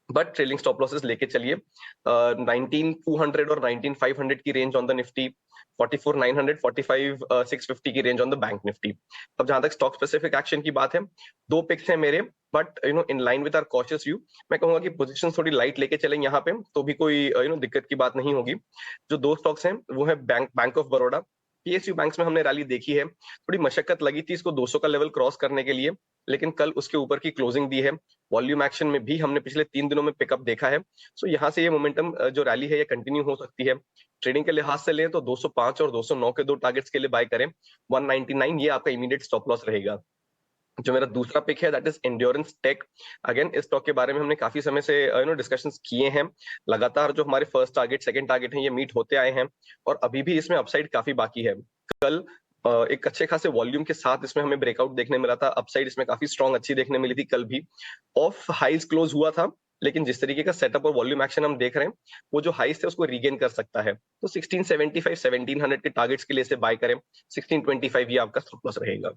बट ट्रेलिंग स्टॉप लॉसेस लेके चलिए। 19,200 और 19,500 की रेंज ऑन द निफ्टी, 44,900, 45,650 की range on the bank Nifty. अब जहां तक स्टॉक स्पेसिफिक एक्शन की बात है, 2 पिक्स हैं मेरे, but in line with our cautious view मैं कहूंगा कि पोजीशन थोड़ी लाइट लेके चलें यहाँ पे, तो भी कोई दिक्कत की बात नहीं होगी। जो 2 स्टॉक्स हैं वो है bank of Baroda. PSU banks में हमने रैली देखी है, थोड़ी मशक्कत लगी थी इसको 200 का लेवल क्रॉस करने के लिए, लेकिन कल उसके ऊपर की क्लोजिंग दी है। वॉल्यूम एक्शन में भी हमने पिछले 3 दिनों में पिकअप देखा है। सो यहाँ से ये मोमेंटम जो रैली है ये कंटिन्यू हो सकती है। ट्रेडिंग के लिहाज से लें तो 205 और 209 के 2 टारगेट्स के लिए बाय करें। 199 ये आपका इमीडिएट स्टॉप लॉस रहेगा। जो मेरा दूसरा पिक है that is Endurance tech. Again इस स्टॉक के बारे में हमने काफी समय से डिस्कशंस किए हैं। लगातार जो हमारे फर्स्ट टारगेट सेकंड टारगेट हैं ये मीट होते आए हैं, और अभी भी इसमें अपसाइड काफी बाकी है। कल एक अच्छे खासे वॉल्यूम के साथ इसमें हमें ब्रेकआउट देखने मिला था। अपसाइड इसमें काफी स्ट्रॉन्ग अच्छी देखने मिली थी। कल भी ऑफ हाइज क्लोज हुआ था, लेकिन जिस तरीके का सेटअप और वॉल्यूम एक्शन हम देख रहे हैं, वो जो हाइस थे उसको रीगेन कर सकता है। तो 1675 1700 के टारगेट्स के लिए इसे बाय करें। 1625 ये आपका स्टॉप लॉस रहेगा।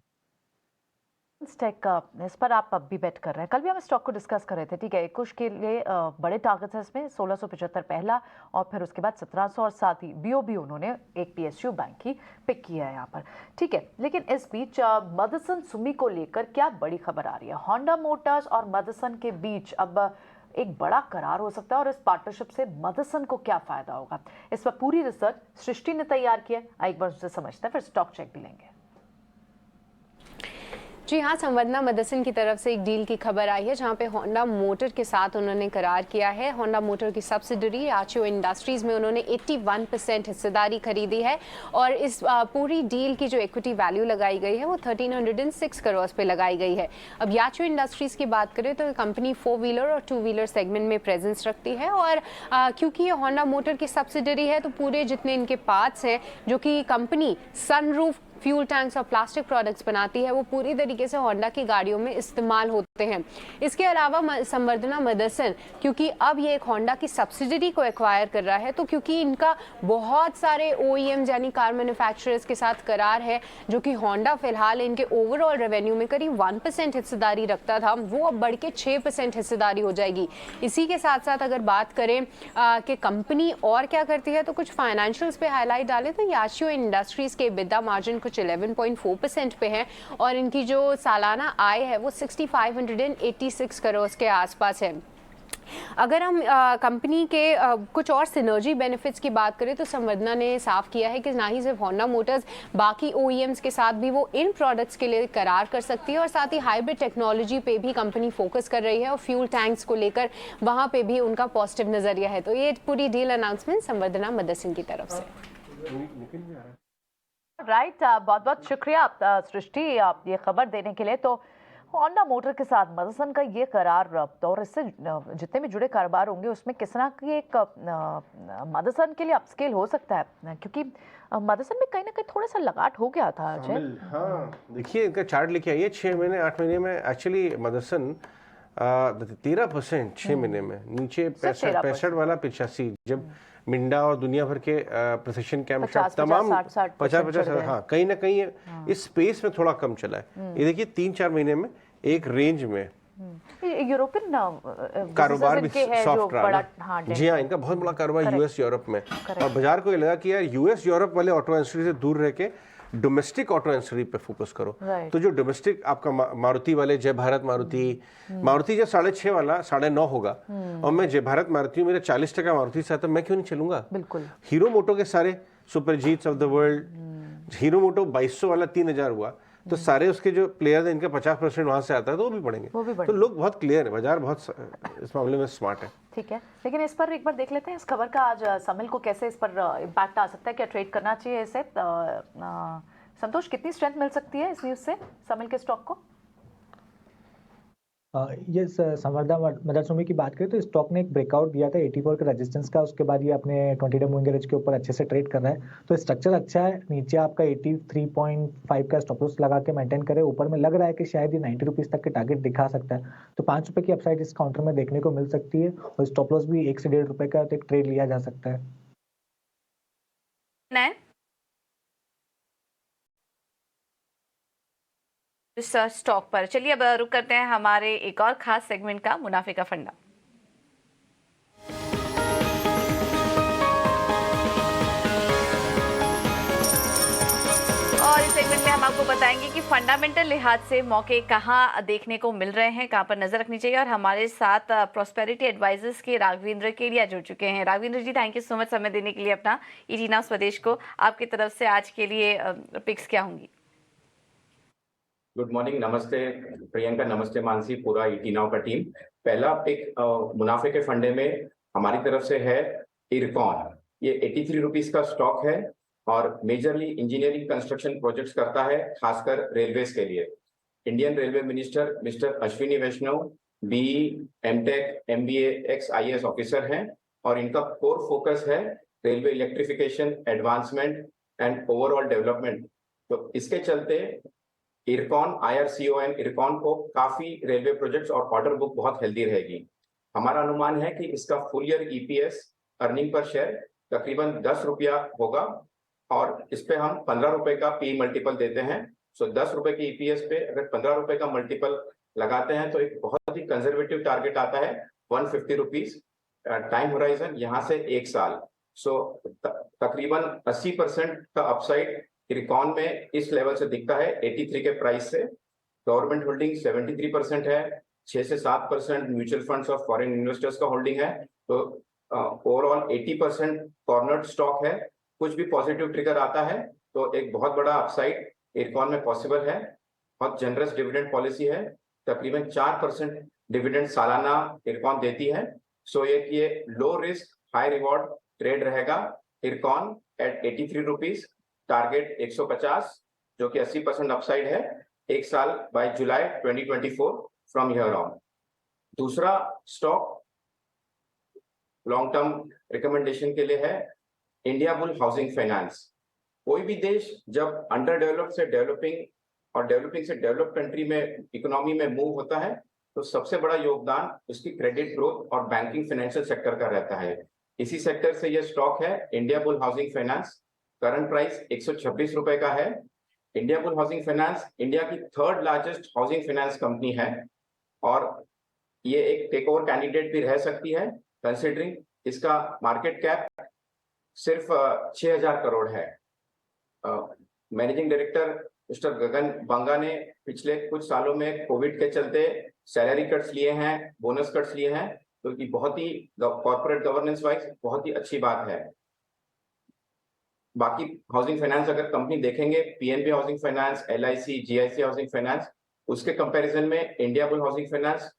स्टैक इस पर आप अब भी बेट कर रहे हैं। कल भी हम स्टॉक को डिस्कस कर रहे थे, ठीक है। कुछ के लिए बड़े टारगेट्स हैं इसमें, 1675 पहला और फिर उसके बाद 1700, और साथ ही बीओबी उन्होंने एक पीएसयू बैंक ही पिक किया है यहाँ पर, ठीक है। लेकिन इस बीच मदसन सुमी को लेकर क्या बड़ी खबर आ रही है? होंडा मोटर्स और मदसन के बीच अब एक बड़ा करार हो सकता है, और इस पार्टनरशिप से मदसन को क्या फायदा होगा? इस पर पूरी रिसर्च सृष्टि ने तैयार की है। एक बार उससे समझते हैं, फिर स्टॉक चेक भी लेंगे। जी हाँ, संवदना मदसन की तरफ से एक डील की खबर आई है जहां पे होंडा मोटर के साथ उन्होंने करार किया है। होंडा मोटर की सब्सिडरी याचियो इंडस्ट्रीज में उन्होंने 81% हिस्सेदारी खरीदी है, और इस पूरी डील की जो इक्विटी वैल्यू लगाई गई है वो 1306 करोड़ पे लगाई गई है। अब याचियो इंडस्ट्रीज की बात करें तो कंपनी 4 व्हीलर और 2 व्हीलर सेगमेंट में प्रेजेंस रखती है, और क्योंकि ये होंडा मोटर की सब्सिडरी है तो पूरे जितने इनके पार्ट्स हैं जो कि कंपनी सनरूफ, फ्यूल टैंक्स और प्लास्टिक प्रोडक्ट्स बनाती है, वो पूरी तरीके से होंडा की गाड़ियों में इस्तेमाल होते हैं। इसके अलावा संवर्धना मदसन, क्योंकि अब ये एक होंडा की सब्सिडरी को एक्वायर कर रहा है, तो क्योंकि इनका बहुत सारे OEMs यानी कार मैन्युफैक्चरर्स के साथ करार है, जो कि होंडा फिलहाल इनके ओवरऑल रेवेन्यू में करीब 1% हिस्सेदारी रखता था, वो अब बढ़ के 6% हिस्सेदारी हो जाएगी। इसी के साथ साथ अगर बात करें कि कंपनी और क्या करती है, तो कुछ फाइनेंशियल्स पे हाईलाइट डालें तो याशियो इंडस्ट्रीज के EBITDA मार्जिन कुछ 11.4% पे है, और इनकी जो सालाना आय है वो 6586 करोड़ के आसपास है। अगर हम कंपनी के कुछ और सिनर्जी बेनिफिट्स की बात करें तो संवर्धना ने साफ किया है कि ना ही सिर्फ होंडा मोटर्स, बाकी OEMs के साथ भी वो इन प्रोडक्ट्स के लिए करार कर सकती है, और साथ ही हाइब्रिड टेक्नोलॉजी पे भी कंपनी फोकस कर रही है, और फ्यूल टैंक्स को लेकर वहाँ पे भी उनका पॉजिटिव नजरिया है। तो ये पूरी डील अनाउंसमेंट संवर्धना मदसन की तरफ से। राइट, बहुत बहुत शुक्रिया सृष्टि आप ये खबर देने के लिए। तो होंडा मोटर के साथ मदसन का ये करार, और इससे जितने भी जुड़े कारोबार होंगे उसमें किस तरह की एक मदसन के लिए अपस्केल हो सकता है, क्योंकि मदसन में कहीं ना कहीं थोड़ा सा लगाट हो गया था। हाँ, देखिए इनका चार्ट लेके आइए। 6 महीने 8 महीने में एक्चुअली मदसन 13% 6 महीने में, नीचे 65 वाला 85, जब मिंडा और दुनिया भर के प्रिसिशन कैम शॉप तमाम 50-50, हाँ कहीं ना कहीं इस स्पेस में थोड़ा कम चला है। ये देखिए 3-4 महीने में एक रेंज में यूरोपियन कारोबार भी सॉफ्ट रहा। जी हाँ, इनका बहुत बड़ा कारोबार यूएस यूरोप में, और बाजार को ये लगा कि यार यूएस यूरोप वाले ऑटो इंडस्ट्री से दूर रह के डोमेस्टिक ऑटो इंडस्ट्री पे फोकस करो। तो जो डोमेस्टिक आपका मारुति वाले, जय भारत मारुति जब 6.5 वाला 9.5 होगा, और मैं जय भारत मारुति हूँ, मेरा 40% मारुति से आता, मैं क्यों नहीं चलूंगा? बिल्कुल। हीरो मोटो के सारे सुपर जीट्स of the world, Hero Moto 2200 वाला 3000 हुआ, तो सारे उसके जो प्लेयर्स हैं इनका 50% वहां से आता है, तो वो भी पड़ेंगे। तो लोग बहुत क्लियर है, बाजार बहुत इस मामले में स्मार्ट है। ठीक है, लेकिन इस पर एक बार देख लेते हैं इस खबर का आज समिल को कैसे इस पर इम्पैक्ट आ सकता है, क्या ट्रेड करना चाहिए इसे? संतोष, कितनी स्ट्रेंथ मिल सकती है इस न्यूज से समिल के स्टॉक को? यस, संवर्धा मदरसोमी की बात करें तो स्टॉक ने एक ब्रेकआउट दिया था 84 का रेजिस्टेंस का, उसके बाद ये अपने 20 डे मूविंग एवरेज के ऊपर अच्छे से ट्रेड कर रहा है, तो स्ट्रक्चर अच्छा है। नीचे आपका 83.5 का स्टॉप लॉस लगा के मेंटेन करे, ऊपर में लग रहा है कि शायद ये 90 रुपीज तक के टारगेट दिखा सकता है, तो 5 रुपए की अपसाइड इस काउंटर में देखने को मिल सकती है, और स्टॉप लॉस भी 1 से 1.5 रुपए का एक ट्रेड लिया जा सकता है। इस स्टॉक पर चलिए अब रुक करते हैं हमारे एक और खास सेगमेंट का, मुनाफे का फंडा। और इस सेगमेंट में हम आपको बताएंगे कि फंडामेंटल लिहाज से मौके कहां देखने को मिल रहे हैं, कहां पर नजर रखनी चाहिए। और हमारे साथ प्रॉस्पेरिटी एडवाइजर्स के राघवेंद्र केडिया जुड़ चुके हैं। राघवेंद्र जी, थैंक यू सो मच समय देने के लिए अपना ईटी नाउ स्वदेश को। आपकी तरफ से आज के लिए पिक्स क्या होंगी? गुड मॉर्निंग, नमस्ते प्रियंका, नमस्ते मानसी, पूरा ईटी नाउ का टीम। पहला पिक मुनाफे के फंडे में हमारी तरफ से है इरकॉन। ये 83 रुपीज का स्टॉक है और मेजरली इंजीनियरिंग कंस्ट्रक्शन प्रोजेक्ट्स करता है, खासकर रेलवेज के लिए। Indian railway minister mister Ashwini Vaishnav be, MTech, MBA, x IAS officer हैं और इनका कोर फोकस है railway electrification, advancement and overall development. तो इसके चलते इरकॉन, IRCON इरकॉन को काफी रेलवे प्रोजेक्ट्स और ऑर्डर बुक बहुत हेल्दी रहेगी। हमारा अनुमान है कि इसका full year EPS earning per share तकरीबन 10 रुपया होगा और इस पे हम 15 रुपए का पी मल्टीपल देते हैं। सो 10 रुपए के EPS पे अगर 15 रुपए का मल्टीपल लगाते हैं तो एक बहुत ही कंजर्वेटिव टारगेट आता है 150 रुपीज। टाइम होराइजन यहाँ से 1 साल। सो तकरीबन 80% का अपसाइड इरकॉन में इस लेवल से दिखता है 83 के प्राइस से। गवर्नमेंट होल्डिंग 73% है, 6 से 7% म्यूचुअल फंड्स और फॉरेन इन्वेस्टर्स का होल्डिंग है। तो ओवरऑल 80% कॉर्नर्ड स्टॉक है। कुछ भी पॉजिटिव ट्रिगर आता है तो एक बहुत बड़ा अपसाइड इरकॉन में पॉसिबल है। बहुत जनरस डिविडेंड पॉलिसी है, तकरीबन 4% डिविडेंड सालाना इरकॉन देती है। सो ये low risk high reward trade रहेगा। इरकॉन एट 83 रुपीज, टारगेट 150, जो कि 80% अपसाइड है, 1 साल by July 2024 from here on. दूसरा स्टॉक लॉन्ग टर्म रिकमेंडेशन के लिए है इंडिया बुल हाउसिंग फाइनेंस। कोई भी देश जब अंडर डेवलप से डेवलपिंग और डेवलपिंग से डेवलप कंट्री में इकोनॉमी में मूव होता है तो सबसे बड़ा योगदान उसकी क्रेडिट ग्रोथ और बैंकिंग फाइनेंशियल सेक्टर का रहता है। इसी सेक्टर से ये स्टॉक है India bull housing finance. Current price 126 रुपए का है। India bull housing finance India की 3rd largest housing finance company है और ये एक टेक ओवर कैंडिडेट भी रह सकती है, कंसिडरिंग इसका मार्केट कैप सिर्फ 6000 करोड़ है। मैनेजिंग डायरेक्टर मिस्टर गगन बंगा ने पिछले कुछ सालों में कोविड के चलते सैलरी कट्स लिए हैं, बोनस कट्स लिए हैं, तो ये बहुत ही कॉर्पोरेट गवर्नेंस वाइज बहुत ही अच्छी बात है। बाकी हाउसिंग फाइनेंस अगर कंपनी देखेंगे, PNB housing finance, LIC, GIC housing finance, उसके कंपैरिजन में इंडिया बुल हाउसिंग फाइनेंस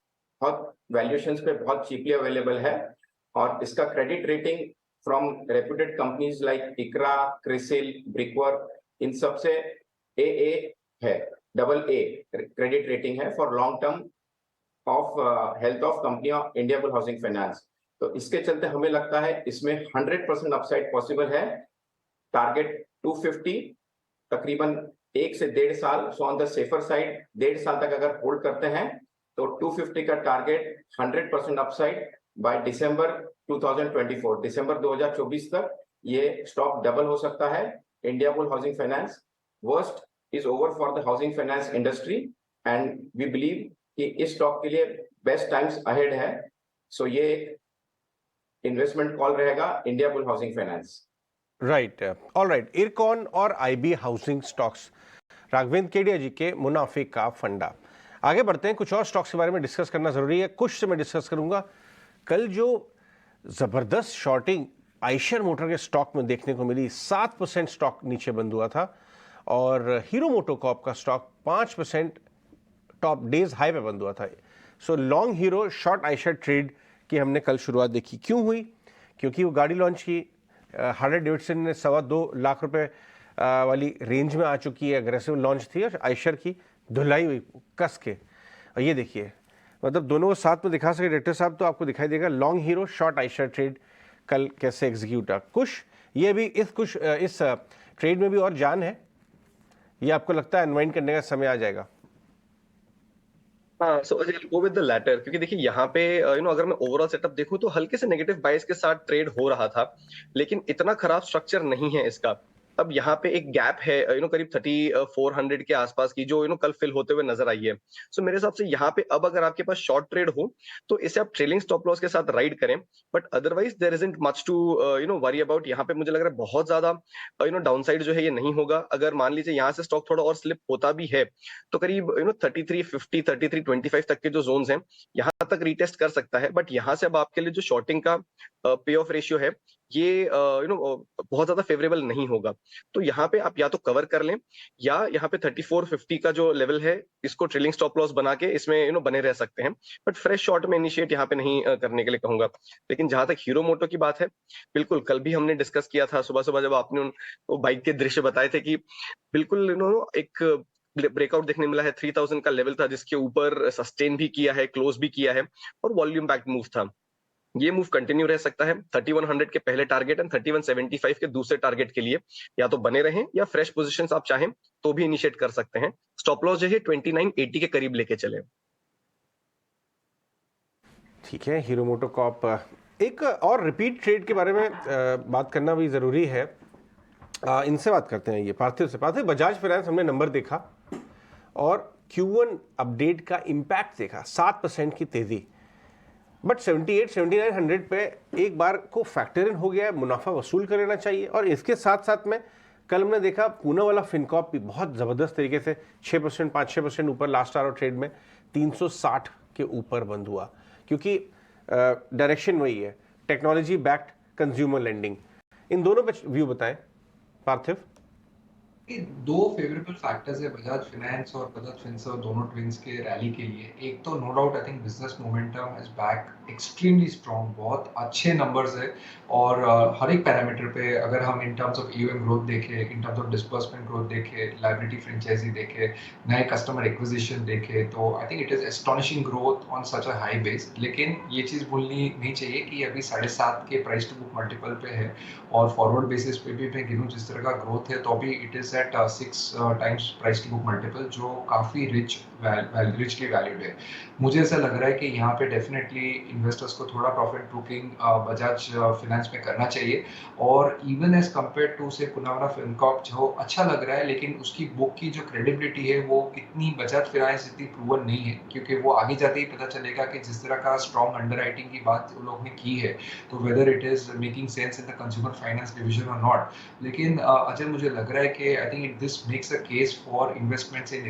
बहुत वैल्यूएशंस पे बहुत चीपली अवेलेबल है और इसका credit rating from reputed companies like ICRA, CRISIL, Brickwork, इन सब से AA है, AA क्रेडिट रेटिंग है for long term of health of company of India bull housing finance. तो इसके चलते हमें लगता है इसमें 100% अपसाइड पॉसिबल है। टारगेट 250, तकरीबन 1 से 1.5 साल, so on the safer side 1.5 साल तक अगर होल्ड करते हैं तो 250 का टारगेट 100% अपसाइड बाय दिसंबर 2024, दिसंबर 2024 तक ये स्टॉक डबल हो सकता है। India bull housing finance, worst is over for the housing finance industry and we believe कि इस स्टॉक के लिए बेस्ट टाइम्स अहेड है। सो ये इन्वेस्टमेंट कॉल रहेगा India bull housing finance. Right, all right. IRCON और IB housing stocks, Raghavendra Kedia ji के मुनाफे का फंडा। आगे बढ़ते हैं, कुछ और स्टॉक्स के बारे में डिस्कस करना जरूरी है। कुछ से मैं डिस्कस करूंगा, कल जो जबरदस्त शॉर्टिंग आइशर मोटर के स्टॉक में देखने को मिली, 7% स्टॉक नीचे बंद हुआ था और हीरो मोटोकॉर्प का स्टॉक 5% टॉप डेज हाई पे बंद हुआ था। So long hero short Eicher trade की हमने कल शुरुआत देखी। क्यों हुई? क्योंकि वो गाड़ी लॉन्च की, हार्ले डेविडसन ने 2.25 लाख रुपए वाली रेंज में आ चुकी है, अग्रेसिव लॉन्च थी और आइशर की धुलाई हुई कस के। और ये देखिए मतलब दोनों को साथ में दिखा सके डायरेक्टर साहब तो आपको दिखाई देगा long hero short Eicher trade कल कैसे एग्जीक्यूट है। कुछ ये भी इस ट्रेड में भी और जान है, ये आपको लगता है अनवाइंड करने का समय आ जाएगा? हाँ, सो गो विद द लैटर, क्योंकि देखिए यहाँ पे अगर मैं ओवरऑल सेटअप देखूं तो हल्के से नेगेटिव बाइस के साथ ट्रेड हो रहा था, लेकिन इतना खराब स्ट्रक्चर नहीं है इसका। अब यहाँ पे एक गैप है करीब 3400 के आसपास की, जो कल फिल होते हुए नजर आई है। सो मेरे हिसाब से यहाँ पे अब अगर आपके पास शॉर्ट ट्रेड हो तो इसे आप ट्रेलिंग स्टॉप लॉस के साथ राइड करें, but otherwise there isn't much to worry about. यहाँ पे मुझे लग रहा है बहुत ज्यादा डाउनसाइड जो है ये नहीं होगा। अगर मान लीजिए यहाँ से स्टॉक थोड़ा और स्लिप होता भी है तो करीब 3350 3325 तक के जो जोन्स हैं यहाँ तक रीटेस्ट कर सकता है। बट यहाँ से अब आपके लिए जो शॉर्टिंग का पे ऑफ रेशियो है ये बहुत ज्यादा फेवरेबल नहीं होगा। तो यहाँ पे आप या तो कवर कर लें या यहाँ पे 3450 का जो लेवल है इसको ट्रेलिंग स्टॉप लॉस बना के इसमें बने रह सकते हैं, बट फ्रेश शॉर्ट में इनिशिएट यहाँ पे नहीं करने के लिए कहूंगा। लेकिन जहां तक हीरो मोटो की बात है, बिल्कुल कल भी हमने डिस्कस किया था सुबह सुबह जब आपने वो बाइक के दृश्य बताए थे कि बिल्कुल एक ब्रेकआउट देखने मिला है। 3000 का लेवल था जिसके ऊपर सस्टेन भी किया है, क्लोज भी किया है और वॉल्यूम बैक मूव था। ये मूव कंटिन्यू रह सकता है। 3100 के पहले टारगेट एंड 3175 के दूसरे टारगेट के लिए या तो बने रहें या फ्रेश पोजीशंस आप चाहें तो भी इनिशिएट कर सकते हैं। स्टॉप लॉस जो है 2980 के करीब लेके चले। ठीक है, हीरो मोटो कॉर्प एक और रिपीट ट्रेड के बारे में बात करना भी जरूरी है। इनसे बात करते हैं, ये पार्थिव से। पार्थिव, बजाज फाइनेंस हमने नंबर देखा और Q1 अपडेट का इम्पैक्ट देखा, 7% की तेजी, बट 78-7900 पे एक बार को फैक्टर इन हो गया है, मुनाफा वसूल कर लेना चाहिए। और इसके साथ साथ में कल हमने देखा पूना वाला फिनकॉप भी बहुत ज़बरदस्त तरीके से 6% 5-6% ऊपर लास्ट आवर ट्रेड में 360 के ऊपर बंद हुआ, क्योंकि डायरेक्शन वही है, टेक्नोलॉजी बैक्ड कंज्यूमर लेंडिंग। इन दोनों पे व्यू बताएं पार्थिव। दो फेवरेबल फैक्टर्स है बजाज फाइनेंस और बजाज फिनसर्व दोनों ट्विंस के रैली के लिए। एक तो no doubt I think business momentum is back extremely strong, बहुत अच्छे नंबर्स है और हर एक पैरामीटर पे अगर हम in terms of EOM growth देखें, in terms of disbursement growth देखें, लायबिलिटी फ्रेंचाइजी देखें, नए कस्टमर एक्विजिशन देखें, तो I think it is astonishing growth on such a high base. लेकिन ये चीज़ भूलनी नहीं चाहिए कि अभी 7.5 के प्राइस टू बुक मल्टीपल पे है और फॉरवर्ड बेसिस पे भी मैं गिनूँ जिस तरह का ग्रोथ है तो अभी it is at 6 times price to book multiple, जो काफ़ी रिचली वैल्यूड है। मुझे ऐसा लग रहा है कि यहाँ पे डेफिनेटली इन्वेस्टर्स को थोड़ा प्रॉफिट बुकिंग बजाज फाइनेंस में करना चाहिए। और इवन एज कम्पेयर टू से पुनावाना फिनकॉर्प जो अच्छा लग रहा है, लेकिन उसकी बुक की जो क्रेडिबिलिटी है वो इतनी बजाज फाइनेंस इतनी प्रूवन नहीं है, क्योंकि वो आगे जाते ही पता चलेगा कि जिस तरह का स्ट्रॉन्ग अंडरराइटिंग की बात उन लोगों ने की है तो whether it is making sense in the consumer finance division और नॉट। लेकिन अजय मुझे लग रहा है कि I think this makes a case for investments in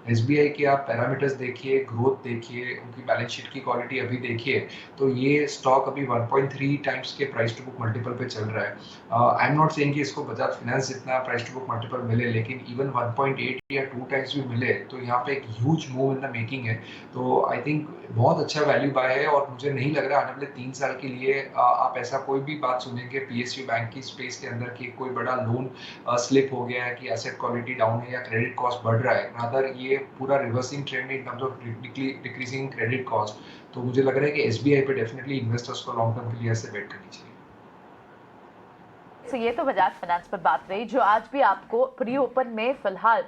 SBI के आप पैरामीटर्स देखिए, ग्रोथ देखिए, उनकी बैलेंस शीट की क्वालिटी अभी देखिए, तो ये स्टॉक अभी 1.3 टाइम्स के प्राइस टू बुक मल्टीपल पे चल रहा है। आई एम नॉट सेइंग कि इसको बजाज फाइनेंस जितना प्राइस टू बुक मल्टीपल मिले, लेकिन इवन 1.8 या 2 टाइम्स भी मिले तो यहाँ पे एक huge move in the making है। तो आई थिंक बहुत अच्छा वैल्यू बाय है और मुझे नहीं लग रहा आने वाले 3 साल के लिए आप ऐसा कोई भी बात सुनेंगे पीएसयू बैंक की स्पेस के अंदर कि कोई बड़ा लोन स्लिप हो गया है, कि एसेट क्वालिटी डाउन है या क्रेडिट कॉस्ट बढ़ रहा है। रादर ये पूरा reversing trend in terms of decreasing credit cost. तो मुझे लग रहा है कि एसबीआई पे डेफिनेटली इन्वेस्टर्स को लॉन्ग टर्म के लिए ऐसे बेट करनी चाहिए। तो ये तो बजाज फाइनेंस पर बात रही, जो आज भी आपको प्री ओपन में फिलहाल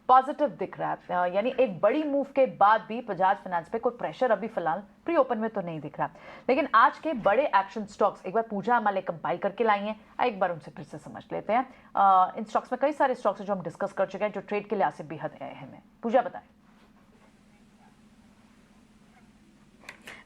पॉजिटिव दिख रहा है, यानी एक बड़ी मूव के बाद भी बजाज फाइनेंस पे कोई प्रेशर अभी फिलहाल प्री ओपन में तो नहीं दिख रहा। लेकिन आज के बड़े एक्शन स्टॉक्स एक बार पूजा हमारे कंपाइल करके लाई हैं, एक बार उनसे फिर से समझ लेते हैं। इन स्टॉक्स में कई सारे स्टॉक्स हैं जो हम डिस्कस कर चुके हैं, जो ट्रेड के लिहाज से बेहद अहम है। पूजा बताएं।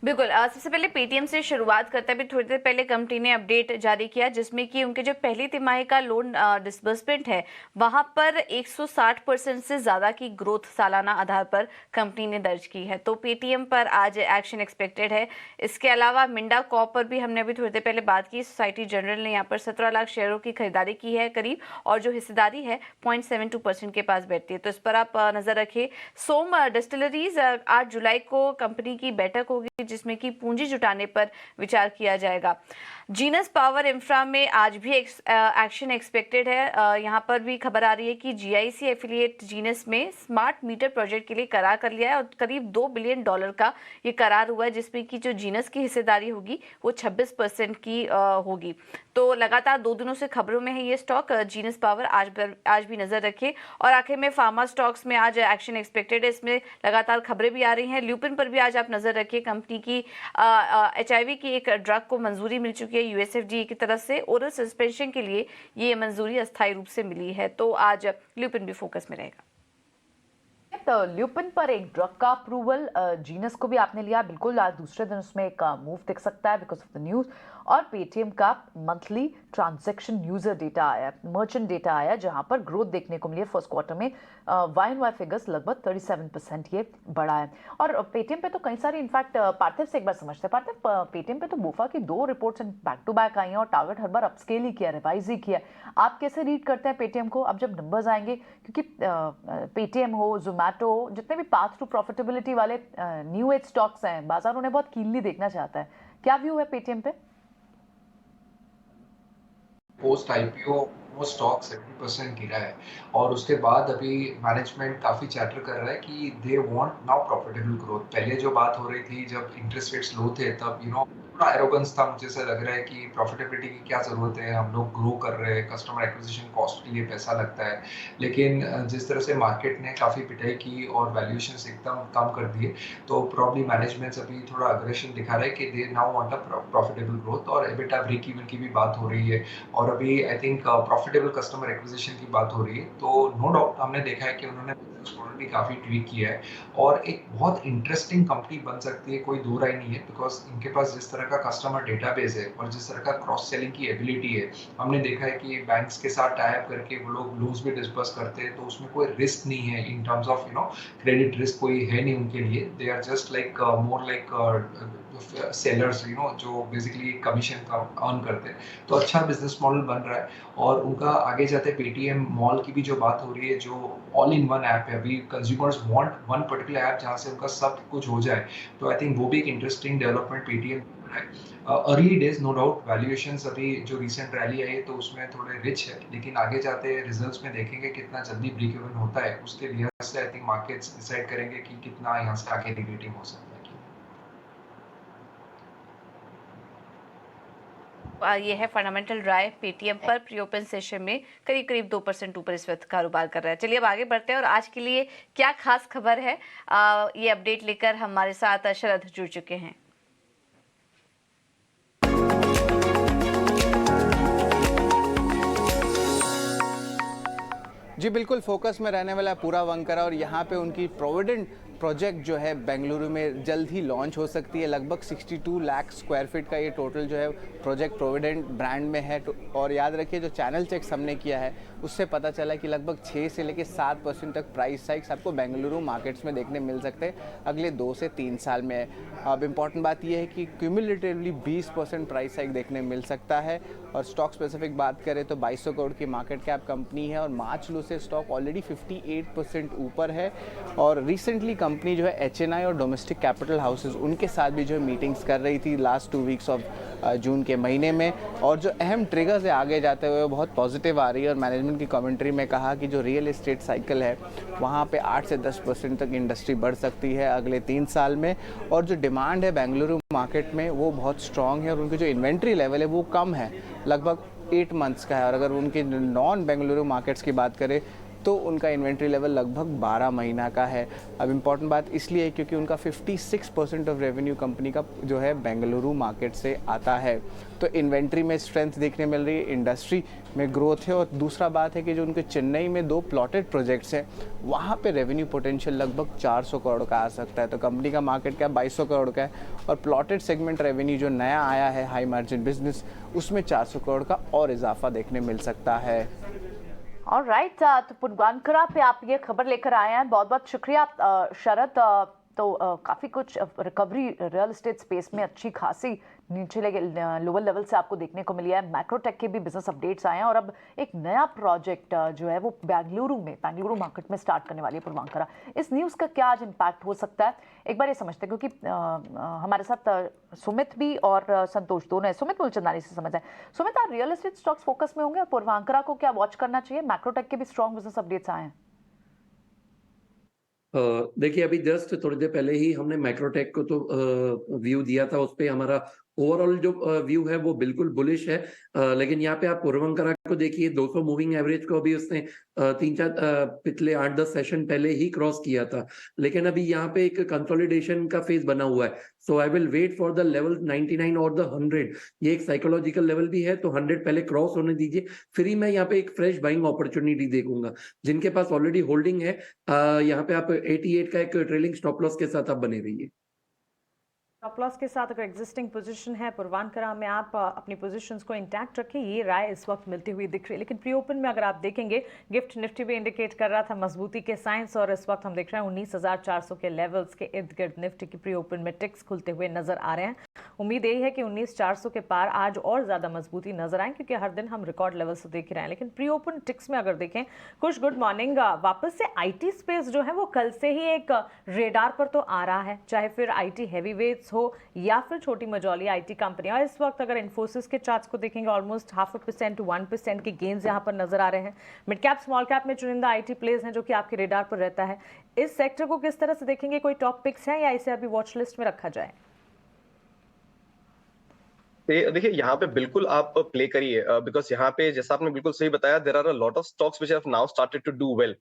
बिल्कुल, सबसे पहले पेटीएम से शुरुआत करते हैं। अभी थोड़ी देर पहले कंपनी ने अपडेट जारी किया जिसमें कि उनके जो पहली तिमाही का लोन डिसबर्समेंट है वहां पर 160% से ज़्यादा की ग्रोथ सालाना आधार पर कंपनी ने दर्ज की है। तो पेटीएम पर आज एक्शन एक्सपेक्टेड है। इसके अलावा मिंडा कॉर्प पर भी हमने अभी थोड़ी देर पहले बात की। सोसाइटी जनरल ने यहाँ पर 17 लाख शेयरों की खरीदारी की है करीब, और जो हिस्सेदारी है 0.72% के पास बैठती है। तो इस पर आप नज़र रखिए। सोम डिस्टिलरीज 8 जुलाई को कंपनी की बैठक होगी जिसमें कि पूंजी जुटाने पर विचार किया जाएगा। जीनस पावर इंफ्रा में आज भी एक्शन एक्सपेक्टेड है। यहाँ पर भी खबर आ रही है कि जीआईसी एफिलिएट जीनस में स्मार्ट मीटर प्रोजेक्ट के लिए करार कर लिया है और करीब $2 बिलियन का ये करार हुआ है, जिसमें कि जो जीनस की हिस्सेदारी होगी वो 26% की होगी। तो लगातार 2 दिनों से खबरों में है ये स्टॉक जीनस पावर। आज भी नजर रखें। और आखिर में फार्मा स्टॉक्स में आज एक्शन एक्सपेक्टेड है, इसमें लगातार खबरें भी आ रही हैं। ल्यूपिन पर भी आज आप नजर रखिए। कंपनी की HIV की एक ड्रग को मंजूरी मिल चुकी है USFDA की तरफ से। ओरल सस्पेंशन के लिए ये मंजूरी अस्थायी रूप से मिली है, तो आज ल्यूपिन भी फोकस में रहेगा। तो ल्यूपिन पर एक ड्रग का अप्रूवल, जीनस को भी आपने लिया बिल्कुल। आज दूसरे दिन उसमें एक मूव दिख सकता है बिकॉज ऑफ द न्यूज। और पेटीएम का मंथली ट्रांजैक्शन यूजर डेटा आया, मर्चेंट डेटा आया, जहां पर ग्रोथ देखने को मिली है फर्स्ट क्वार्टर में। YoY फिगर्स लगभग 37% ये बढ़ा है। और पेटीएम पे तो कई सारी, इनफैक्ट पार्थिव से एक बार समझते हैं। पार्थिव, पेटीएम पे तो बोफा की 2 रिपोर्ट्स बैक टू बैक आई हैं और टारगेट हर बार अपस्केल ही किया, रिवाइज ही किया। आप कैसे रीड करते हैं पेटीएम को अब जब नंबर्स आएंगे? क्योंकि पेटीएम हो, जोमैटो, जितने भी पाथ टू प्रॉफिटेबिलिटी वाले न्यू एज स्टॉक्स हैं, बाजार उन्हें बहुत कीनली देखना चाहता है। क्या व्यू है पेटीएम पे? पोस्ट IPO वो स्टॉक 70% गिरा है और उसके बाद अभी मैनेजमेंट काफी चैटर कर रहा है कि they want now profitable growth. पहले जो बात हो रही थी जब इंटरेस्ट रेट्स लो थे तब थोड़ा एरोगेंस था, मुझे से लग रहा है कि प्रॉफिटेबिलिटी की क्या जरूरत है, हम लोग ग्रो कर रहे हैं, कस्टमर एक्विजिशन कॉस्ट के लिए पैसा लगता है। लेकिन जिस तरह से मार्केट ने काफी पिटाई की और वैल्यूएशंस एकदम कम कर दिए, तो प्रॉब्ली मैनेजमेंट अभी थोड़ा अग्रेशन दिखा रहा है कि they now want a profitable growth. और एबिटा ब्रेक इवन की भी बात हो रही है और अभी I think profitable customer acquisition की बात हो रही है। तो नो डाउट हमने देखा है कि उन्होंने बिजनेस मॉडल भी काफी ट्वीक किया है और एक बहुत इंटरेस्टिंग कंपनी बन सकती है, कोई दो राय नहीं है। बिकॉज इनके पास जिस तरह का कस्टमर डेटाबेस है और जिस तरह का क्रॉस सेलिंग की एबिलिटी है, हमने देखा है कि बैंक्स के साथ टाई अप करके वो लोग लोन्स भी डिस्बर्स करते हैं, तो उसमें कोई रिस्क नहीं है in terms of credit risk कोई है नहीं उनके लिए। They are just like more like sellers जो बेसिकली कमीशन का अर्न करते हैं। तो अच्छा बिजनेस मॉडल बन रहा है और उनका आगे जाते पेटीएम मॉल की भी जो बात हो रही है, जो ऑल इन वन ऐप है। अभी consumers want one particular app जहां से उनका सब कुछ हो जाए, तो आई थिंक वो भी एक इंटरेस्टिंग डेवलपमेंट पेटीएम है। Early days no doubt, valuations अभी जो रिसेंट रैली आई है तो उसमें थोड़े रिच है, लेकिन आगे जाते रिजल्ट्स में देखेंगे कितना जल्दी ब्रेक इवन होता है, उसके लिहाज से आई थिंक मार्केट्स डिसाइड करेंगे कि कितना यहाँ से आगे रिलेटिव हो सकता है। ये है फंडामेंटल राय पेटीएम पर। प्री ओपन सेशन में करीब 2% ऊपर इस वक्त कारोबार कर रहा है। चलिए अब आगे बढ़ते हैं और आज के लिए क्या खास खबर है, ये अपडेट लेकर हमारे साथ शरद जुड़ चुके हैं। जी बिल्कुल, फोकस में रहने वाला पूरा वंकरा और यहाँ पे उनकी प्रोविडेंट प्रोजेक्ट जो है बेंगलुरु में जल्द ही लॉन्च हो सकती है। लगभग 62 लाख स्क्वायर फीट का ये टोटल जो है प्रोजेक्ट प्रोविडेंट ब्रांड में है। और याद रखिए जो चैनल चेक्स हमने किया है उससे पता चला कि लगभग 6 से लेकर 7% तक प्राइस हाइक्स आपको बेंगलुरु मार्केट्स में देखने मिल सकते हैं अगले 2 से 3 साल में। अब इम्पॉर्टेंट बात यह है कि क्यूमुलेटिवली 20% प्राइस हाइक देखने मिल सकता है। और स्टॉक स्पेसिफिक बात करें तो 2200 करोड़ की मार्केट कैप कंपनी है और मार्च लो से स्टॉक ऑलरेडी 58% ऊपर है। और रिसेंटली कंपनी जो है HNI और डोमेस्टिक कैपिटल हाउसेज उनके साथ भी जो है मीटिंग्स कर रही थी लास्ट 2 वीक्स ऑफ जून के महीने में। और जो अहम ट्रिगर्स है आगे जाते हुए बहुत पॉजिटिव आ रही है। और मैनेजमेंट की कमेंट्री में कहा कि जो रियल एस्टेट साइकिल है वहाँ पे 8 से 10% तक इंडस्ट्री बढ़ सकती है अगले 3 साल में। और जो डिमांड है बेंगलुरु मार्केट में वो बहुत स्ट्रॉन्ग है और उनकी जो इन्वेंट्री लेवल है वो कम है, लगभग 8 मंथ्स का है। और अगर उनके नॉन बेंगलुरु मार्केट्स की बात करें तो उनका इन्वेंट्री लेवल लगभग 12 महीना का है। अब इम्पॉर्टेंट बात इसलिए है क्योंकि उनका 56% ऑफ रेवेन्यू कंपनी का जो है बेंगलुरु मार्केट से आता है। तो इन्वेंट्री में स्ट्रेंथ देखने मिल रही है, इंडस्ट्री में ग्रोथ है। और दूसरा बात है कि जो उनके चेन्नई में 2 प्लॉटेड प्रोजेक्ट्स हैं वहाँ पे रेवेन्यू पोटेंशियल लगभग 400 करोड़ का आ सकता है। तो कंपनी का मार्केट कैप 2200 करोड़ का है और प्लॉटेड सेगमेंट रेवेन्यू जो नया आया है हाई मार्जिन बिजनेस उसमें 400 करोड़ का और इजाफा देखने मिल सकता है। ऑलराइट, तो पुनवानकरा पे आप ये खबर लेकर आए हैं, बहुत बहुत शुक्रिया शरद। तो काफ़ी कुछ रिकवरी रियल एस्टेट स्पेस में अच्छी खासी निचले लोअर लेवल से आपको देखने को मिली है। मैक्रोटेक के भी बिजनेस अपडेट्स आए हैं और अब एक नया प्रोजेक्ट जो है वो बेंगलुरु मार्केट में स्टार्ट करने वाली है पूर्वांकरा। इस न्यूज़ का क्या आज इम्पैक्ट हो सकता है, एक बार ये समझते हैं, क्योंकि हमारे साथ सुमित भी और संतोष दोनों है। सुमित मूलचंदानी से समझ है। सुमित, आप रियल एस्टेट स्टॉक्स फोकस में होंगे, पूर्वांकरा को क्या वॉच करना चाहिए? मैक्रोटेक के भी स्ट्रॉन्ग बिजनेस अपडेट्स आए हैं। देखिए, अभी जस्ट थोड़ी देर पहले ही हमने मैक्रोटेक को तो व्यू दिया था, उस पे हमारा ओवरऑल जो व्यू है वो बिल्कुल बुलिश है। लेकिन यहाँ पे आप पूर्वांकरा को देखिए, 200 मूविंग एवरेज को अभी उसने 3-4 पिछले 8-10 सेशन पहले ही क्रॉस किया था, लेकिन अभी यहाँ पे एक कंसोलिडेशन का फेज बना हुआ है। So I will wait for the level 99 और द 100। ये एक साइकोलॉजिकल लेवल भी है, तो 100 पहले क्रॉस होने दीजिए, फिर ही मैं यहाँ पे एक फ्रेश बाइंग अपॉर्चुनिटी देखूंगा। जिनके पास ऑलरेडी होल्डिंग है, यहाँ पे आप 88 का एक ट्रेलिंग स्टॉप लॉस के साथ आप बने रहिए। स्टॉप लॉस के साथ अगर एग्जिस्टिंग पोजीशन है पूर्वांकरा में, आप अपनी पोजीशंस को इंटैक्ट रखें, ये राय इस वक्त मिलती हुई दिख रही है। लेकिन प्री ओपन में अगर आप देखेंगे, गिफ्ट निफ्टी भी इंडिकेट कर रहा था मजबूती के साइंस, और इस वक्त हम देख रहे हैं 19,400 के लेवल्स के इर्द गिर्द निफ्टी की प्री ओपन में टिक्स खुलते हुए नजर आ रहे हैं। उम्मीद यही है कि 19,400 के पार आज और ज्यादा मजबूती नजर आए, क्योंकि हर दिन हम रिकॉर्ड लेवल से देख रहे हैं। लेकिन प्री ओपन टिक्स में अगर देखें, कुछ गुड मॉर्निंग, वापस से आईटी स्पेस जो है वो कल से ही एक रेडार पर तो आ रहा है, चाहे फिर आईटी हैवीवेट्स हो या फिर छोटी मझौली आईटी कंपनियां। इस वक्त अगर इन्फोसिस के चार्ट्स को देखेंगे, ऑलमोस्ट 0.5% to 1% के गेन्स यहां पर नजर आ रहे हैं। मिड कैप स्मॉल कैप में चुनिंदा आईटी प्लेस हैं जो कि आपके रेडार पर रहता है। इस सेक्टर को किस तरह से देखेंगे? कोई टॉप पिक्स है या इसे अभी वॉच लिस्ट में रखा जाए? देखिए, यहाँ पे बिल्कुल आप प्ले करिए, बिकॉज यहाँ पे जैसा आपने बिल्कुल सही बताया, there are a lot of stocks which have now started to do well.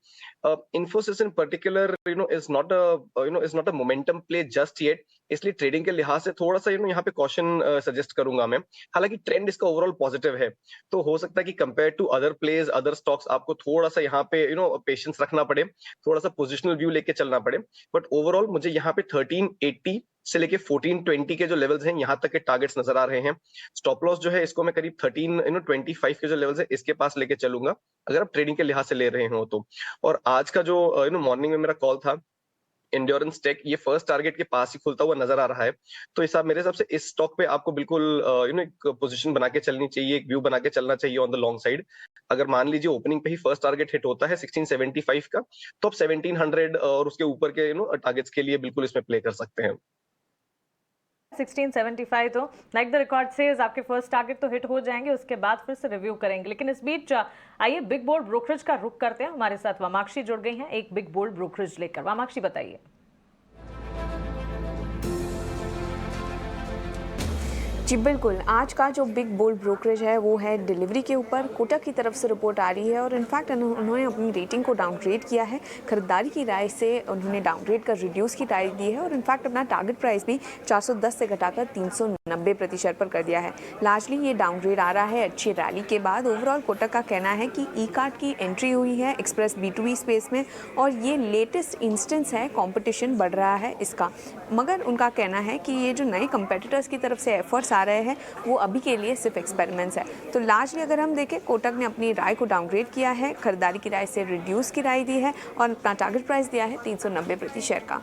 Infosys in particular is not a momentum play just yet, इसलिए ट्रेडिंग के लिहाज से थोड़ा सा यहाँ पे कॉशन सजेस्ट करूंगा मैं। हालांकि ट्रेंड इसका ओवरऑल पॉजिटिव है, तो हो सकता है कि compare to other plays, other stocks, आपको थोड़ा सा यहाँ पे पेशेंस रखना पड़े, थोड़ा सा पोजिशनल व्यू लेके चलना पड़े। बट ओवरऑल मुझे यहाँ पे 1380 से लेके 1420 के जो लेवल्स हैं, यहाँ तक के टारगेट्स नजर आ रहे हैं। स्टॉप लॉस जो है इसको मैं करीब 1325 के जो लेवल्स है इसके पास लेके चलूंगा, अगर आप ट्रेडिंग के लिहाज से ले रहे हो तो। और आज का जो मॉर्निंग में मेरा कॉल था, एंड्योरेंस टेक, ये फर्स्ट टारगेट के पास ही खुलता हुआ नजर आ रहा है। तो इस मेरे हिसाब से इस स्टॉक पे आपको बिल्कुल एक पोजीशन बना के चलनी चाहिए, एक व्यू बना के चलना चाहिए ऑन द लॉन्ग साइड। अगर मान लीजिए ओपनिंग पे ही फर्स्ट टारगेट हिट होता है 1675 का, तो आप 1700 और उसके ऊपर के टारगेट्स के लिए बिल्कुल इसमें प्ले कर सकते हैं। 1675 तो लाइक द रिकॉर्ड सेज आपके फर्स्ट टारगेट तो हिट हो जाएंगे, उसके बाद फिर से रिव्यू करेंगे। लेकिन इस बीच आइए बिग बोल्ड ब्रोकरेज का रुख करते हैं। हमारे साथ वामाक्षी जुड़ गई हैं एक बिग बोल्ड ब्रोकरेज लेकर। वामाक्षी, बताइए। जी बिल्कुल, आज का जो बिग बोल्ड ब्रोकरेज है वो है डिलीवरी के ऊपर। कोटक की तरफ से रिपोर्ट आ रही है और इनफैक्ट उन्होंने अपनी रेटिंग को डाउनग्रेड किया है। खरीदारी की राय से उन्होंने डाउनग्रेड कर रिड्यूस की राय दी है और इनफैक्ट अपना टारगेट प्राइस भी 410 से घटाकर 390% पर कर दिया है। लार्जली ये डाउनग्रेड आ रहा है अच्छी रैली के बाद। ओवरऑल कोटक का कहना है कि ई कार्ड की एंट्री हुई है एक्सप्रेस B2B स्पेस में और ये लेटेस्ट इंस्टेंस है, कॉम्पिटिशन बढ़ रहा है इसका। मगर उनका कहना है कि ये जो नए कंपेटिटर्स की तरफ से एफर्ट्स आ रहे हैं वो अभी के लिए सिर्फ एक्सपेरिमेंट्स है। तो लार्जली अगर हम देखें, कोटक ने अपनी राय को डाउनग्रेड किया है, खरीदारी की राय से रिड्यूस की राय दी है और अपना टारगेट प्राइस दिया है 390 प्रति शेयर का।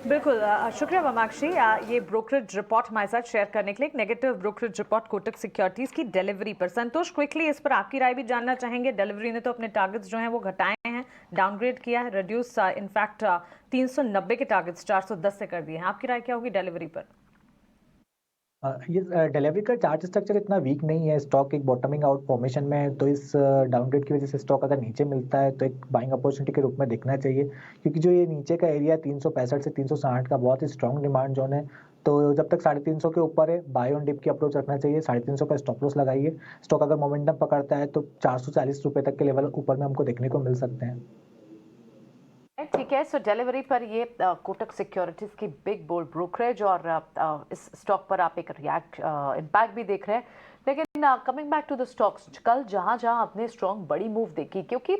बिल्कुल, शुक्रिया वामाक्षी ये ब्रोकरेज रिपोर्ट हमारे साथ शेयर करने के लिए। एक negative brokerage report Kotak securities की डिलीवरी पर। संतोष, क्विकली इस पर आपकी राय भी जानना चाहेंगे। डिलीवरी ने तो अपने टारगेट्स जो हैं वो घटाए हैं, डाउनग्रेड किया है, रिड्यूस इनफैक्ट 390 के टारगेट्स 410 से कर दिए हैं। आपकी राय क्या होगी डिलीवरी पर? ये डिलीवरी का चार्ट स्ट्रक्चर इतना वीक नहीं है, स्टॉक एक बॉटमिंग आउट फॉर्मेशन में है, तो इस डाउनग्रेड की वजह से स्टॉक अगर नीचे मिलता है तो एक बाइंग अपॉर्चुनिटी के रूप में देखना चाहिए, क्योंकि जो ये नीचे का एरिया 365 से 360 का बहुत ही स्ट्रॉन्ग डिमांड जोन है। तो जब तक 350 के ऊपर है, बाय ऑन डिप की अप्रोच रखना चाहिए। 350 का स्टॉप लॉस लगाइए। स्टॉक अगर मोमेंटम पकड़ता है तो 440 रुपए तक के लेवल ऊपर में हमको देखने को मिल सकते हैं। ठीक है, सो डिलीवरी पर ये कोटक सिक्योरिटीज की बिग बोल्ड ब्रोकरेज और इस स्टॉक पर आप एक इम्पैक्ट भी देख रहे हैं। लेकिन coming back to the stocks, कल जहां आपने स्ट्रॉन्ग बड़ी मूव देखी, क्योंकि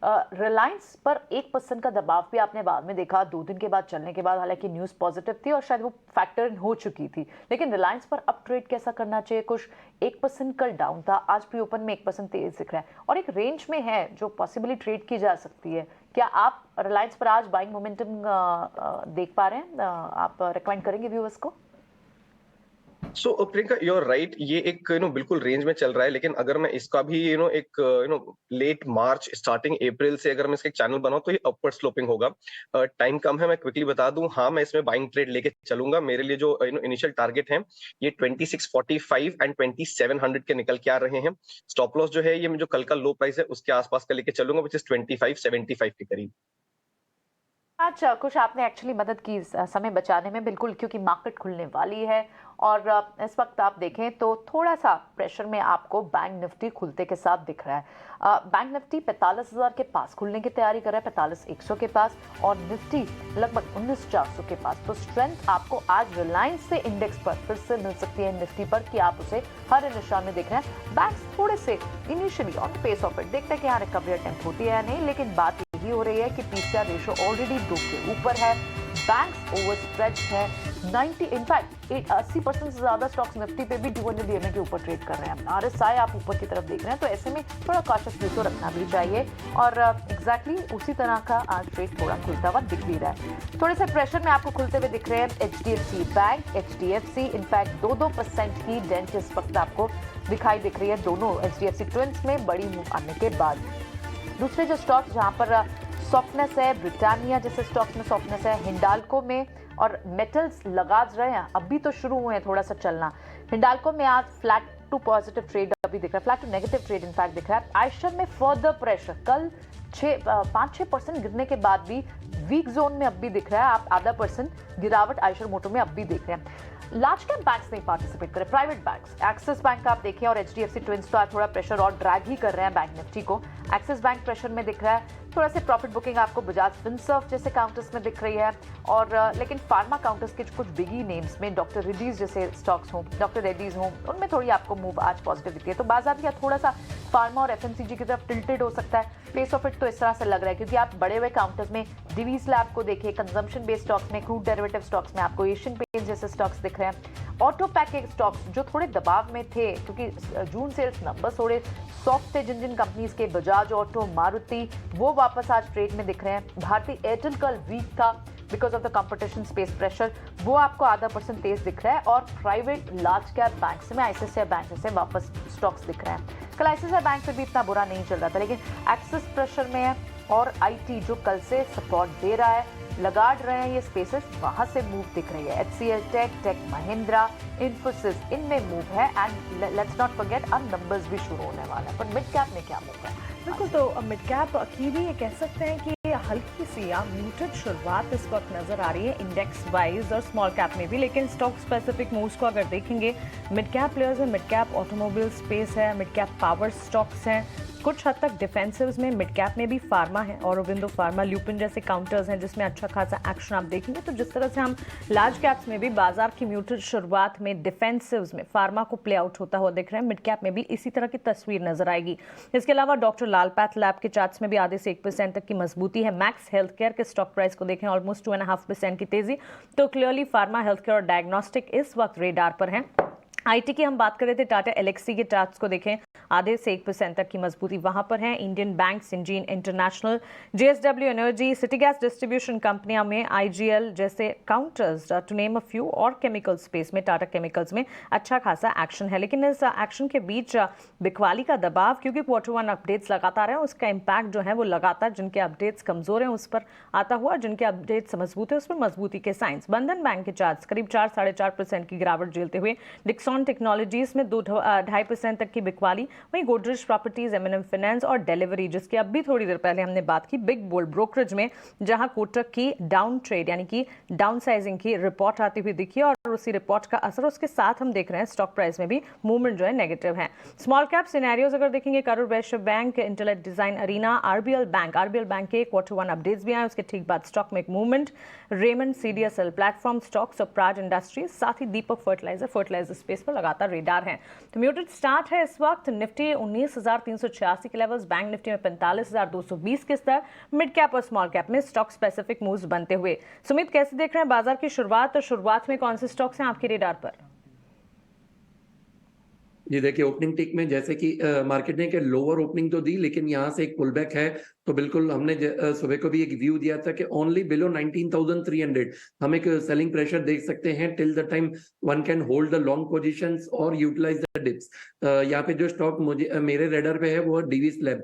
रिलायंस पर 1% का दबाव भी आपने बाद में देखा 2 दिन के बाद चलने के बाद। हालांकि न्यूज़ पॉजिटिव थी और शायद वो फैक्टर इन हो चुकी थी, लेकिन रिलायंस पर अप ट्रेड कैसा करना चाहिए? कुछ 1% कल डाउन था, आज प्री ओपन में 1% तेज दिख रहा है और एक रेंज में है जो पॉसिबली ट्रेड की जा सकती है। क्या आप रिलायंस पर आज बाइंग मोमेंटम देख पा रहे हैं? आप रिकमेंड करेंगे व्यूअर्स को? सो प्रियंका, यू आर राइट, ये एक बिल्कुल रेंज में चल रहा है, लेकिन अगर मैं इसका भी एक लेट मार्च स्टार्टिंग अप्रैल से अगर मैं इसका एक चैनल बनाऊं तो ये अपवर्ड स्लोपिंग होगा। टाइम कम है, मैं क्विकली बता दूं, हाँ मैं इसमें बाइंग ट्रेड लेके चलूंगा। मेरे लिए जो इनिशियल टारगेट है ये 2645 एंड 2700 के निकल के आ रहे हैं। स्टॉप लॉस जो है ये जो कल का लो प्राइस है उसके आसपास का लेके चलूंगा, विच इज 2575 के करीब। आज कुछ आपने एक्चुअली मदद की समय बचाने में, बिल्कुल, क्योंकि मार्केट खुलने वाली है और इस वक्त आप देखें तो थोड़ा सा प्रेशर में आपको बैंक निफ्टी खुलते के साथ दिख रहा है। बैंक निफ्टी 45,000 के पास खुलने की तैयारी कर रहा है, 45,100 के पास, और निफ्टी लगभग 19,400 के पास। तो स्ट्रेंथ आपको आज रिलायंस से इंडेक्स पर फिर से मिल सकती है निफ्टी पर, कि आप उसे हर निशान में देख रहे हैं। बैंक्स थोड़े से initially on face of it देखते हैं कि यहाँ रिकवरी अटेम्प्ट होती है या नहीं, लेकिन बात यही हो रही है कि पीसीआर रेशो ऑलरेडी 2 के ऊपर है, बैंक्स ओवरस्ट्रेच है। 80% से ज्यादा स्टॉक्स निफ्टी पे भी 200 DMA के ऊपर ट्रेड कर रहे हैं। RSI आप ऊपर की तरफ देख रहे हैं, तो ऐसे में थोड़ा कॉशियस रेशो रखना भी चाहिए, और एग्जैक्टली उसी तरह का आज ट्रेड थोड़ा खुलता हुआ दिख भी रहा है। थोड़े से प्रेशर में आपको खुलते हुए दिख रहे हैं HDFC बैंक, HDFC इनफैक्ट 2% की डेंट इस वक्त आपको दिख रही है दोनों HDFC ट्विंस में बड़ी मूव आने के बाद। दूसरे जो स्टॉक जहां पर सॉफ्टनेस है, ब्रिटानिया जैसे स्टॉक्स में सॉफ्टनेस है, हिंडाल्को में, और मेटल्स लगा रहे हैं, अभी तो शुरू हुए हैं थोड़ा सा चलना। हिंडाल्को में आज फ्लैट टू पॉजिटिव ट्रेड अभी दिख रहा है, flat to negative trade in fact दिख रहा है। आयशर में फर्दर प्रेशर, कल 5-6% गिरने के बाद भी वीक जोन में अब भी दिख रहा है। आप 0.5% गिरावट आयशर मोटो में अब भी देख रहे हैं। लार्ज कैप बैंक्स नहीं पार्टिसिपेट कर रहे, प्राइवेट बैंक्स, एक्सिस बैंक आप देखिए और HDFC ट्विंस तो आज थोड़ा प्रेशर और ड्रैग ही कर रहे हैं बैंक निफ्टी को। एक्सिस बैंक प्रेशर में दिख रहा है, थोड़ा से प्रॉफिट बुकिंग आपको बजाज फिनसर्व जैसे काउंटर्स में दिख रही है, और लेकिन फार्मा काउंटर्स के कुछ बिगी नेम्स में डॉक्टर रेड्डीज जैसे स्टॉक्स हों, डॉक्टर रेड्डीज हों, उनमें थोड़ी आपको मूव आज पॉजिटिव दिखती है। तो बाजार का थोड़ा सा फार्मा और FMCG की तरफ टिल्टेड हो सकता है। पेस ऑफ इट तो इस तरह से लग रहा है, क्योंकि आप बड़े हुए काउंटर्स में डिवीज लैब को देखिए, कंजम्पशन बेस्ड स्टॉक्स में, क्रूड डेरिवेटिव स्टॉक्स में आपको एशियन पेंट्स जैसे स्टॉक्स दिख रहे हैं। ऑटो पैकेज स्टॉक्स जो थोड़े दबाव में थे, क्योंकि जून सेल्स नंबर्स थोड़े सॉफ्ट थे जिन कंपनीज के, बजाज ऑटो, मारुति, वो वापस आज ट्रेड में दिख रहे हैं। भारतीय एयरटेल कल वीक था because of the competition space pressure, वो आपको 0.5% तेज दिख रहा है। और प्राइवेट लार्ज कैप बैंक में ICICI बैंक से वापस स्टॉक्स दिख रहे हैं। कल ICICI बैंक से भी इतना बुरा नहीं चल रहा था, लेकिन एक्सिस प्रेशर में है, और IT जो कल से सपोर्ट दे रहा है, लगा रहे हैं ये स्पेसेस, वहां से मूव दिख रही है। HCL टेक महिंद्रा, इन्फोसिस, इनमें मूव है। एंड लेट्स नॉट फॉरगेट अब नंबर्स भी शुरू होने वाले हैं, पर मिड कैप में क्या मूव है? बिल्कुल, तो मिड कैप की भी ये कह सकते हैं कि हल्की सी या म्यूटेड शुरुआत इस वक्त नजर आ रही है इंडेक्स वाइज और स्मॉल कैप में भी, लेकिन स्टॉक स्पेसिफिक मूव्स को अगर देखेंगे, मिड कैप प्लेयर्स है, मिड कैप ऑटोमोबाइल स्पेस है, मिड कैप पावर स्टॉक्स हैं, कुछ हद तक डिफेंसिव्स में मिड कैप में भी फार्मा है, और अरविंदो फार्मा, ल्यूपिन जैसे काउंटर्स हैं जिसमें अच्छा खासा एक्शन आप देखेंगे। तो जिस तरह से हम लार्ज कैप्स में भी बाजार की म्यूटेड शुरुआत में डिफेंसिव्स में फार्मा को प्ले आउट होता हुआ दिख रहे हैं, मिड कैप में भी इसी तरह की तस्वीर नजर आएगी। इसके अलावा डॉक्टर लाल पैथ लैब के चार्ट्स में भी आधे से 1% तक की मजबूती है। मैक्स हेल्थ केयर के स्टॉक प्राइस को देखें, ऑलमोस्ट 2.5% की तेजी। तो क्लियरली फार्मा, हेल्थ केयर और डायग्नोस्टिक इस वक्त रेडार पर हैं। IT की हम बात कर रहे थे, टाटा एलेक्सी के चार्ट्स को देखें, आधे से 1% तक की मजबूती वहां पर है। Indian Bank, Syngene International, JSW Energy, city gas distribution कंपनियां में IGL जैसे counters, to name a few, और केमिकल स्पेस में टाटा केमिकल्स में अच्छा खासा एक्शन है। लेकिन इस एक्शन के बीच बिकवाली का दबाव, क्योंकि Q1 अपडेट्स लगातार है, उसका इम्पैक्ट जो है वो लगातार जिनके अपडेट्स कमजोर हैं उस पर आता हुआ, जिनके अपडेट्स मजबूत है उस पर मजबूती के साइंस। बंधन बैंक के चार्ट्स करीब 4-4.5% की गिरावट झेलते हुए, डिक्सॉन टेक्नोलॉजीज में 2-2.5% तक की बिकवाली, वहीं गोदरेज प्रॉपर्टीज, M&M फाइनेंस और डिलीवरी, जिसकी अब भी थोड़ी देर पहले हमने बात की, बिग बोल्ड ब्रोकरेज में, जहां कोटक की डाउन ट्रेड यानी कि डाउन साइजिंग की रिपोर्ट आती हुई दिखी, और उसी रिपोर्ट का असर उसके साथ हम देख रहे हैं स्टॉक प्राइस में भी मूवमेंट जो है नेगेटिव है। स्मॉल कैप सिनेरियोज अगर देखेंगे, करूर वैश्य बैंक, इंटेलेक्ट डिजाइन अरीना, RBL बैंक के Q1 अपडेट्स भी आए, उसके ठीक बाद स्टॉक में एक movement. Raymond, CDSL platform stocks और प्राज इंडस्ट्रीज, साथ ही दीपक फर्टिलाइजर स्पेस पर लगातार रेडार हैं। तो म्यूटेड स्टार्ट है इस वक्त, निफ्टी 19,386 के लेवल्स, बैंक निफ्टी में 45,220 के स्तर, मिड कैप और स्मॉल कैप में स्टॉक स्पेसिफिक मूव्स बनते हुए। सुमित, कैसे देख रहे हैं बाजार की शुरुआत, और शुरुआत में कौन से स्टॉक्स हैं आपके रेडार पर? जी देखिए, ओपनिंग टिक में जैसे कि मार्केट ने एक लोअर ओपनिंग तो दी, लेकिन यहाँ से एक पुल बैक है, तो बिल्कुल हमने सुबह को भी एक व्यू दिया था कि ओनली बिलो 19,300 हम एक सेलिंग प्रेशर देख सकते हैं till the time one can hold the long positions और यूटिलाइज द डिप्स। यहाँ पे जो स्टॉक मुझे मेरे रेडर पे है वो है डीवी स्लैब।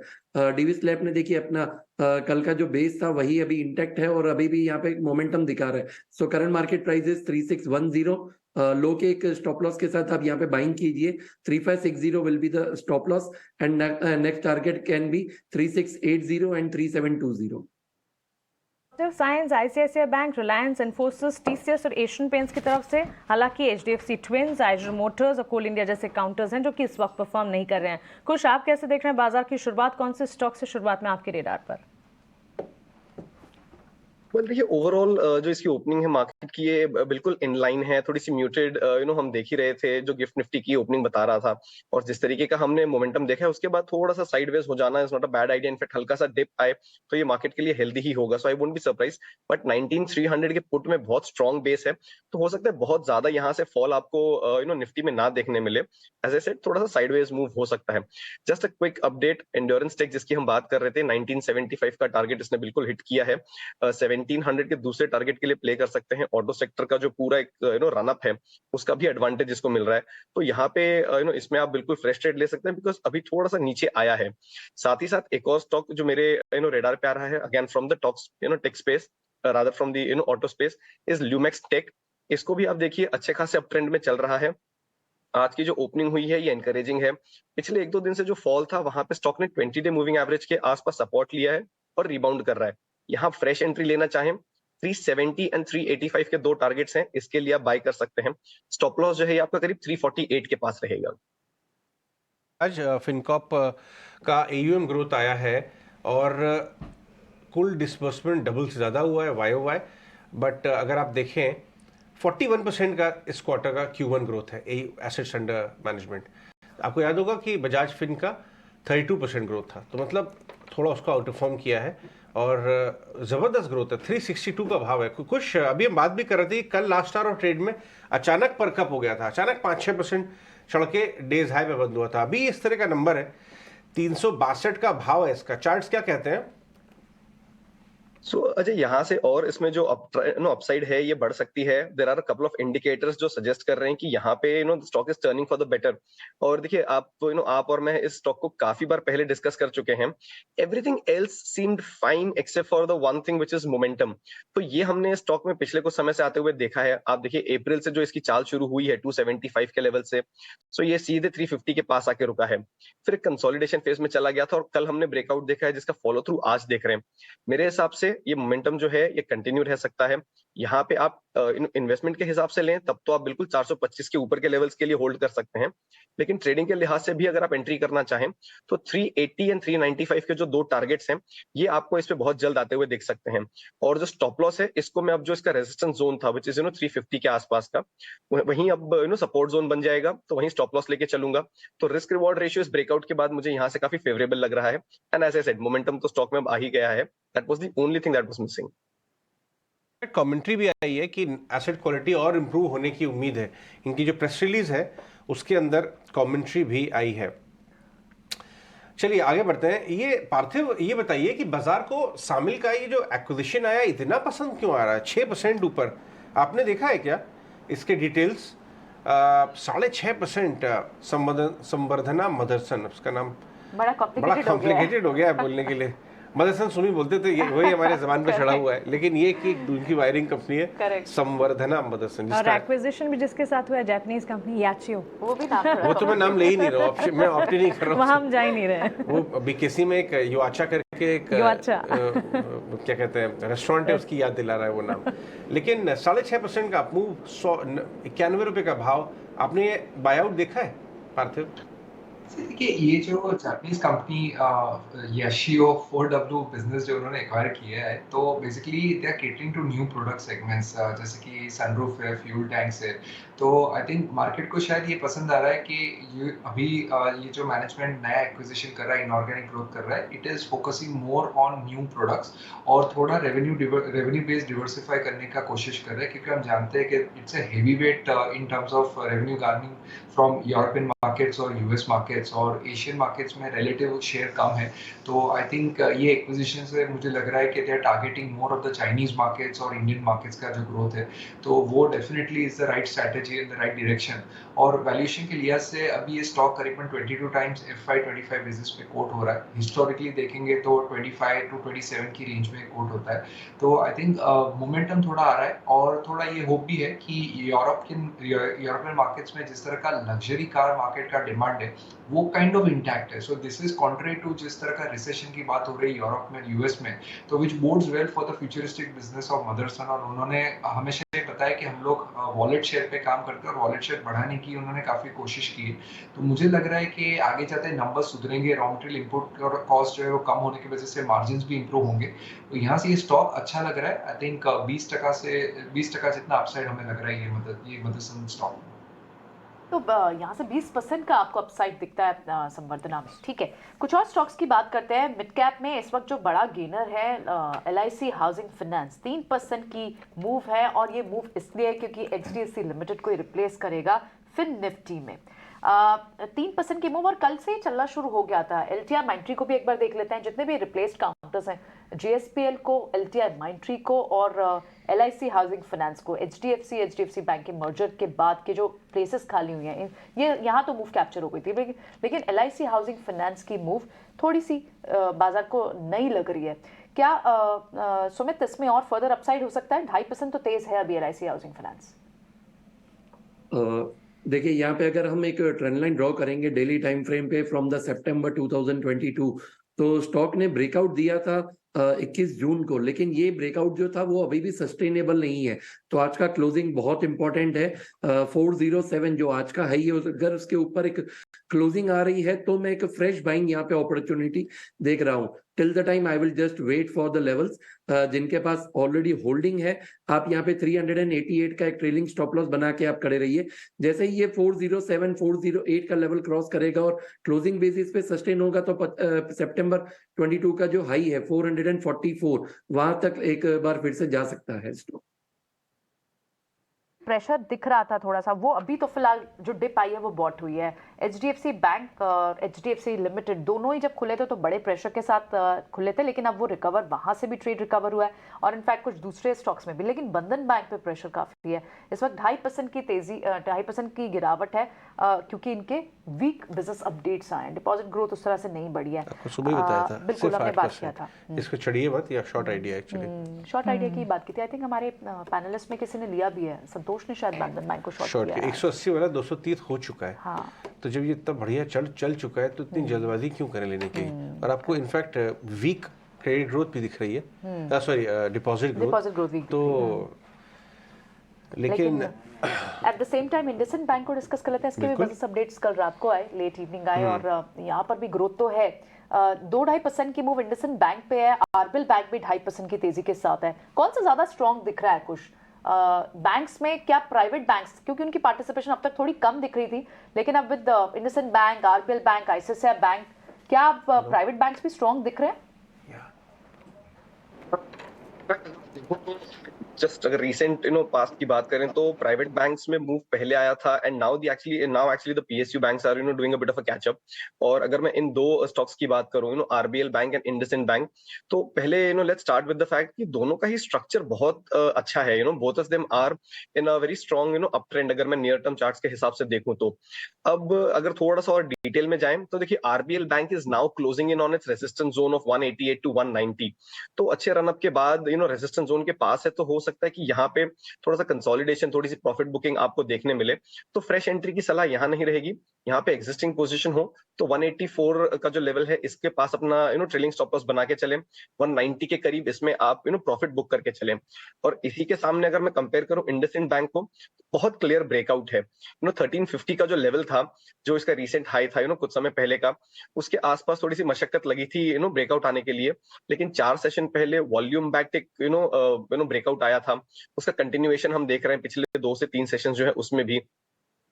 डीवी स्लैब ने देखिए अपना कल का जो बेस था वही अभी इंटैक्ट है और अभी भी यहाँ पे मोमेंटम दिखा रहा है। So current market price is 3610, लो के एक स्टॉप लॉस के साथ आप यहाँ पे बाइंग कीजिए। 3560 will be the stop loss and next target can be 3680 and 3720। Science, ICICI bank, Reliance, Infosys, TCS और एशियन पेंट्स की तरफ से, हालांकि एचडीएफसी ट्विंस, आइजर मोटर्स और कोल इंडिया जैसे काउंटर्स हैं जो कि इस वक्त परफॉर्म नहीं कर रहे हैं। कुछ आप कैसे देख रहे हैं बाजार की शुरुआत, कौन से स्टॉक से शुरुआत में आपके रेडार पर? देखिए ओवरऑल जो इसकी ओपनिंग है मार्केट की, ये बिल्कुल इन लाइन है, थोड़ी सी म्यूटेड हम देख ही रहे थे जो गिफ्ट निफ्टी की ओपनिंग बता रहा था, और जिस तरीके का हमने मोमेंटम देखा है उसके बाद थोड़ा सा साइडवेज हो जाना is not a bad idea. In fact हल्का सा डिप आए तो ये मार्केट के लिए हेल्दी ही होगा, so I won't be surprise. But 19,300 के पुट में बहुत स्ट्रॉन्ग बेस है, तो हो सकता है बहुत ज्यादा यहाँ से फॉल आपको निफ्टी में ना देखने मिले। एज ए सेड थोड़ा सा साइडवेज मूव हो सकता है। Just a quick update, Endurance Tech जिसकी हम बात कर रहे थे 1975 का टारगेट इसने बिल्कुल हिट किया है। 1700 के दूसरे टारगेट के लिए प्ले कर सकते हैं। ऑटो सेक्टर का जो पूरा एक रन अप है उसका भी एडवांटेज इसको मिल रहा है, तो यहाँ पे इसमें आप बिल्कुल फ्रेश ट्रेड ले सकते हैं बिकॉज अभी थोड़ा सा नीचे आया है। साथ ही साथ एक और स्टॉक जो मेरे रेडार पे आ रहा है, again from the talks tech space, rather from the auto space, is Lumax tech. इसको भी आप देखिए अच्छे खासे अप ट्रेंड में चल रहा है। आज की जो ओपनिंग हुई है ये एनकरेजिंग है। पिछले 1-2 दिन से जो फॉल था वहां पे स्टॉक ने 20 डे मूविंग एवरेज के आसपास सपोर्ट लिया है और रिबाउंड कर रहा है। यहाँ फ्रेश एंट्री लेना चाहें 370 एंड 385 के 2 टारगेट्स हैं, इसके लिए आप बाय कर सकते हैं। स्टॉप लॉस जो है आपका करीब 348 के पास रहेगा। आज फिनकॉप का AUM ग्रोथ आया है और कुल डिसबर्समेंट डबल से ज़्यादा हुआ है YOY, बट अगर आप देखें 41% का इस क्वार्टर का Q1 ग्रोथ है एसेट्स अंडर मैनेजमेंट। आपको याद होगा कि बजाज फिन का 32% ग्रोथ था, तो मतलब थोड़ा उसका आउटरफॉर्म किया है और ज़बरदस्त ग्रोथ है। 362 का भाव है। कुछ अभी हम बात भी कर रहे थे कि कल लास्ट आवर और ट्रेड में अचानक परकअप हो गया था, अचानक 5-6% चढ़ के डेज हाई में बंद हुआ था। अभी इस तरह का नंबर है, 362 का भाव है इसका। चार्ट्स क्या कहते हैं? सो अजय यहाँ से और इसमें जो अपसाइड है ये बढ़ सकती है। There are couple of indicators जो सजेस्ट कर रहे हैं कि यहाँ पे stock is turning for the better. और देखिए आप और मैं इस स्टॉक को काफी बार पहले डिस्कस कर चुके हैं। Everything else seemed fine except for the one thing which is momentum. तो ये हमने स्टॉक में पिछले कुछ समय से आते हुए देखा है। आप देखिए अप्रैल से जो इसकी चाल शुरू हुई है 275 के लेवल से, सो ये सीधे 350 के पास आके रुका है, फिर कंसोलिडेशन फेज में चला गया था और कल हमने ब्रेकआउट देखा है जिसका फॉलो थ्रू आज देख रहे हैं। मेरे हिसाब से ये मोमेंटम जो है ये कंटिन्यू रह सकता है। यहाँ पे आप इन्वेस्टमेंट के हिसाब से लें तब तो आप बिल्कुल 425 के ऊपर के लेवल्स के लिए होल्ड कर सकते हैं, लेकिन ट्रेडिंग के लिहाज से भी अगर आप एंट्री करना चाहें तो 380 एंड 395 के जो 2 टारगेट्स हैं ये आपको इस पे बहुत जल्द आते हुए देख सकते हैं। और जो स्टॉप लॉस है इसको मैं अब जो इसका रेजिस्टेंस जोन था विच इज 350 के आसपास का, वहीं अब सपोर्ट जोन बन जाएगा, तो वहीं स्टॉप लॉस लेके चलूंगा। तो रिस्क रिवॉर्ड रेशियो इस ब्रेकआउट के बाद मुझे यहाँ से काफी फेवरेबल लग रहा है। And as I said momentum तो स्टॉक में अब आ ही गया है। That was the only thing that was missing. Commentary भी आई है कि एसेट क्वालिटी और इम्प्रूव होने की उम्मीद है। इनकी जो प्रेस रिलीज है उसके अंदर कमेंट्री भी आई है। चलिए आगे बढ़ते हैं। ये पार्थिव ये बताइए कि बाजार को शामिल का ये जो एक्विजिशन आया इतना पसंद क्यों आ रहा है? 6% ऊपर आपने देखा है क्या इसके डिटेल्स? 6.5% संवर्धना मदरसन, उसका नाम बड़ा कॉम्प्लिकेटेड हो गया है बोलने के लिए। मदरसन सुनी बोलते थे, ये वही हमारे जबान पे चढ़ा हुआ है, लेकिन ये कि उनकी वायरिंग कंपनी है संवर्धना मदरसन। और एक्विजिशन भी जिसके साथ हुआ है जापानीज कंपनी याचियो, वो भी नाम वो तो मैं नाम ले ही नहीं रहा हूँ, मैं ऑप्ट नहीं कर रहा हूँ, वहाँ हम जा ही नहीं रहे। वो बीकेसी में एक युआचा करके एक क्या कहते हैं रेस्टोरेंट है, उसकी याद दिला रहा है वो नाम। लेकिन 6.5% का मूव, 91 रुपए का भाव। आपने बाय आउट देखा है पार्थिव? देखिए ये जो Japanese company Yashio 4W business जो उन्होंने एक्वायर किया है, तो basically they are catering to new product segments, जैसे कि सनरूफ है, फ्यूल टैंक्स है। तो आई थिंक मार्केट को शायद ये पसंद आ रहा है कि ये अभी ये जो मैनेजमेंट नया एक्विजिशन कर रहा है, इनऑर्गेनिक ग्रोथ कर रहा है, it is focusing more on new products और थोड़ा रेवेन्यू बेस्ड डिवर्सिफाई करने का कोशिश कर रहे हैं, क्योंकि हम जानते हैं कि it's a heavy weight in terms of revenue garnering from European markets और यूएस मार्केट्स, और एशियन मार्केट्स में रिलेटिव शेयर कम है। तो आई थिंक ये एक्विजिशन से मुझे लग रहा है कि they are targeting more of the Chinese markets और इंडियन मार्केट्स का जो ग्रोथ है, तो वो definitely is the right strategy in the right direction. और वैल्यूएशन के लिहाज से अभी ये स्टॉक करीबन 22 टाइम्स FY25 बेसिस पे कोट हो रहा है। हिस्टोरिकली देखेंगे तो 25 to 27 की रेंज में कोट होता है। तो आई थिंक मोमेंटम थोड़ा आ रहा है, और थोड़ा ये होप भी है कि यूरोपियन मार्केट्स में जिस तरह का लग्जरी कार मार्केट का डिमांड है वो काइंड ऑफ इंटैक्ट है। So this is contrary to जिस तरह का रिसेशन की बात हो रही है यूरोप में, यूएस में, तो which bodes well for the futuristic business of Motherson. और उन्होंने हमेशा ये बताया कि हम लोग वॉलेट शेयर पे काम करते हैं, और वॉलेट शेयर बढ़ाने की उन्होंने काफी कोशिश की है। तो मुझे लग रहा है कि आगे जाते नंबर्स सुधरेंगे, रॉ मटेरियल इनपुट कॉस्ट जो है वो कम होने की वजह से मार्जिन भी इंप्रूव होंगे। तो यहाँ से ये स्टॉक अच्छा लग रहा है। आई थिंक 20% जितना अपसाइड हमें लग रहा है ये मदरसन स्टॉक। तो यहाँ से 20% का आपको अपसाइड दिखता है संवर्धना में, ठीक है। कुछ और स्टॉक्स की बात करते हैं। मिड कैप में इस वक्त जो बड़ा गेनर है LIC हाउसिंग फाइनेंस, 3% की मूव है, और ये मूव इसलिए है क्योंकि HDFC लिमिटेड को रिप्लेस करेगा फिन निफ्टी में। 3% की मूव, और कल से ही चलना शुरू हो गया था। LTI माइंट्री को भी एक बार देख लेते हैं, जितने भी रिप्लेस्ड काउंटर्स हैं, JSPL को, LTI माइंट्री को और LIC हाउसिंग फाइनेंस को, HDFC बैंक के मर्जर के बाद के जो प्लेसेस खाली हुई हैं, ये यहाँ तो मूव कैप्चर हो गई थी, लेकिन LIC हाउसिंग फाइनेंस की मूव थोड़ी सी बाजार को नई लग रही है। क्या सुमित इसमें और फर्दर अपसाइड हो सकता है? 2.5% तो तेज है अभी LIC हाउसिंग फाइनेंस। देखिए यहाँ पे अगर हम एक ट्रेंड लाइन ड्रॉ करेंगे डेली टाइम फ्रेम पे फ्रॉम द सितंबर 2022, तो स्टॉक ने ब्रेकआउट दिया था 21 जून को, लेकिन ये ब्रेकआउट जो था वो अभी भी सस्टेनेबल नहीं है। तो आज का क्लोजिंग बहुत इंपॉर्टेंट है। 407 जो आज का है, अगर उसके ऊपर एक क्लोजिंग आ रही है तो मैं एक फ्रेश बाइंग यहाँ पे अपॉर्चुनिटी देख रहा हूँ। Till the time I will just wait for the levels. जिनके पास ऑलरेडी होल्डिंग है, आप यहाँ पे 388 का एक ट्रेलिंग स्टॉप लॉस बना के आप खड़े रहिए। जैसे ही ये 407 408 का लेवल क्रॉस करेगा और क्लोजिंग बेसिस पे सस्टेन होगा, तो सितंबर 22 का जो हाई है 444, वहां तक एक बार फिर से जा सकता है स्टॉक। प्रेशर दिख रहा था थोड़ा सा, वो अभी तो फिलहाल जो डिप आई है वो बॉट हुई है। HDFC बैंक और HDFC लिमिटेड दोनों ही जब खुले थे तो बड़े प्रेशर के साथ खुले थे, लेकिन अब वो रिकवर, वहां से भी ट्रेड रिकवर हुआ है, और इनफैक्ट कुछ दूसरे स्टॉक्स में भी। लेकिन बंधन बैंक पे प्रेशर काफी है इस वक्त। 2.5% की तेजी, 2.5% की गिरावट है, क्योंकि इनके वीक बिजनेस अपडेट्स आए हैं। डिपॉजिट ग्रोथ उस तरह से नहीं बढ़ी है। आपको सुबह ही बताया था, बिल्कुल हमने बात किया था। इसको चढ़िए मत, या short idea actually short idea की बात की थी। आई थिंक हमारे पैनलिस्ट में किसी ने लिया भी है, संतोष ने शायद बंधन बैंक को शॉर्ट किया। 180 वाला 230 हो चुका है। हाँ। तो जब ये इतना बढ़िया चल चुका है तो इतनी जल्दबाजी क्यों करें लेने की? और आपको इनफैक्ट वीक क्रेडिट ग्रोथ भी दिख रही है, सॉरी डिपॉजिट ग्रोथ वीक। तो लेकिन at the same time IndusInd Bank को डिस्कस कर लेते हैं। इसके भी बिजनेस अपडेट्स कल रात को आए, लेट इवनिंग आए, और यहाँ पर भी ग्रोथ तो है। 2-2.5% की मूव इंडसइंड बैंक पे है। आरबीएल बैंक भी 2.5% की तेजी के साथ है। कौन सा ज्यादा स्ट्रॉन्ग दिख रहा है कुछ बैंक्स में? क्या प्राइवेट बैंक्स, क्योंकि उनकी पार्टिसिपेशन अब तक थोड़ी कम दिख रही थी, लेकिन अब with IndusInd bank, RBL bank, ICICI bank, क्या अब प्राइवेट बैंक्स भी स्ट्रॉन्ग दिख रहे हैं? जस्ट अगर रिसेंट पास्ट की बात करें तो प्राइवेट बैंक्स में मूव पहले आया था, and now actually the PSU banks are doing a bit of a catch up. और अगर मैं इन दो स्टॉक्स की बात करूं, आरबीएल बैंक एंड इंडसइंड बैंक, तो पहले let's start with the fact कि दोनों का ही स्ट्रक्चर बहुत अच्छा है। Both of them are in a very strong up trend, अगर मैं नियर टर्म चार्ट्स के हिसाब से देखूं तो। अब अगर थोड़ा सा और डिटेल में जाएं तो देखिए, RBL bank is now closing in on its resistance zone of 188 to 190। तो अच्छे रनअप के बाद रेजिस्टेंस जोन के पास है, तो हो सकता है कि यहाँ पे थोड़ा सा कंसोलिडेशन, थोड़ी सी प्रॉफिट बुकिंग आपको देखने मिले। तो फ्रेश एंट्री की सलाह यहाँ नहीं रहेगी। यहाँ पे एग्जिस्टिंग पोजीशन हो तो 184 का जो लेवल है इसके पास अपना ट्रेलिंग स्टॉप लॉस बना के चले, 190 के करीब इसमें आप प्रॉफिट बुक करके चले। और इसी के सामने अगर मैं कंपेयर करूं इंडसइंड बैंक को, बहुत क्लियर ब्रेकआउट है। 1350 का जो लेवल था, जो इसका रिसेंट हाई था कुछ समय पहले का, उसके आसपास थोड़ी सी मशक्कत लगी थी ब्रेकआउट आने के लिए, लेकिन 4 सेशन पहले वॉल्यूम बैक एक ब्रेकआउट आया था, उसका कंटिन्यूएशन हम देख रहे हैं पिछले 2 से 3 सेशन जो है उसमें भी।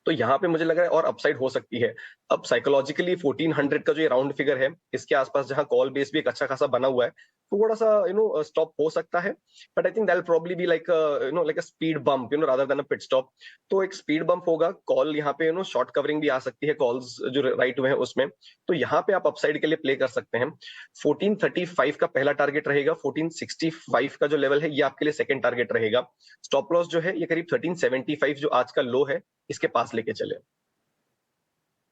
तो यहाँ पे मुझे लग रहा है और अपसाइड हो सकती है। अब साइकोलॉजिकली 1400 का जो ये राउंड फिगर है, इसके आसपास जहां कॉल बेस भी एक अच्छा खासा बना हुआ है, थोड़ा सा स्टॉप हो सकता है, but I think that probably be like like a speed bump rather than a pit stop. तो एक स्पीड बम्प होगा, कॉल यहाँ पे शॉर्ट कवरिंग भी आ सकती है, कॉल्स जो राइट हुए हैं उसमें, तो यहाँ पे आप अपसाइड के लिए प्ले कर सकते हैं। 1435 का पहला टारगेट रहेगा, 1465 का जो लेवल है ये आपके लिए सेकंड टारगेट रहेगा। स्टॉप लॉस जो है ये करीब 1375 जो आज का लो है इसके पास लेके चले।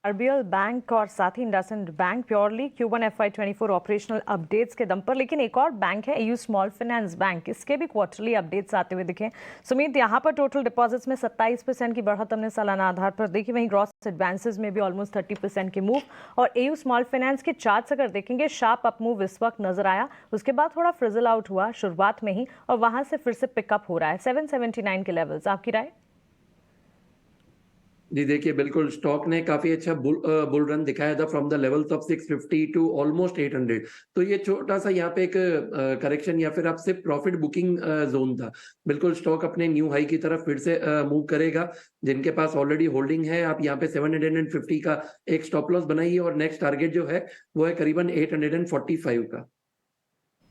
आरबीएल बैंक और साथ ही IndusInd bank purely Q1 FY24 operational updates के दम पर, लेकिन एक और बैंक है एयू स्मॉल फाइनेंस बैंक, इसके भी क्वार्टरली अपडेट्स आते हुए दिखे। सुमित, यहाँ पर टोटल डिपॉजिट्स में 27% की बढ़त हमने सालाना आधार पर देखी, वहीं ग्रॉस एडवांसेस में भी ऑलमोस्ट 30% की मूव। और एयू स्मॉल फाइनेंस के चार्ट्स अगर देखेंगे, शार्प अप मूव इस वक्त नजर आया, उसके बाद थोड़ा फ्रिजल आउट हुआ शुरुआत में ही और वहां से फिर से पिकअप हो रहा है 779 के लेवल्स। आपकी राय? जी देखिए, बिल्कुल स्टॉक ने काफी अच्छा बुल रन दिखाया था from the levels of 650 to almost 800। तो ये छोटा सा यहाँ पे एक करेक्शन या फिर आपसे प्रॉफिट बुकिंग जोन था। बिल्कुल स्टॉक अपने न्यू हाई की तरफ फिर से मूव करेगा। जिनके पास ऑलरेडी होल्डिंग है, आप यहाँ पे 750 का एक स्टॉप लॉस बनाइए और नेक्स्ट टारगेट जो है वो है करीबन 845 का।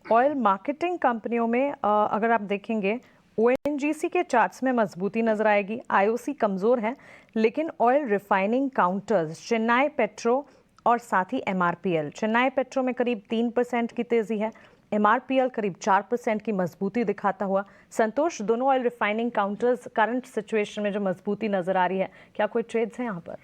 ऑयल मार्केटिंग कंपनियों में अगर आप देखेंगे, ONGC के चार्ट्स में मजबूती नजर आएगी, IOC कमजोर है, लेकिन oil refining counters, Chennai petro और साथ ही MRPL, चेन्नई पेट्रो में करीब 3% की तेजी है, MRPL करीब 4% की मजबूती दिखाता हुआ। संतोष, दोनों oil refining counters current situation में जो मजबूती नजर आ रही है, क्या कोई ट्रेड्स हैं यहाँ पर?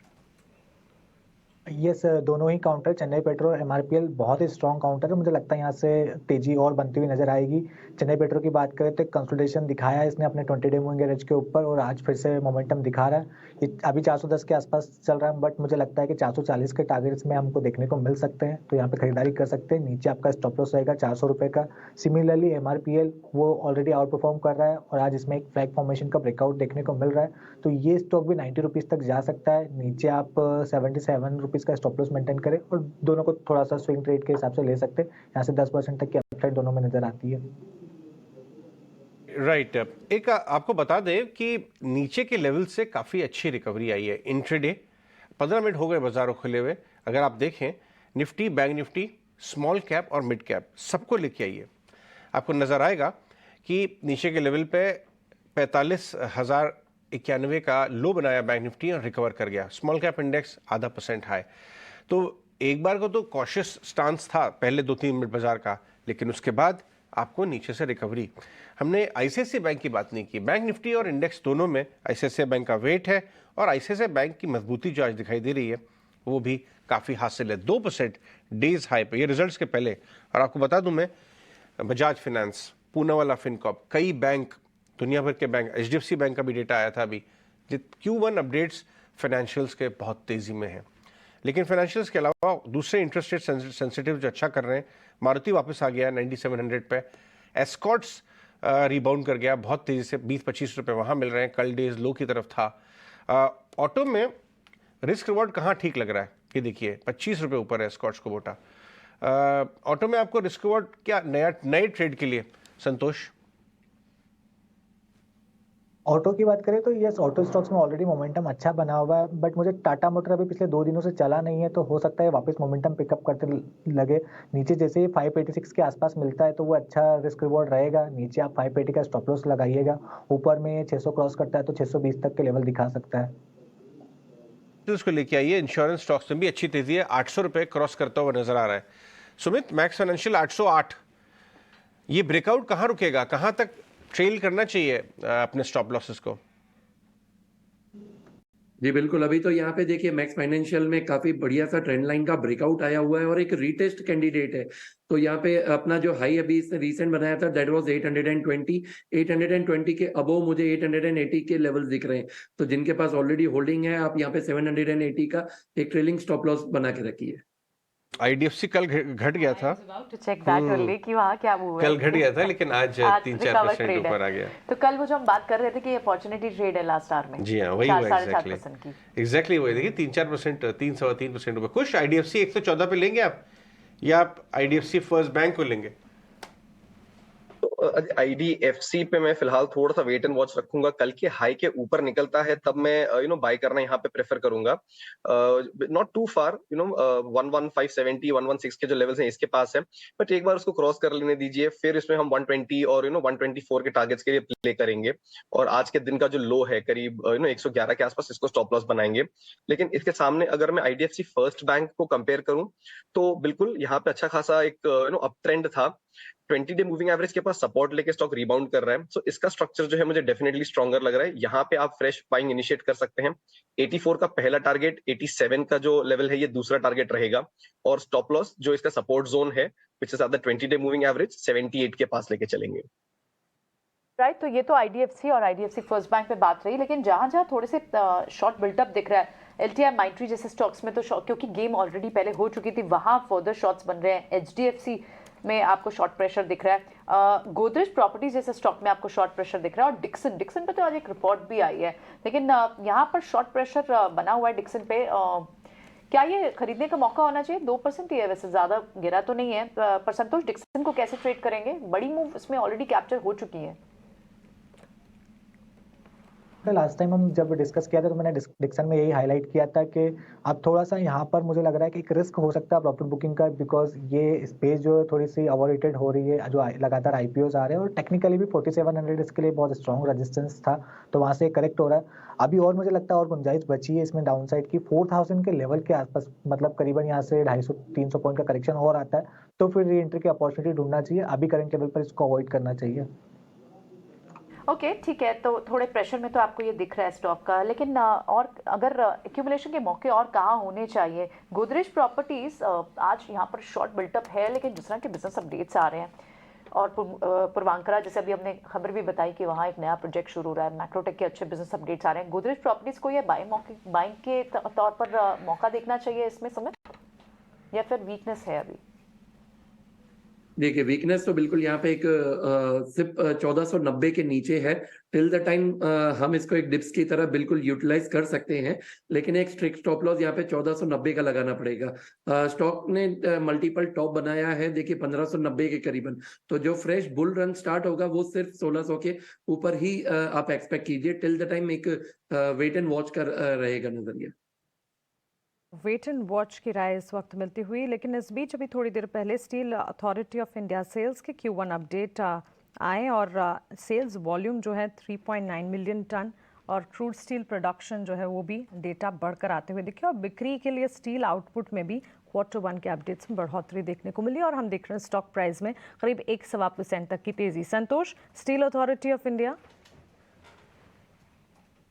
यस, दोनों ही काउंटर, चेन्नई पेट्रो और MRPL बहुत ही स्ट्रॉन्ग काउंटर है। मुझे लगता है यहाँ से तेजी और बनती हुई नजर आएगी। चेन्नई पेट्रो की बात करें तो कंसोलिडेशन दिखाया है इसने अपने 20 डे मूविंग एवरेज के ऊपर और आज फिर से मोमेंटम दिखा रहा है। ये अभी 410 के आसपास चल रहा है, बट मुझे लगता है कि 440 के टारगेट्स में हमको देखने को मिल सकते हैं, तो यहाँ पे खरीदारी कर सकते हैं। नीचे आपका स्टॉप लॉस रहेगा 400 रुपये का। सिमिलरली MRPL वो ऑलरेडी आउट परफॉर्म कर रहा है और आज इसमें एक फ्लैग फॉर्मेशन का ब्रेकआउट देखने को मिल रहा है, तो ये स्टॉक भी 90 रुपीज़ तक जा सकता है। नीचे आप 77 रुपीज़ का स्टॉप लॉस मेंटेन करें और दोनों को थोड़ा सा स्विंग ट्रेड के हिसाब से ले सकते हैं। यहाँ से 10% तक की अपसाइड दोनों में नजर आती है। राइट एक आपको बता दें कि नीचे के लेवल से काफ़ी अच्छी रिकवरी आई है इंट्राडे। 15 मिनट हो गए बाजारों खुले हुए। अगर आप देखें Nifty, bank Nifty, small cap और मिड कैप सबको लेके आइए, आपको नज़र आएगा कि नीचे के लेवल पे 45,091 का लो बनाया बैंक निफ्टी और रिकवर कर गया। Small cap index 0.5% high. तो एक बार को तो कॉशियस स्टांस था पहले 2-3 मिनट बाजार का, लेकिन उसके बाद आपको नीचे से रिकवरी। हमने ICICI बैंक की बात नहीं की। बैंक निफ्टी और इंडेक्स दोनों में ICICI बैंक का वेट है और ICICI बैंक की मजबूती जो आज दिखाई दे रही है वो भी काफ़ी हासिल है। 2% डेज हाई पे, ये रिजल्ट्स के पहले। और आपको बता दूं मैं, बजाज फिनेंस, पूनावाला फिनकॉर्प, कई बैंक, दुनिया भर के बैंक, HDFC बैंक का भी डेटा आया था अभी। Q1 अपडेट्स फाइनेंशियल्स के बहुत तेज़ी में हैं, लेकिन फाइनेंशियल्स के अलावा दूसरे इंटरेस्ट रेट सेंसिटिव जो अच्छा कर रहे हैं, मारुति वापस आ गया 9700 पे, एस्कॉर्ट्स रिबाउंड कर गया बहुत तेज़ी से, 20-25 रुपये वहाँ मिल रहे हैं, कल डेज लो की तरफ था। ऑटो में रिस्क रिवॉर्ड कहाँ ठीक लग रहा है, ये देखिए 25 रुपये ऊपर है एस्कॉर्ट्स को बोटा। ऑटो में आपको रिस्क रिवॉर्ड क्या नए ट्रेड के लिए संतोष? ऑटो की बात करें तो यस, ऑटो स्टॉक्स में ऑलरेडी मोमेंटम अच्छा बना हुआ है, बट मुझे टाटा मोटर अभी पिछले 2 दिनों से चला नहीं है, तो हो सकता है वापस मोमेंटम पिकअप करते लगे। नीचे जैसे ही 586 के आसपास मिलता है तो वो अच्छा रिस्क रिवॉर्ड रहेगा। नीचे आप 580 का स्टॉप लॉस लगाइएगा। ऊपर में 600 क्रॉस करता है तो 620 तक के लेवल दिखा सकता है। तो उसको लेके आइए। इंश्योरेंस स्टॉक्स में भी अच्छी तेजी है, 800 रुपये क्रॉस करता हुआ नजर आ रहा है। सुमित, मैक्स फाइनेंशियल 808, ये ब्रेकआउट कहाँ रुकेगा, कहाँ तक ट्रेल करना चाहिए अपने स्टॉप लॉसेस को? जी बिल्कुल, अभी तो यहाँ पे देखिए मैक्स फाइनेंशियल में काफ़ी बढ़िया सा ट्रेंड लाइन का ब्रेकआउट आया हुआ है और एक रीटेस्ट कैंडिडेट है। तो यहाँ पे अपना जो हाई अभी इसने रीसेंट बनाया था दैट वाज़ 820, 820 के अबोव मुझे 880 के लेवल्स दिख रहे हैं। तो जिनके पास ऑलरेडी होल्डिंग है, आप यहाँ पे 780 का एक ट्रेलिंग स्टॉप लॉस बना के रखिए। आईडीएफसी कल घट गया था, टू चेक दैट ओनली कि वहाँ क्या मूव है। कल घट गया था लेकिन आज 3-4% recover ऊपर आ गया। तो कल वो जो हम बात कर रहे थे कि अपॉर्चुनिटी ट्रेड है लास्ट आवर में। जी हाँ, वही हुआ 4.5% की। एग्जैक्टली वही। देखिए 3-4%, 3-3.25% ऊपर। खुश आईडीएफसी 114 पे लेंगे आप, या आप आईडीएफसी फर्स्ट बैंक को लेंगे? आईडीएफसी पे मैं फिलहाल थोड़ा सा वेट एंड वॉच रखूंगा। कल के हाई के ऊपर निकलता है तब मैं बाय करना यहाँ पे प्रेफर करूंगा। नॉट टू फार 11570 116 के जो लेवल्स हैं इसके पास है, बट एक बार उसको क्रॉस कर लेने दीजिए, फिर इसमें हम 120 और 124 के टारगेट्स के लिए प्ले करेंगे। और आज के दिन का जो लो है करीब 111 के आसपास, इसको स्टॉप लॉस बनाएंगे। लेकिन इसके सामने अगर मैं आईडीएफसी फर्स्ट बैंक को कंपेयर करूं तो बिल्कुल यहाँ पे अच्छा खासा एक अप ट्रेंड था। 20 डे मूविंग एवरेज के पास सपोर्ट लेके स्टॉक रिबाउंड कर रहा है, सो इसका स्ट्रक्चर जो है मुझे डेफिनेटली स्ट्रॉन्गर लग रहा है। यहाँ पे आप फ्रेश बाइंग इनिशिएट कर सकते हैं। 84 का पहला टारगेट, 87 का जो लेवल है ये दूसरा टारगेट रहेगा, और स्टॉप लॉस जो इसका सपोर्ट जोन है which is at the 20 day moving average 78 के पास लेके चलेंगे। राइट, तो ये तो आईडीएफसी और आईडीएफसी फर्स्ट बैंक पे बात रही, लेकिन जहां जहां थोड़े से शॉर्ट बिल्टअप दिख रहा है एलटीआई माइंट्री जैसे स्टॉक्स में, तो क्योंकि गेम ऑलरेडी पहले हो चुकी थी, वहां फर्दर शॉर्ट्स बन रहे हैं। एचडीएफसी में आपको शॉर्ट प्रेशर दिख रहा है, गोदरेज प्रॉपर्टीज जैसे स्टॉक में आपको शॉर्ट प्रेशर दिख रहा है, और डिक्सन पे तो आज एक रिपोर्ट भी आई है, लेकिन यहाँ पर शॉर्ट प्रेशर बना हुआ है डिक्सन पे। क्या ये खरीदने का मौका होना चाहिए? 2% ही है, वैसे ज्यादा गिरा तो नहीं है, पर संतोष डिक्सन को कैसे ट्रेड करेंगे? बड़ी मूव इसमें ऑलरेडी कैप्चर हो चुकी है। लास्ट टाइम हम जब डिस्कस किया था तो मैंने डिक्सन में यही हाईलाइट किया था कि अब थोड़ा सा यहाँ पर मुझे लग रहा है कि एक रिस्क हो सकता है प्रॉफिट बुकिंग का, बिकॉज ये स्पेस जो है थोड़ी सी ओवररेटेड हो रही है, जो लगातार आईपीओज आ रहे हैं, और टेक्निकली भी 4700 इसके लिए बहुत स्ट्रॉन्ग रेजिस्टेंस था, तो वहाँ से करेक्ट हो रहा है। अभी और मुझे लगता है और गुंजाइश बची है इसमें डाउनसाइड की 4000 के लेवल के आसपास, मतलब करीबन यहाँ से 250-300 पॉइंट का करेक्शन और आता है तो फिर री एंट्री की अपॉर्चुनिटी ढूंढना चाहिए। अभी करंट लेवल पर इसको अवॉइड करना चाहिए। ओके, ठीक है, तो थोड़े प्रेशर में तो आपको ये दिख रहा है स्टॉक का, लेकिन और अगर एक्यूमुलेशन के मौके और कहाँ होने चाहिए? गोदरेज प्रॉपर्टीज आज यहाँ पर शॉर्ट बिल्टअप है, लेकिन जिस तरह के बिजनेस अपडेट्स आ रहे हैं, और पूर्वांकरा जैसे अभी हमने खबर भी बताई कि वहाँ एक नया प्रोजेक्ट शुरू हो रहा है, मैक्रोटेक के अच्छे बिजनेस अपडेट्स आ रहे हैं, गोदरेज प्रॉपर्टीज को ये बाइंग के तौर पर मौका देखना चाहिए इसमें समय, या फिर वीकनेस है अभी? देखिए वीकनेस तो बिल्कुल यहाँ पे एक सिर्फ 1490 के नीचे है। टिल द टाइम हम इसको एक डिप्स की तरह बिल्कुल यूटिलाइज कर सकते हैं, लेकिन एक स्ट्रिक्ट स्टॉप लॉस यहाँ पे 1490 का लगाना पड़ेगा। स्टॉक ने मल्टीपल टॉप बनाया है, देखिए 1590 के करीबन, तो जो फ्रेश बुल रन स्टार्ट होगा वो सिर्फ 1600 के ऊपर ही आप एक्सपेक्ट कीजिए। टिल द टाइम एक वेट एंड वॉच कर रहेगा नजरिया। वेट एंड वॉच की राय इस वक्त मिलती हुई, लेकिन इस बीच अभी थोड़ी देर पहले स्टील अथॉरिटी ऑफ इंडिया सेल्स के Q1 अपडेट आए, और सेल्स वॉल्यूम जो है 3.9 मिलियन टन, और क्रूड स्टील प्रोडक्शन जो है वो भी डेटा बढ़कर आते हुए दिखे, और बिक्री के लिए स्टील आउटपुट में भी Q1 के अपडेट्स में बढ़ोतरी देखने को मिली, और हम देख रहे हैं स्टॉक प्राइस में करीब 1.25% तक की तेजी। Santosh, Steel authority of India?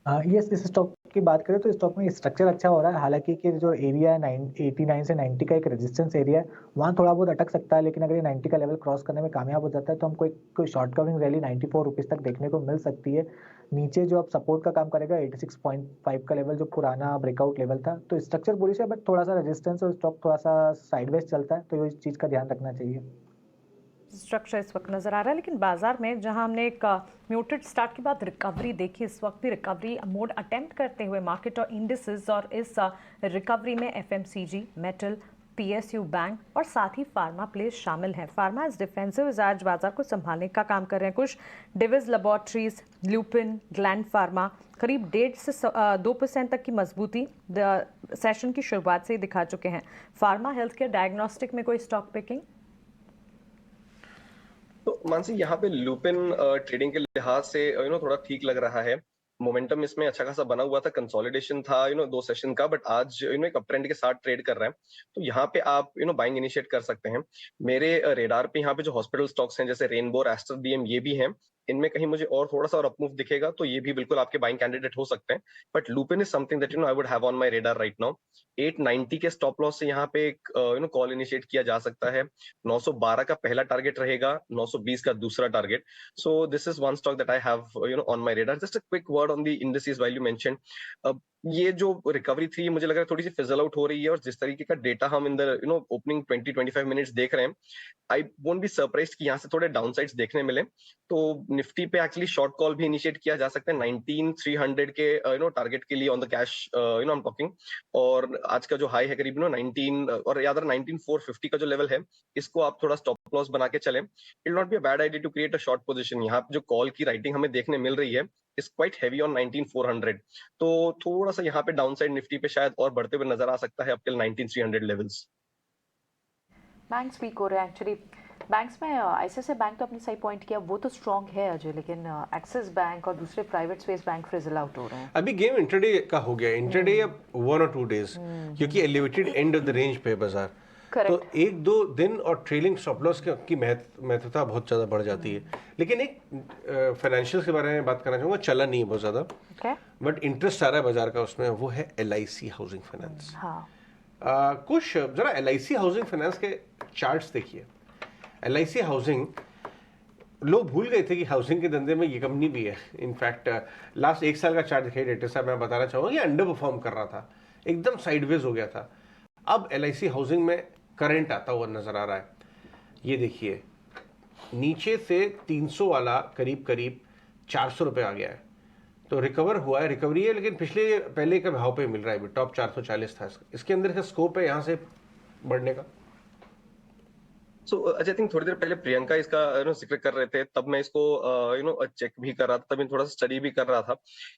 Yes, इस स्टॉक की बात करें तो स्टॉक में स्ट्रक्चर अच्छा हो रहा है, हालांकि कि जो एरिया है 89 से 90 का एक रेजिस्टेंस एरिया है, वहाँ थोड़ा बहुत अटक सकता है, लेकिन अगर ये 90 का लेवल क्रॉस करने में कामयाब हो जाता है तो हमको कोई शॉर्ट कवरिंग रैली 94 रुपीज़ तक देखने को मिल सकती है। नीचे जो अब सपोर्ट का काम करेगा 86.5 का लेवल, जो पुराना ब्रेकआउट लेवल था, तो स्ट्रक्चर बुलिश है, बट थोड़ा सा रेजिस्टेंस और स्टॉक थोड़ा सा साइडवेज चलता है, तो इस चीज़ का ध्यान रखना चाहिए। स्ट्रक्चर इस वक्त नजर आ रहा है, लेकिन बाजार में जहां हमने एक म्यूटेड स्टार्ट के बाद रिकवरी देखी, इस वक्त भी रिकवरी मोड अटेम्प्ट करते हुए मार्केट और इंडिसेस, और इस रिकवरी में एफएमसीजी, मेटल, पीएसयू बैंक और साथ ही फार्मा प्लेस शामिल हैं। फार्मा इज डिफेंसिव आज बाजार को संभालने का काम कर रहे हैं। कुछ Divi's laboratories, lupin, gland pharma करीब 1.5 से 2% तक की मजबूती सेशन की शुरुआत से ही दिखा चुके हैं। फार्मा, हेल्थ केयर, डायग्नोस्टिक में कोई स्टॉक पिकिंग? तो मानसी यहाँ पे लुपिन ट्रेडिंग के लिहाज से थोड़ा ठीक लग रहा है। मोमेंटम इसमें अच्छा खासा बना हुआ था, कंसोलिडेशन था 2 सेशन का, बट आज एक अप ट्रेंड के साथ ट्रेड कर रहा है, तो यहाँ पे आप बाइंग इनिशिएट कर सकते हैं। मेरे रेडार पे यहाँ पे जो हॉस्पिटल स्टॉक्स हैं जैसे रेनबो, एस्टर डीएम, ये भी हैं। इनमें कहीं मुझे और थोड़ा सा और अपमूव दिखेगा तो ये भी बिल्कुल आपके बाइंग कैंडिडेट हो सकते हैं, but Lupin is something that I would have on my radar right now. 890 के स्टॉप लॉस से यहाँ पे एक कॉल इनिशिएट किया जा सकता है। 912 का पहला टारगेट रहेगा, 920 का दूसरा target. So this is one stock that I have on my radar. Just a quick word on the indices while you mention, ये जो रिकवरी थी मुझे लग रहा है थोड़ी सी फिजल आउट हो रही है, और जिस तरीके का डेटा हम इन द ओपनिंग 20-25 मिनट्स देख रहे हैं, आई वोंट बी सरप्राइज्ड कि यहाँ से थोड़े डाउनसाइड्स देखने मिले। तो निफ्टी पे एक्चुअली शॉर्ट कॉल भी इनिशिएट किया जा सकता है 19,300 के टारगेट के लिए on the cash I am talking. और आज का जो हाई है करीब 19 और याद रहा 19,450 का जो लेवल है, इसको आप थोड़ा स्टॉप लॉस बना के चलें। It not be a bad idea to create a short position. यहाँ पे जो कॉल की राइटिंग हमें देखने मिल रही है इज क्वाइट हैवी ऑन 19,400, तो थोड़ा सा यहाँ पे डाउनसाइड निफ्टी पे शायद और बढ़ते हुए नजर आ सकता है up till 19,300 levels. Banks weak हो रहे हैं एक्चुअली। बैंक्स में आईसीआईसीआई बैंक तो अपनी सही पॉइंट किया, वो तो स्ट्रांग है अजय, लेकिन एक्सिस बैंक और दूसरे private space bank fizzle out हो रहे हैं। अभी गेम इंट्राडे का हो गया, इंट्राडे अब 1 और 2 डेज, क्योंकि elevated end of the range पे बाजार, तो 1-2 दिन और ट्रेलिंग स्टॉप लॉस की महत्वता बहुत ज़्यादा बढ़ जाती है। लेकिन एक फाइनेंशियल के बारे में बात करना चाहूँगा, चला नहीं है बहुत ज़्यादा, बट इंटरेस्ट आ रहा है बाजार का उसमें, वो है LIC हाउसिंग फाइनेंस। कुछ जरा LIC हाउसिंग फाइनेंस के चार्ट्स देखिए। LIC हाउसिंग, लोग भूल गए थे कि हाउसिंग के धंधे में ये कंपनी भी है। इनफैक्ट लास्ट 1 साल का चार्ट दिखाई डेटा साहब, मैं बताना चाहूँगा ये अंडर परफॉर्म कर रहा था, एकदम साइडवेज हो गया था। अब LIC हाउसिंग में करंट आता हुआ नजर आ रहा है। ये देखिए नीचे से 300 वाला करीब 400 रुपये आ गया है, तो रिकवर हुआ है, रिकवरी है, लेकिन पहले के भाव पे मिल रहा है। अभी टॉप 440 था, इसके अंदर का स्कोप है यहाँ से बढ़ने का। सो आई थिंक थोड़ी देर पहले प्रियंका इसका जिक्र कर रहे थे, तब मैं इसको चेक भी कर रहा था, तब मैं थोड़ा सा स्टडी भी कर रहा था।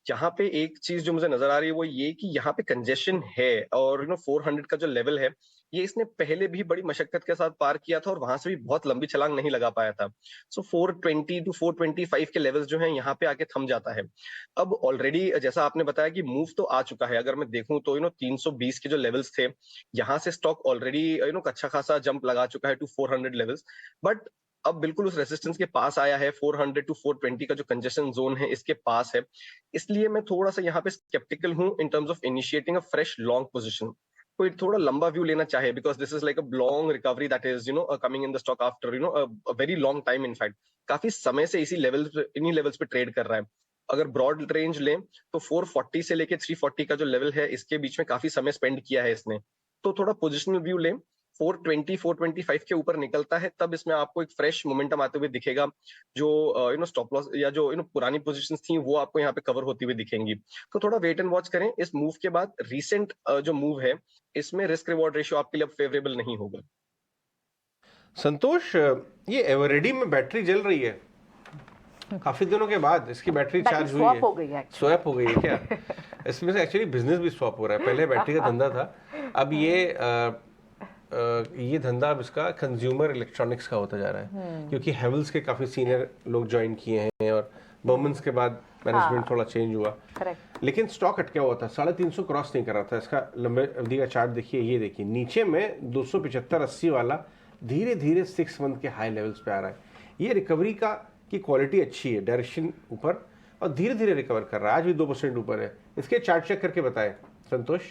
यहाँ पे एक चीज जो मुझे नजर आ रही है वो ये कि यहाँ पे कंजेशन है, और 400 का जो लेवल है ये इसने पहले भी बड़ी मशक्कत के साथ पार किया था, और वहां से भी बहुत लंबी छलांग नहीं लगा पाया था। सो 420 to 425 के लेवल्स जो हैं यहाँ पे आके थम जाता है। अब ऑलरेडी जैसा आपने बताया कि मूव तो आ चुका है, अगर मैं देखूं तो 320 के जो लेवल्स थे, यहाँ से स्टॉक ऑलरेडी अच्छा खासा जंप लगा चुका है टू 400 लेवल्स, बट अब बिल्कुल उस रेजिस्टेंस के पास आया है। 400 to 420 का जो कंजेशन जोन है इसके पास है, इसलिए मैं थोड़ा सा यहाँ पे स्केप्टिकल हूँ इन terms of initiating a fresh long position. कोई थोड़ा लंबा व्यू लेना चाहे, because this is like a long recovery that is coming in the stock after a very long time. In fact काफी समय से इन्हीं लेवल्स पे ट्रेड कर रहा है। अगर ब्रॉड रेंज लें तो 440 से लेके 340 का जो लेवल है इसके बीच में काफी समय स्पेंड किया है इसने, तो थोड़ा पोजिशनल व्यू लें। 420-425 के ऊपर निकलता है तब इसमें आपको एक फ्रेश मोमेंटम आते हुए दिखेगा, जो स्टॉप लॉस या जो पुरानी पोजीशंस थी वो आपको यहाँ पे कवर होती हुई दिखेंगी। तो थोड़ा वेट एंड वॉच करें। इस मूव के बाद रीसेंट जो मूव है इसमें रिस्क रिवॉर्ड रेशियो आपके लिए अब फेवरेबल नहीं होगा। संतोष, ये एवरेडी में बैटरी जल रही है काफी दिनों के बाद, इसकी बैटरी चार्ज हुई है, स्वैप हो गई है क्या? इसमें से एक्चुअली बिजनेस भी स्वैप हो रहा है। पहले बैटरी का धंधा था, अब ये धंधा अब इसका कंज्यूमर इलेक्ट्रॉनिक्स का होता जा रहा है, क्योंकि हेवल्स के काफी सीनियर लोग ज्वाइन किए हैं और बर्मन्स के बाद मैनेजमेंट थोड़ा चेंज हुआ। लेकिन स्टॉक अटका हुआ था, 350 क्रॉस नहीं कर रहा था। इसका लंबे अवधि का चार्ट देखिए, ये देखिए नीचे में 275-80 वाला धीरे धीरे 6 मंथ के हाई लेवल्स पे आ रहा है। ये रिकवरी की क्वालिटी अच्छी है, डायरेक्शन ऊपर, और धीरे धीरे रिकवर कर रहा है। आज भी 2% ऊपर है। इसके चार्ट चेक करके बताएं संतोष।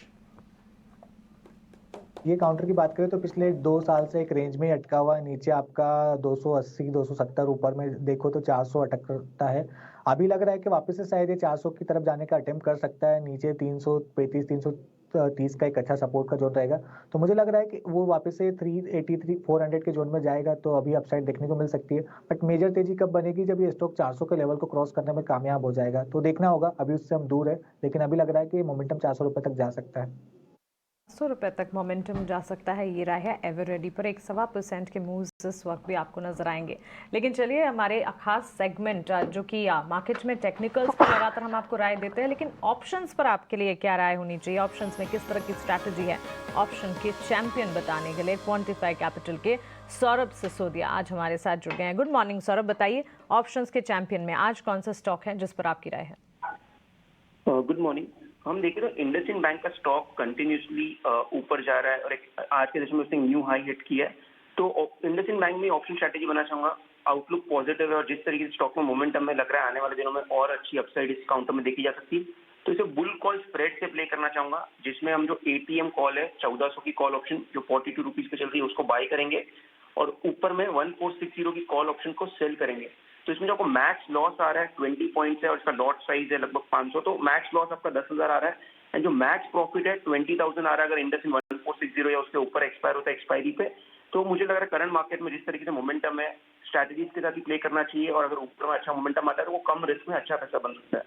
ये काउंटर की बात करें तो पिछले 2 साल से एक रेंज में अटका हुआ है। नीचे आपका 280-270, ऊपर में देखो तो 400 अटकता है। अभी लग रहा है कि वापस से शायद ये 400 की तरफ जाने का अटेम्प्ट कर सकता है। नीचे 335-330 का एक अच्छा सपोर्ट का जोन रहेगा, तो मुझे लग रहा है कि वो वापस से 383-400 के जोन में जाएगा, तो अभी अपसाइड देखने को मिल सकती है। बट मेजर तेजी कब बनेगी? जब ये स्टॉक 400 के लेवल को क्रॉस करने में कामयाब हो जाएगा, तो देखना होगा। अभी उससे हम दूर है, लेकिन अभी लग रहा है कि मोमेंटम 400 रुपये तक जा सकता है। 100 रुपये तक मोमेंटम जा सकता है। ये रहा है एवरेडी पर 1.25% के मूव्स इस वक्त भी आपको नजर आएंगे। लेकिन चलिए हमारे खास सेगमेंट जो कि मार्केट में टेक्निकल्स पर लगातार हम आपको राय देते हैं, लेकिन ऑप्शंस पर आपके लिए क्या राय होनी चाहिए? ऑप्शंस में किस तरह की स्ट्रैटेजी है? ऑप्शन के चैंपियन बताने के लिए क्वांटिफाई कैपिटल के सौरभ सिसोदिया आज हमारे साथ जुड़ गए हैं। गुड मॉर्निंग सौरभ, बताइए ऑप्शंस के चैंपियन में आज कौन सा स्टॉक है जिस पर आपकी राय है? Good morning. हम देखें तो इंडसइंड बैंक का स्टॉक कंटिन्यूसली ऊपर जा रहा है और एक आज के सेशन में उसने न्यू हाई हिट किया है। तो इंडसइंड बैंक में ऑप्शन स्ट्रैटेजी बनाना चाहूंगा। आउटलुक पॉजिटिव है और जिस तरीके से स्टॉक में मोमेंटम में लग रहा है आने वाले दिनों में और अच्छी अपसाइड इस काउंटर में देखी जा सकती है। तो इसे बुल कॉल स्प्रेड से प्ले करना चाहूंगा, जिसमें हम जो एटीएम कॉल है 1400 की कॉल ऑप्शन जो 42 रुपीज पे चल रही है उसको बाय करेंगे और ऊपर में 1460 की कॉल ऑप्शन को सेल करेंगे। तो इसमें जो आपको मैक्स लॉस आ रहा है 20 पॉइंट्स है और इसका लॉट साइज है लगभग 500, तो मैक्स लॉस आपका 10,000 आ रहा है एंड जो मैक्स प्रॉफिट है 20,000 आ रहा है अगर इंडसइंड 1460 या उसके ऊपर एक्सपायर होता है एक्सपायरी पे। तो मुझे लग रहा है करंट मार्केट में जिस तरीके से मोमेंटम है स्ट्रैटेजीज के साथ ही प्ले करना चाहिए और अगर ऊपर में अच्छा मोमेंटम आता है तो वो कम रिस्क में अच्छा पैसा बन सकता है।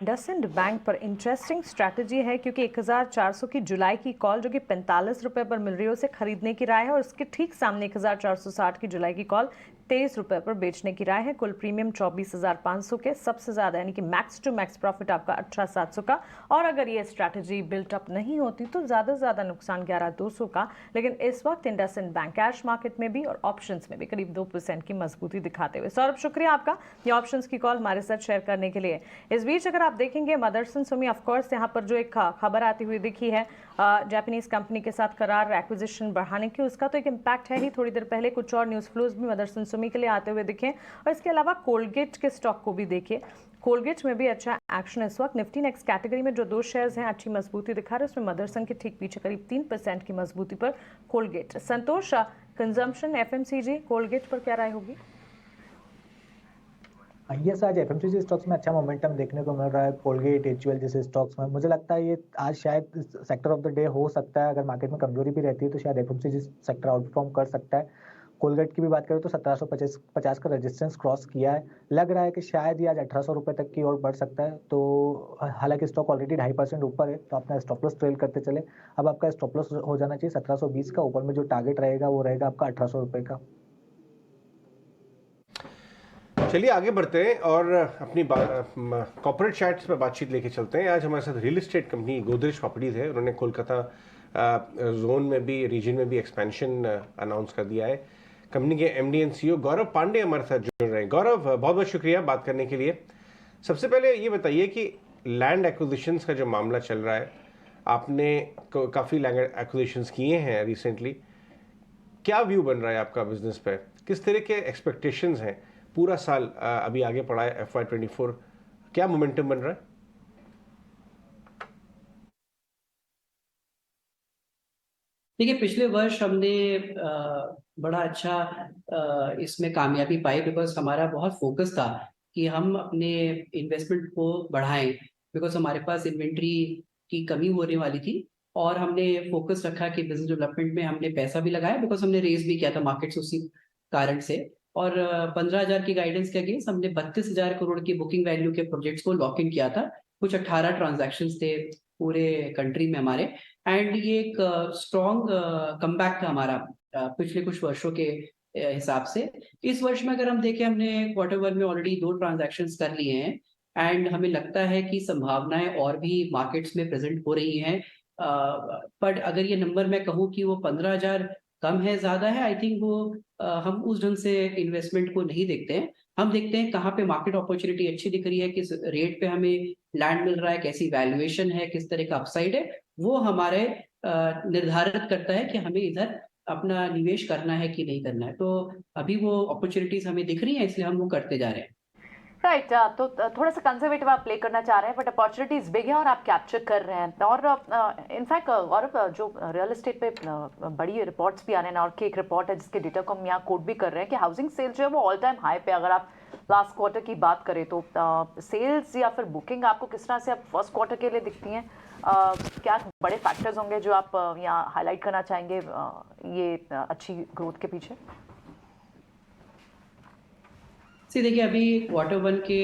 इंडसइंड बैंक पर इंटरेस्टिंग स्ट्रैटेजी है क्योंकि 1400 की जुलाई की कॉल जो कि 45 रुपए पर मिल रही है उसे खरीदने की राय है और उसके ठीक सामने 1460 की जुलाई की कॉल 23 रुपए पर बेचने की राय है। कुल प्रीमियम 24,500 के, सबसे ज्यादा यानी कि मैक्स टू मैक्स प्रॉफिट आपका 18,700 का और अगर ये स्ट्रैटेजी बिल्ट अप नहीं होती तो ज्यादा से ज्यादा नुकसान 11,200 का। लेकिन इस वक्त इंडसइंड बैंक कैश मार्केट में भी और ऑप्शंस में भी करीब 2% की मजबूती दिखाते हुए। सौरभ, शुक्रिया आपका ये ऑप्शंस की कॉल हमारे साथ शेयर करने के लिए। इस बीच अगर आप देखेंगे मदरसन सुमी ऑफकोर्स यहाँ पर जो एक खबर आती हुई दिखी है जापानीज कंपनी के साथ करार एक्विजिशन बढ़ाने की, उसका तो एक इम्पैक्ट है ही। थोड़ी देर पहले कुछ और न्यूज़ फ्लोज भी मदरसन सुमी के लिए आते हुए दिखे और इसके अलावा कोलगेट के स्टॉक को भी देखिए। कोलगेट में भी अच्छा एक्शन इस वक्त। निफ्टी नेक्स्ट कैटेगरी में जो दो शेयर्स हैं अच्छी मजबूती दिखा रहे हैं, उसमें मदरसन के ठीक पीछे करीब 3% की मजबूती पर कोलगेट। संतोष, कंजम्पशन एफएमसीजी कोलगेट पर क्या राय होगी? यस, आज एफएमसीजी स्टॉक्स में अच्छा मोमेंटम देखने को मिल रहा है। कोलगेट, एचयूएल जैसे स्टॉक्स में मुझे लगता है ये आज शायद सेक्टर ऑफ द डे हो सकता है। अगर मार्केट में कमजोरी भी रहती है तो शायद एफएमसीजी सेक्टर आउटपरफॉर्म कर सकता है। कोलगेट की भी बात करें तो 1750 का रेजिस्टेंस क्रॉस किया है। लग रहा है कि शायद ये आज 1800 रुपए तक की ओर बढ़ सकता है। तो हालांकि स्टॉक ऑलरेडी 2.5% ऊपर है तो अपना स्टॉप लॉस ट्रेल करते चले। अब आपका स्टॉप लॉस हो जाना चाहिए 1720 का। ऊपर में जो टारगेट रहेगा वो रहेगा आपका 1800 रुपए का। चलिए आगे बढ़ते हैं और अपनी कॉर्पोरेट चैट्स पर बातचीत लेके चलते हैं। आज हमारे साथ real estate company Godrej properties है। उन्होंने कोलकाता जोन में भी, रीजन में भी एक्सपेंशन अनाउंस कर दिया है। कंपनी के एमडी एंड सीईओ गौरव पांडे हमारे साथ जुड़ रहे हैं। गौरव, बहुत बहुत शुक्रिया बात करने के लिए। सबसे पहले ये बताइए कि लैंड एक्विजिशंस का जो मामला चल रहा है, आपने काफ़ी लैंड एक्विजिशंस किए हैं रिसेंटली, क्या व्यू बन रहा है आपका बिजनेस पे? किस तरह के एक्सपेक्टेशंस हैं? पूरा साल अभी आगे पड़ा है FY24, क्या मोमेंटम बन रहा है? देखिए, पिछले वर्ष हमने बड़ा अच्छा इसमें कामयाबी पाई बिकॉज हमारा बहुत फोकस था कि हम अपने इन्वेस्टमेंट को बढ़ाएं बिकॉज हमारे पास इन्वेंट्री की कमी होने वाली थी और हमने फोकस रखा कि बिजनेस डेवलपमेंट में हमने पैसा भी लगाया बिकॉज हमने रेज भी किया था मार्केट से उसी कारण से। और 15,000 की गाइडेंस के अगेंस्ट हमने 32,000 करोड़ की बुकिंग वैल्यू के प्रोजेक्ट्स को लॉक इन किया था। कुछ 18 ट्रांजैक्शंस थे पूरे कंट्री में हमारे एंड ये एक स्ट्रॉन्ग कमबैक था हमारा पिछले कुछ वर्षों के हिसाब से। इस वर्ष में अगर हम देखें, हमने Q1 में ऑलरेडी 2 ट्रांजैक्शंस कर लिए हैं एंड हमें लगता है कि संभावनाएं और भी मार्केट्स में प्रेजेंट हो रही हैं। बट अगर ये नंबर मैं कहूँ कि वो 15,000 कम है, ज्यादा है, आई थिंक वो हम उस ढंग से इन्वेस्टमेंट को नहीं देखते हैं। हम देखते हैं कहाँ पे मार्केट अपॉर्चुनिटी अच्छी दिख रही है, किस रेट पे हमें लैंड मिल रहा है, कैसी वैल्यूएशन है, किस तरह का अपसाइड है, वो हमारे निर्धारित करता है कि हमें इधर अपना निवेश करना है कि नहीं करना है। तो अभी वो अपॉर्चुनिटीज हमें दिख रही है इसलिए हम वो करते जा रहे हैं। राइट, तो थोड़ा सा कंजर्वेटिव आप प्ले करना चाह रहे हैं बट अपॉर्चुनिटीज बिग है और आप कैप्चर कर रहे हैं। और इनफैक्ट गौरव, जो रियल एस्टेट पे बड़ी रिपोर्ट्स भी आने हैं और की एक रिपोर्ट है जिसके डेटा को हम यहाँ कोट भी कर रहे हैं कि हाउसिंग सेल्स जो है वो ऑल टाइम हाई पे। अगर आप लास्ट क्वार्टर की बात करें तो सेल्स या फिर बुकिंग आपको किस तरह से अब फर्स्ट क्वार्टर के लिए दिखती हैं? क्या बड़े फैक्टर्स होंगे जो आप यहाँ हाईलाइट करना चाहेंगे ये अच्छी ग्रोथ के पीछे? देखिए, अभी Q1 के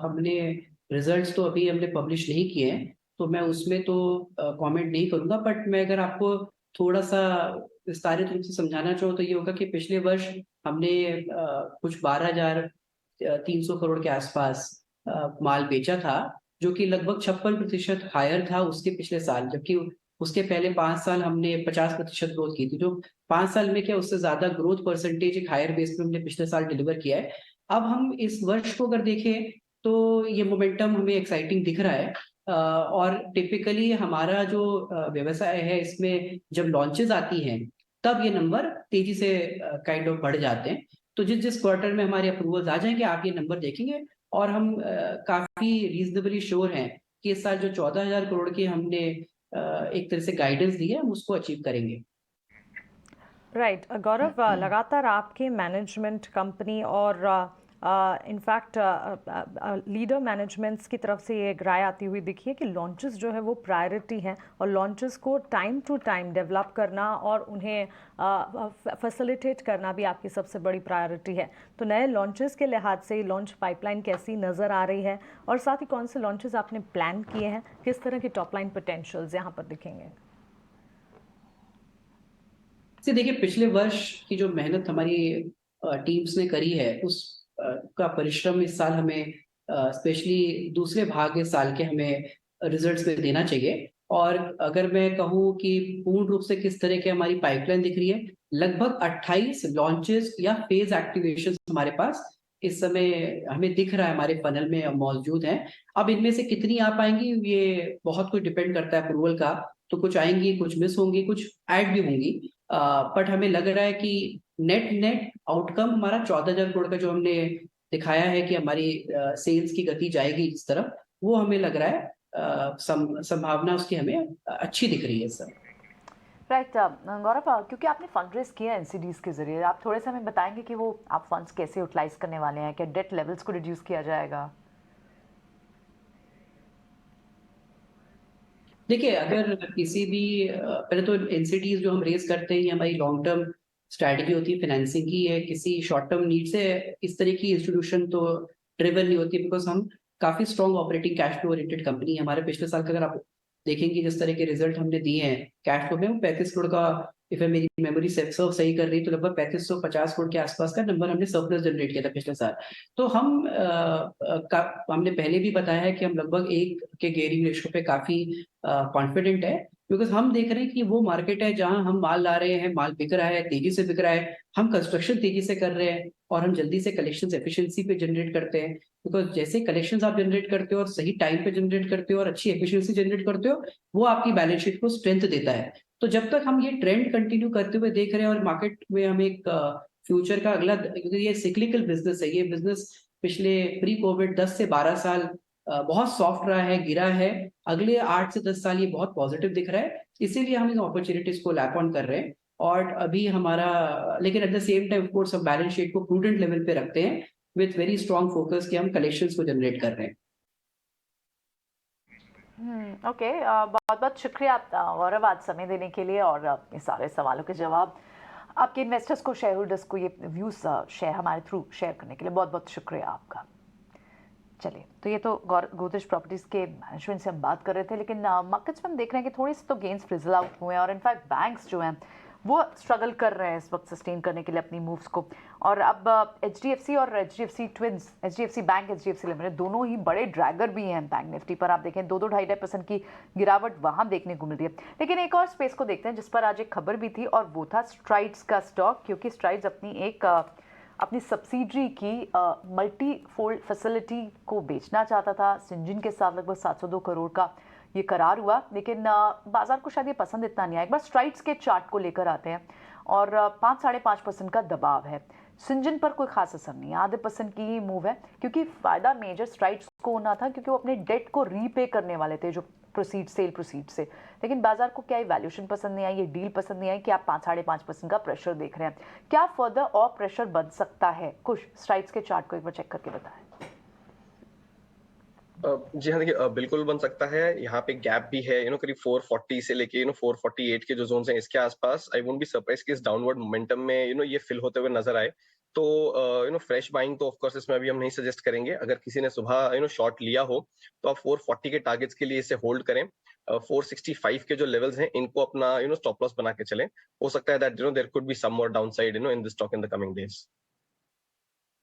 हमने रिजल्ट्स तो अभी हमने पब्लिश नहीं किए हैं तो मैं उसमें तो कमेंट नहीं करूंगा। बट मैं अगर आपको थोड़ा सा विस्तारित रूप से समझाना चाहूँ तो ये होगा कि पिछले वर्ष हमने कुछ 12,300 करोड़ के आसपास माल बेचा था जो कि लगभग 56% हायर था उसके पिछले साल, जबकि उसके पहले 5 साल हमने 50% ग्रोथ की थी। जो 5 साल में क्या उससे ज्यादा ग्रोथ परसेंटेज एक हायर बेस पे हमने पिछले साल डिलीवर किया है। अब हम इस वर्ष को अगर देखें तो ये मोमेंटम हमें एक्साइटिंग दिख रहा है। और टिपिकली हमारा जो व्यवसाय है इसमें जब लॉन्चेस आती हैं तब ये नंबर तेजी से काइंड ऑफ बढ़ जाते हैं। तो जिस जिस क्वार्टर में हमारे अप्रूवल्स आ जाएंगे आप ये नंबर देखेंगे, और हम काफी रीजनेबली श्योर हैं कि इस साल जो 14,000 करोड़ की हमने एक तरह से गाइडेंस दी है हम उसको अचीव करेंगे। राइट गौरव, लगातार आपके मैनेजमेंट कंपनी और इनफैक्ट लीडर मैनेजमेंट्स की तरफ से ये एक राय आती हुई दिखी है कि लॉन्चेस जो है वो प्रायोरिटी है और लॉन्चेस को टाइम टू टाइम डेवलप करना और उन्हें फैसिलिटेट करना भी आपकी सबसे बड़ी प्रायोरिटी है। तो नए लॉन्चेस के लिहाज से लॉन्च पाइपलाइन कैसी नज़र आ रही है और साथ ही कौन से लॉन्चेस आपने प्लान किए हैं, किस तरह के टॉप लाइन पोटेंशियल्स यहाँ पर दिखेंगे? देखिए, पिछले वर्ष की जो मेहनत हमारी टीम्स ने करी है उस का परिश्रम इस साल हमें स्पेशली दूसरे भाग इस साल के हमें रिजल्ट्स में देना चाहिए। और अगर मैं कहूँ कि पूर्ण रूप से किस तरह की हमारी पाइपलाइन दिख रही है, लगभग 28 लॉन्चेस या फेज एक्टिवेशन हमारे पास इस समय हमें दिख रहा है, हमारे फनल में मौजूद हैं। अब इनमें से कितनी आ पाएंगी ये बहुत कुछ डिपेंड करता है अप्रूवल का, तो कुछ आएंगी, कुछ मिस होंगी, कुछ ऐड भी होंगी। बट हमें लग रहा है कि नेट आउटकम हमारा 14,000 करोड़ का जो हमने दिखाया है कि हमारी सेल्स की गति जाएगी इस तरफ, वो हमें लग रहा है संभावना उसकी हमें अच्छी दिख रही है सर। राइट गौरव, क्योंकि आपने फंड रेज किया एनसीडीज के जरिए, आप थोड़े से हमें बताएंगे कि वो आप फंड्स कैसे यूटिलाइज करने वाले हैं? क्या डेट लेवल्स को रिड्यूस किया जाएगा? देखिए, अगर किसी भी पहले तो एनसीडीज जो हम रेज करते हैं हमारी लॉन्ग टर्म स्ट्रैटेजी होती है फाइनेंसिंग की, है किसी शॉर्ट टर्म नीड से इस तरह की इंस्टीट्यूशन तो ड्रिवन नहीं होती, बिकॉज हम काफी strong operating cash flow oriented company है। हमारे पिछले साल का अगर आप देखेंगे जिस तरह के रिजल्ट हमने दिए हैं कैश फ्लो में, 35 करोड़ का, इफ मेरी मेमोरी सही कर रही है तो लगभग 3550 करोड़ के आसपास का नंबर हमने सरप्लस जनरेट किया था पिछले साल। तो हमने पहले भी बताया है कि हम लगभग 1 के गेयरिंग रेशियो पे काफी कॉन्फिडेंट है, बिकॉज हम देख रहे हैं कि वो मार्केट है जहां हम माल ला रहे हैं, माल बिक रहा है, तेजी से बिक रहा है, हम कंस्ट्रक्शन तेजी से कर रहे हैं और हम जल्दी से कलेक्शन एफिशिएंसी पे जनरेट करते हैं। बिकॉज जैसे कलेक्शन आप जनरेट करते हो और सही टाइम पे जनरेट करते हो और अच्छी एफिशिएंसी जनरेट करते हो, वो आपकी बैलेंस शीट को स्ट्रेंथ देता है। तो जब तक हम ये ट्रेंड कंटिन्यू करते हुए देख रहे हैं और मार्केट में हम एक फ्यूचर का अगला, क्योंकि ये सिक्लिकल बिजनेस है, ये बिजनेस पिछले प्री कोविड 10 से 12 साल बहुत सॉफ्ट रहा है, गिरा है, अगले 8 से 10 साल ये बहुत पॉजिटिव दिख रहा है, इसीलिए हम इन अपॉर्चुनिटीज को लैप ऑन कर रहे हैं। और अभी हमारा, लेकिन at the same time of course हम बैलेंस शीट को प्रूडेंट लेवल पे रखते हैं विथ वेरी स्ट्रॉन्ग फोकस कि हम कलेक्शंस को जनरेट कर रहे हैं। ओके, बहुत बहुत शुक्रिया गौरव आज समय देने के लिए और ये सारे सवालों के जवाब आपके इन्वेस्टर्स को, शेयर होल्डर्स को ये व्यूज शेयर हमारे थ्रू शेयर करने के लिए बहुत बहुत शुक्रिया आपका। चलिए, तो ये तो गोदरेज प्रॉपर्टीज के मैनेजमेंट से हम बात कर रहे थे, लेकिन मार्केट्स में हम देख रहे हैं कि थोड़ी सी तो गेंस फ्रिजल आउट हुए हैं और इनफैक्ट बैंक्स जो हैं वो स्ट्रगल कर रहे हैं इस वक्त सस्टेन करने के लिए अपनी मूव्स को। और अब HDFC और HDFC twins, HDFC bank, HDFC limited दोनों ही बड़े ड्रैगर भी हैं बैंक निफ्टी पर। आप देखें 2-2.5% की गिरावट वहाँ देखने को मिल रही है। लेकिन एक और स्पेस को देखते हैं जिस पर आज एक खबर भी थी और वो था स्ट्राइड्स का स्टॉक, क्योंकि स्ट्राइड्स अपनी सब्सिडरी की मल्टी फोल्ड फैसिलिटी को बेचना चाहता था। सिंजिन के साथ लगभग 702 करोड़ का ये करार हुआ, लेकिन बाजार को शायद ये पसंद इतना नहीं आया। एक बार स्ट्राइड्स के चार्ट को लेकर आते हैं और 5-5.5% का दबाव है। सिंजिन पर कोई खास असर नहीं है, 0.5% की ही मूव है, क्योंकि फायदा मेजर स्ट्राइड्स को होना था क्योंकि वो अपने डेट को रीपे करने वाले थे जो सेल प्रोसीड से। लेकिन बाजार को क्या वैल्यूएशन पसंद नहीं आई, ये डील पसंद नहीं आई कि आप 5-5.5% का प्रेशर देख रहे हैं। क्या फर्दर और प्रेशर बन सकता है? कुछ स्ट्राइड्स के चार्ट को एक बार चेक करके बताएं। जी हाँ, देखिए बिल्कुल बन सकता है। यहाँ पे गैप भी है, करीब 440 से लेके 448 के जो जोन हैं इसके आसपास। आई वोंट बी सरप्राइज कि इस डाउनवर्ड मोमेंटम में ये फिल होते हुए नजर आए। तो फ्रेश बाइंग तो ऑफ कोर्स इसमें अभी हम नहीं सजेस्ट करेंगे। अगर किसी ने सुबह शॉर्ट लिया हो तो आप 440 के टारगेट्स के लिए इसे होल्ड करें। 465 के जो लेवल्स हैं इनको अपना स्टॉप लॉस बना के चलें। हो सकता है that there could be some more downside in this stock in the coming days.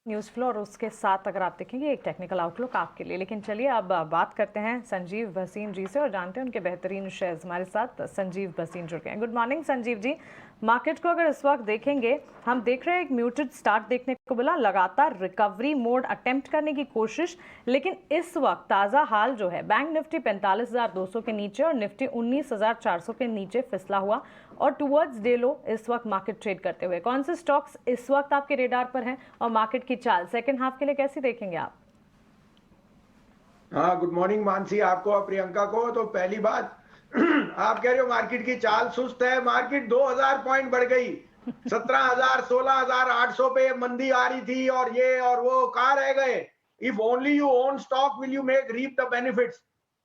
News flow और उसके साथ अगर आप देखेंगे एक टेक्निकल आउटलुक आपके लिए। लेकिन चलिए अब बात करते हैं संजीव भसीन जी से और जानते हैं उनके बेहतरीन शेयर्स। हमारे साथ संजीव भसीन जुड़ गए हैं। Good morning Sanjeev ji. Market को अगर इस वक्त देखेंगे, हम देख रहे हैं एक म्यूटेड स्टार्ट देखने को मिला, लगातार रिकवरी मोड अटेम्प्ट करने की कोशिश, लेकिन इस वक्त ताज़ा हाल जो है बैंक निफ्टी 45,200 के नीचे और निफ्टी 19,400 के नीचे फिसला हुआ और टुवर्ड्स डे लो इस वक्त मार्केट ट्रेड करते हुए। कौन से स्टॉक्स इस वक्त आपके रेडार पर हैं और मार्केट की चाल सेकंड हाफ के लिए कैसी देखेंगे आप? हाँ, गुड मॉर्निंग मानसी, आपको और प्रियंका को। तो पहली बात, आप कह रहे हो मार्केट की चाल सुस्त है। मार्केट 2000 पॉइंट बढ़ गई, 17,000 16,800 पे मंदी आ रही थी और ये और वो, कहाँ रह गए? If only you own stock will you make reap the benefits.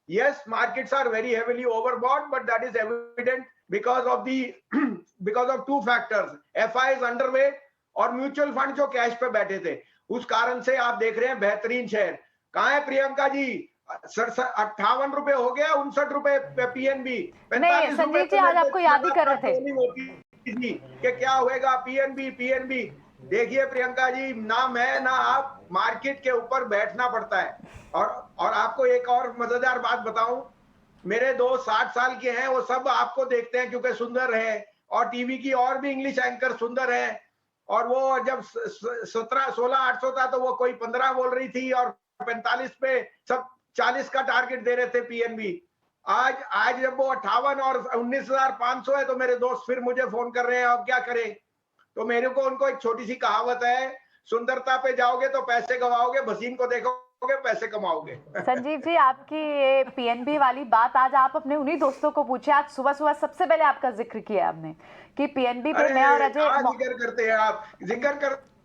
yes, markets are very heavily overbought, but that is evident because of two factors, FI is underweight और म्यूचुअल फंड जो कैश पे बैठे थे, उस कारण से आप देख रहे हैं बेहतरीन शेयर। कहाँ है प्रियंका जी? 58 रुपए हो गया, 59 रुपए पीएनबी। नहीं संजीव जी, आज आपको याद ही कर रहे थे कि क्या होएगा पीएनबी। देखिए प्रियंका जी, ना मैं ना आप, मार्केट के ऊपर बैठना पड़ता है। और आपको एक और मजेदार बात बताऊं, मेरे दोस्त 60 साल के हैं, वो सब आपको देखते हैं क्योंकि सुंदर है, और टीवी की और भी इंग्लिश एंकर सुंदर है। और वो जब 16,800 था तो वो कोई 15 बोल रही थी और 45 पे सब 40 का टारगेट दे रहे थे पीएनबी। आज जब वो 58 और 19,500 है तो मेरे दोस्त फिर मुझे फोन कर रहे हैं, अब क्या करें? तो मेरे को उनको एक छोटी सी कहावत है, सुंदरता पे जाओगे तो पैसे गवाओगे, भसीन को देखोगे पैसे कमाओगे। संजीव जी, आपकी ये पीएनबी वाली बात आज आप अपने उन्हीं दोस्तों को पूछे। आज सुबह सुबह सबसे पहले आपका जिक्र किया आपने कि पीएनबी पे मैं और अजय जिक्र करते हैं। आप जिक्र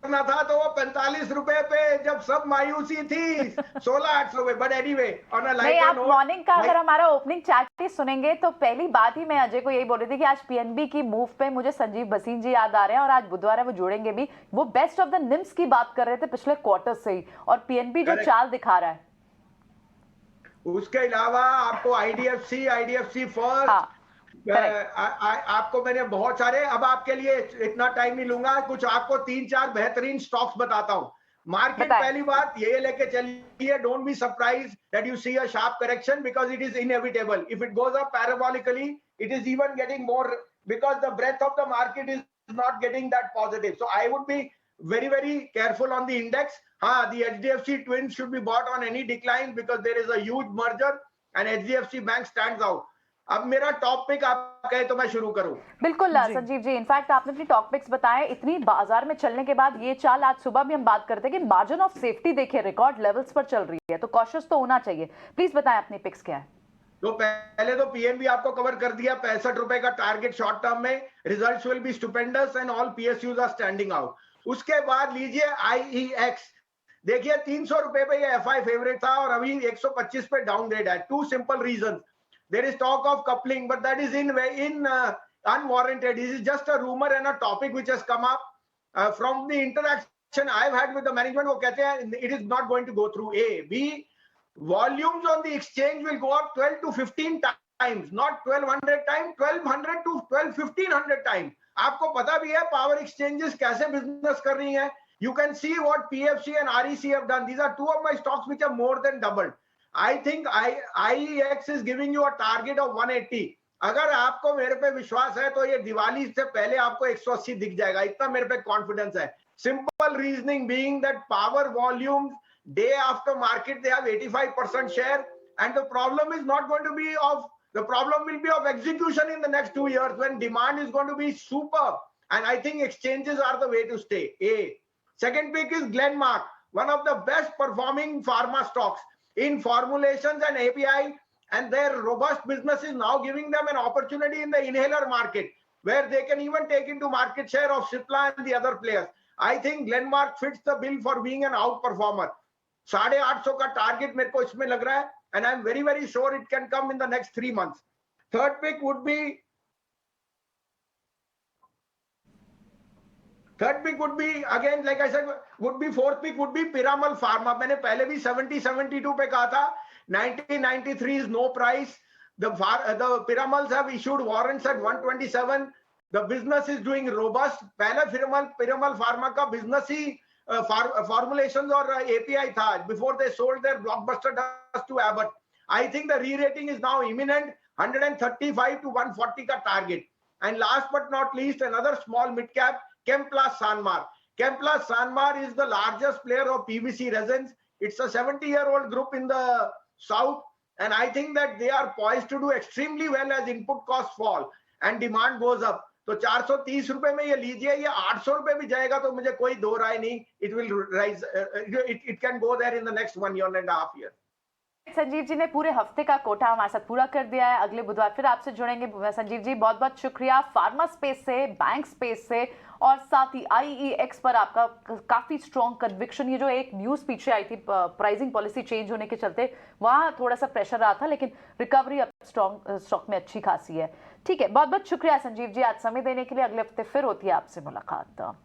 करना था तो वो 45 रुपए पे जब सब मायूसी थी 16,800 पे। But anyway, on a lighter note, आप नोट, मॉर्निंग का अगर हमारा ओपनिंग चैट ही सुनेंगे तो पहली बात ही मैं अजय को यही बोल रही थी कि आज पीएनबी की मूव पे मुझे संजीव भसीन जी याद आ रहे हैं और आज बुधवार है, वो जुड़ेंगे भी। वो बेस्ट ऑफ द निम्स की बात कर रहे थे पिछले क्वार्टर से ही, और पीएनबी जो चाल दिखा रहा है। उसके अलावा आपको आईडीएफसी फर्स्ट, आपको मैंने बहुत सारे, अब आपके लिए इतना टाइम नहीं लूंगा, कुछ आपको 3-4 बेहतरीन स्टॉक्स बताता हूं। मार्केट पहली बात ये लेके चलिए, don't be surprise that you see a sharp correction because it is inevitable. If it goes up parabolically, it is even getting more because the breath of the market is not getting that positive. So I would be very very careful on the index. The HDFC twins should be bought on any decline because there is a huge merger and HDFC Bank stands out. अब मेरा top pick up कहे तो मैं शुरू करूं? बिल्कुल Sanjeev ji, in fact आपने अपनी टॉप पिक्स बताए। इतनी बाजार में चलने के बाद ये चाल, आज सुबह भी हम बात करते हैं कि मार्जिन ऑफ सेफ्टी देखिए रिकॉर्ड लेवल्स पर चल रही है, तो कॉशियस तो होना चाहिए। प्लीज बताएं अपनी पिक्स क्या है। तो पहले तो पीएनबी आपको कवर कर दिया, 65 रुपए का टारगेट शॉर्ट टर्म में। Results will be stupendous and all PSUs are standing out. उसके बाद लीजिए आईईएक्स, देखिए 300 रुपए पे ये एफआई फेवरेट था और अभी 125 पे डाउनग्रेड है। Two simple reasons, there is talk of coupling but that is in unwarranted. This is just a rumour and a topic which has come up from the interaction I have had with the management. वो कहते हैं it is not going to go through. A B, volumes on the exchange will go up 12 to 15 times, not 1200 times, 1200 to 1500 times। आपको पता भी है power exchanges कैसे business कर रही हैं। You can see what PFC and REC have done. These are two of my stocks which have more than doubled. I think IEX is giving you a target of 180. अगर आपको मेरे पे विश्वास है तो ये दिवाली से पहले आपको 180 दिख जाएगा, इतना मेरे पे कॉन्फिडेंस है। Simple reasoning being that power volumes day after market they have 85% share, and the problem is not going to be of the problem will be of execution in the next 2 years when demand is going to be superb, and I think exchanges are the way to stay. Second pick is Glenmark, one of the best performing pharma stocks in formulations and API, and their robust business is now giving them an opportunity in the inhaler market where they can even take into market share of Cipla and the other players. I think Glenmark fits the bill for being an outperformer. 850 का target मेरे को इसमें लग रहा है, and I'm very very sure it can come in the next 3 months. Third pick would be again like I said would be fourth pick would be Piramal Pharma. मैंने पहले भी 70-72 पे कहा था। 1993 is no price. The Piramals have issued warrants at 127. The business is doing robust. पहले Piramal Pharma का business he formulations or API था before they sold their blockbuster drugs to Abbott. I think the re-rating is now imminent. 135 to 140 का target. And last but not least, another small mid cap, Chemplast Sanmar. Chemplast Sanmar is the largest player of PVC resins. It's a 70-year-old group in the south, and I think that they are poised to do extremely well as input costs fall and demand goes up. तो 430 रुपए में ये लीजिए, ये 800 रुपए भी जाएगा तो मुझे कोई दो राय नहीं. It will rise. It can go there in the next 1.5 years. Sanjeev ji ने पूरे हफ्ते का कोटा हमारे साथ पूरा कर दिया है. अगले बुधवार फिर आपसे जुड़ेंगे. संजीव जी बहुत बहुत शुक्रिया. फार्मा स्पेस से, बैंक स्पेस से और साथ ही IEX पर आपका काफी स्ट्रॉन्ग कन्विक्शन. ये जो एक न्यूज पीछे आई थी प्राइसिंग पॉलिसी चेंज होने के चलते, वहां थोड़ा सा प्रेशर रहा था, लेकिन रिकवरी अब स्ट्रॉन्ग स्टॉक में अच्छी खासी है. ठीक है, बहुत बहुत शुक्रिया संजीव जी आज समय देने के लिए. अगले हफ्ते फिर होती है आपसे मुलाकात.